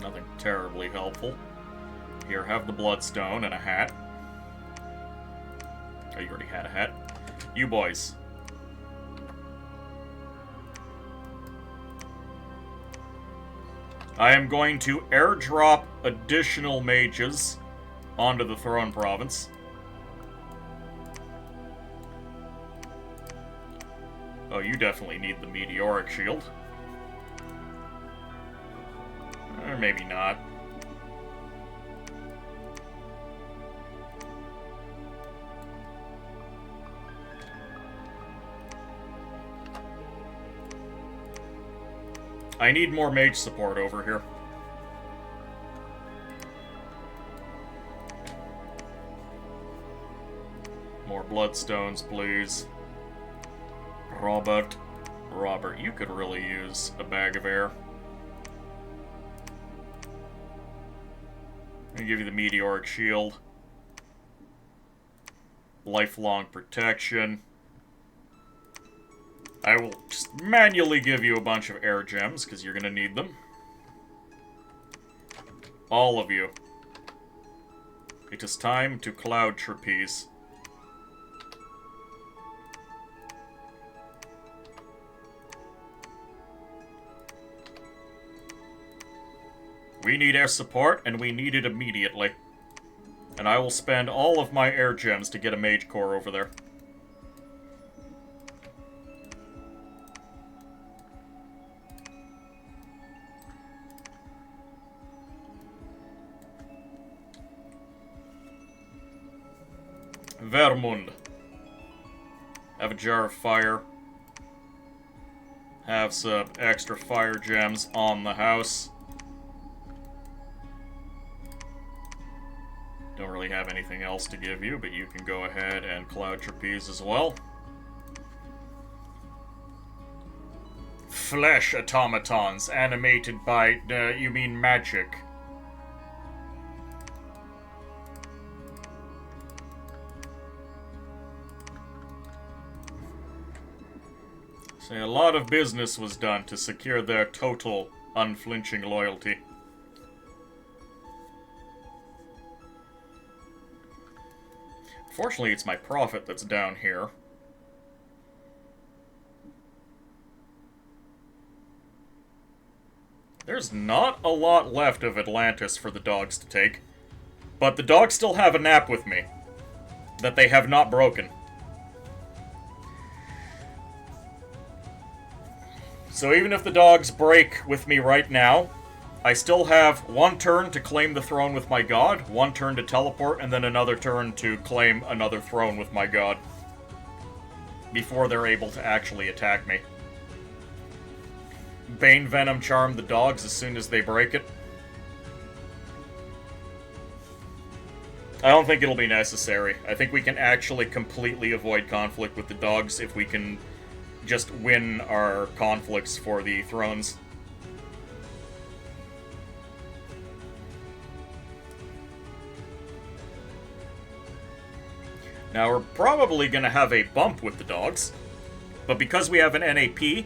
Nothing terribly helpful. Here, have the bloodstone and a hat. Oh, you already had a hat. You boys. I am going to airdrop additional mages onto the Throne Province. Oh, you definitely need the meteoric shield. Or maybe not. I need more mage support over here. More bloodstones, please. Robert, you could really use a bag of air. I'm gonna give you the meteoric shield. Lifelong protection. I will just manually give you a bunch of air gems, because you're gonna need them. All of you. It is time to cloud trapeze. We need air support, and we need it immediately. And I will spend all of my air gems to get a mage core over there. Vermund. Have a jar of fire. Have some extra fire gems on the house. Don't really have anything else to give you, but you can go ahead and cloud trapeze as well. Flesh automatons animated by, you mean magic. Say, a lot of business was done to secure their total, unflinching loyalty. Fortunately, it's my profit that's down here. There's not a lot left of Atlantis for the dogs to take. But the dogs still have a nap with me. That they have not broken. So even if the dogs break with me right now, I still have one turn to claim the throne with my god, one turn to teleport, and then another turn to claim another throne with my god. Before they're able to actually attack me. Bane Venom Charm the dogs as soon as they break it. I don't think it'll be necessary. I think we can actually completely avoid conflict with the dogs if we can just win our conflicts for the thrones. Now, we're probably going to have a bump with the dogs, but because we have an NAP,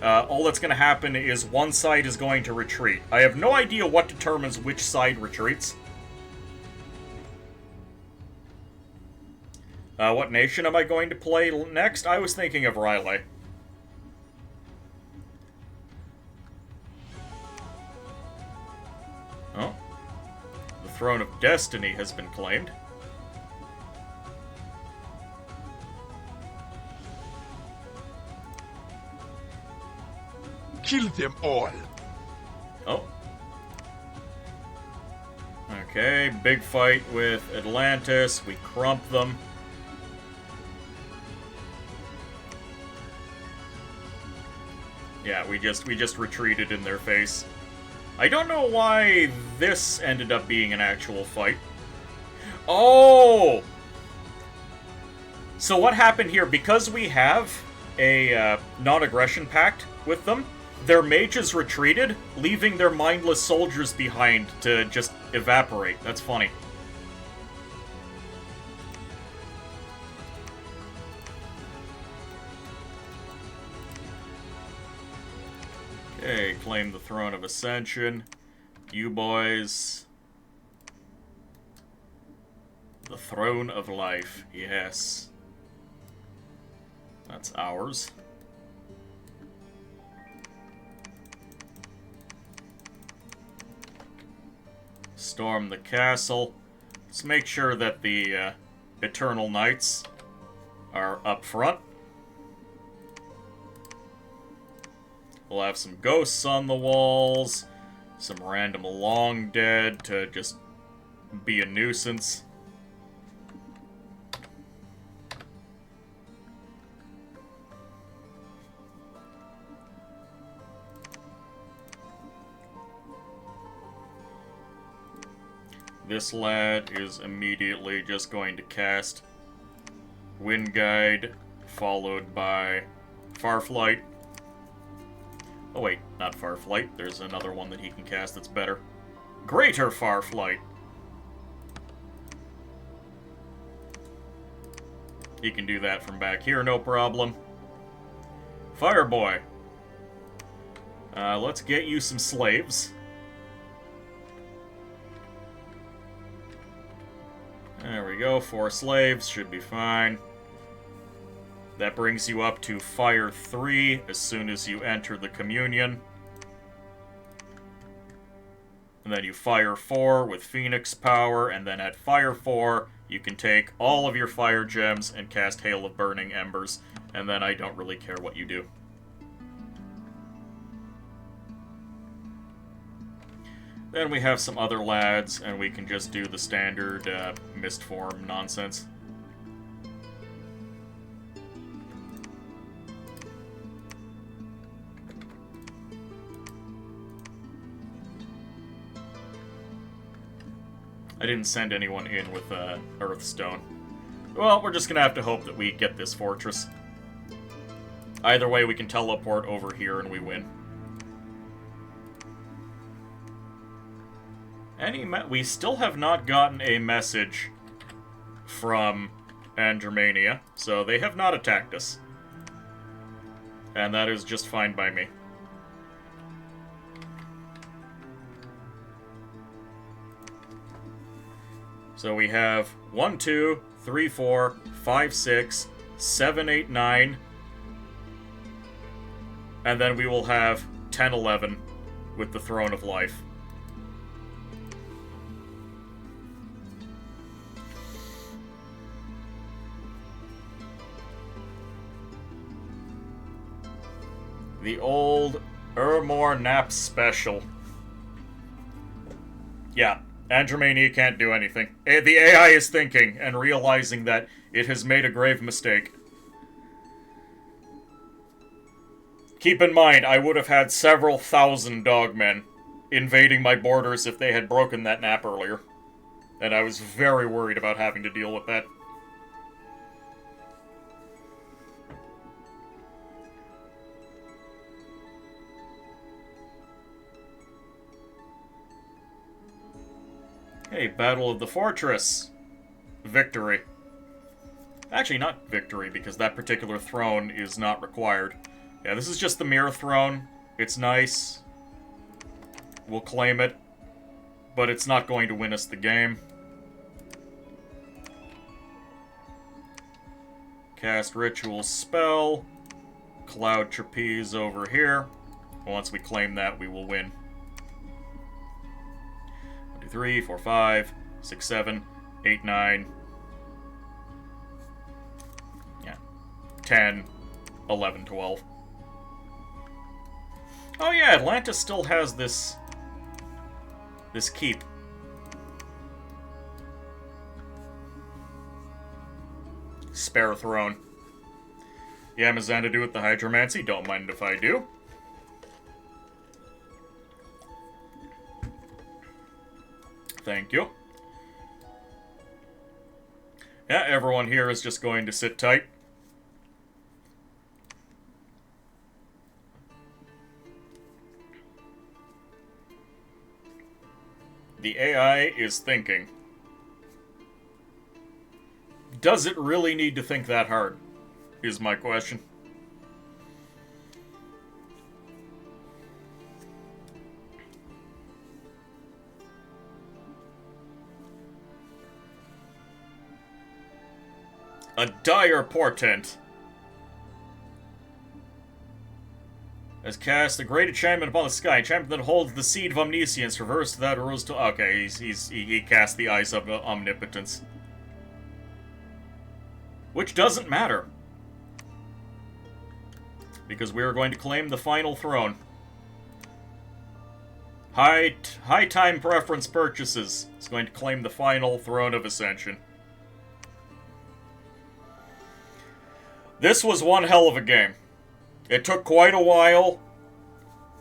all that's going to happen is one side is going to retreat. I have no idea what determines which side retreats. What nation am I going to play next? I was thinking of R'lyeh. Oh. The Throne of Destiny has been claimed. Kill them all. Oh. Okay, big fight with Atlantis. We crump them. Yeah, we just retreated in their face. I don't know why this ended up being an actual fight. Oh! So what happened here, because we have a non-aggression pact with them, their mages retreated, leaving their mindless soldiers behind to just evaporate. That's funny. Okay, claim the Throne of Ascension. You boys. The Throne of Life, yes. That's ours. Storm the castle. Let's make sure that the Eternal Knights are up front. We'll have some ghosts on the walls, some random long dead to just be a nuisance. This lad is immediately just going to cast Wind Guide, followed by Farflight. Oh wait, not Farflight. There's another one that he can cast that's better. Greater Farflight! He can do that from back here, no problem. Fireboy. Let's get you some slaves. There we go, 4 slaves, should be fine. That brings you up to Fire 3 as soon as you enter the Communion. And then you Fire 4 with Phoenix Power, and then at Fire 4, you can take all of your Fire Gems and cast Hail of Burning Embers, and then I don't really care what you do. Then we have some other lads, and we can just do the standard Mist Form nonsense. I didn't send anyone in with Earthstone. Well, we're just gonna have to hope that we get this fortress. Either way, we can teleport over here and we win. We still have not gotten a message from Andromania, so they have not attacked us. And that is just fine by me. So we have 1, 2, 3, 4, 5, 6, 7, 8, 9. And then we will have 10, 11 with the Throne of Life. The old Urmor Nap special. Yeah, Andromeda can't do anything. The AI is thinking and realizing that it has made a grave mistake. Keep in mind, I would have had several thousand dogmen invading my borders if they had broken that nap earlier. And I was very worried about having to deal with that. Hey, Battle of the Fortress. Victory. Actually, not victory, because that particular throne is not required. Yeah, this is just the mirror throne. It's nice. We'll claim it. But it's not going to win us the game. Cast Ritual Spell. Cloud Trapeze over here. Once we claim that, we will win. 1, 2, 3, 4, 5, 6, 7, 8, 9. Yeah. 10, 11, 12. Oh yeah, Atlantis still has this keep. Spare throne. Yeah, Mizanadu with the Hydromancy. Don't mind if I do. Thank you. Yeah, everyone here is just going to sit tight. The AI is thinking. Does it really need to think that hard? Is my question. A dire portent. Has cast a great enchantment upon the sky. Enchantment that holds the seed of omniscience. Reversed that rose to. Okay, he cast the Eyes of Omnipotence. Which doesn't matter. Because we are going to claim the final throne. High time preference purchases. It's going to claim the final throne of Ascension. This was one hell of a game. It took quite a while.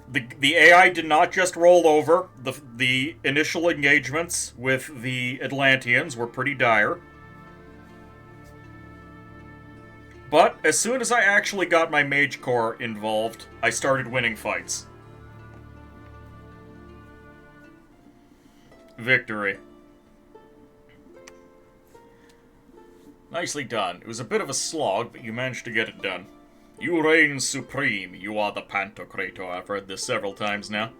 The AI did not just roll over. The initial engagements with the Atlanteans were pretty dire. But as soon as I actually got my Mage Corps involved, I started winning fights. Victory. Nicely done. It was a bit of a slog, but you managed to get it done. You reign supreme. You are the Pantocrator. I've read this several times now.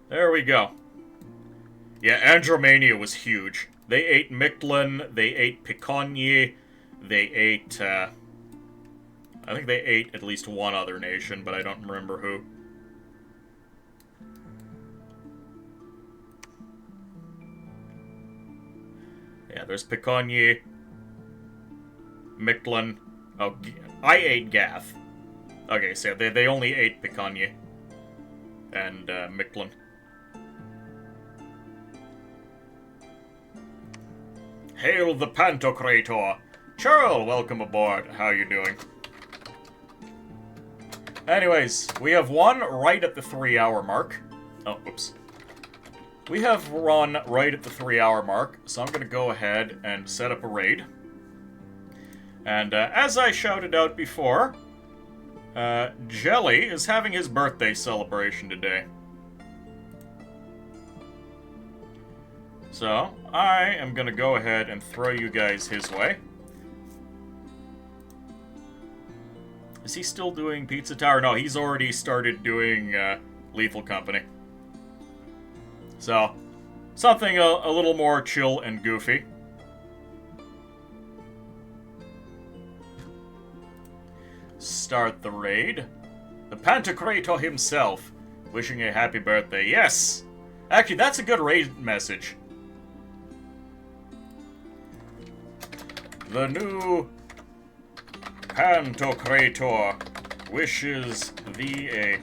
There we go. Yeah, Andromeda was huge. They ate Mictlan, they ate Piconye, they ate, I think they ate at least one other nation, but I don't remember who. Yeah, there's Piconye, Mictlan. Oh, I ate Gath. Okay, so they only ate Piconye and Mictlan. Hail the Pantocrator! Churl, welcome aboard. How you doing? Anyways, we have won right at the 3-hour mark. Oh, oops. We have run right at the 3-hour mark, so I'm going to go ahead and set up a raid. And as I shouted out before, Jelly is having his birthday celebration today. So, I am going to go ahead and throw you guys his way. Is he still doing Pizza Tower? No, he's already started doing Lethal Company. So, something a little more chill and goofy. Start the raid. The Pantocrator himself, wishing a happy birthday. Yes! Actually, that's a good raid message. The new Pantocrator wishes thee a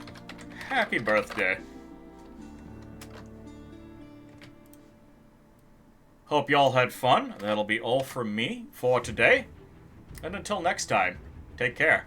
happy birthday. Hope y'all had fun. That'll be all from me for today. And until next time, take care.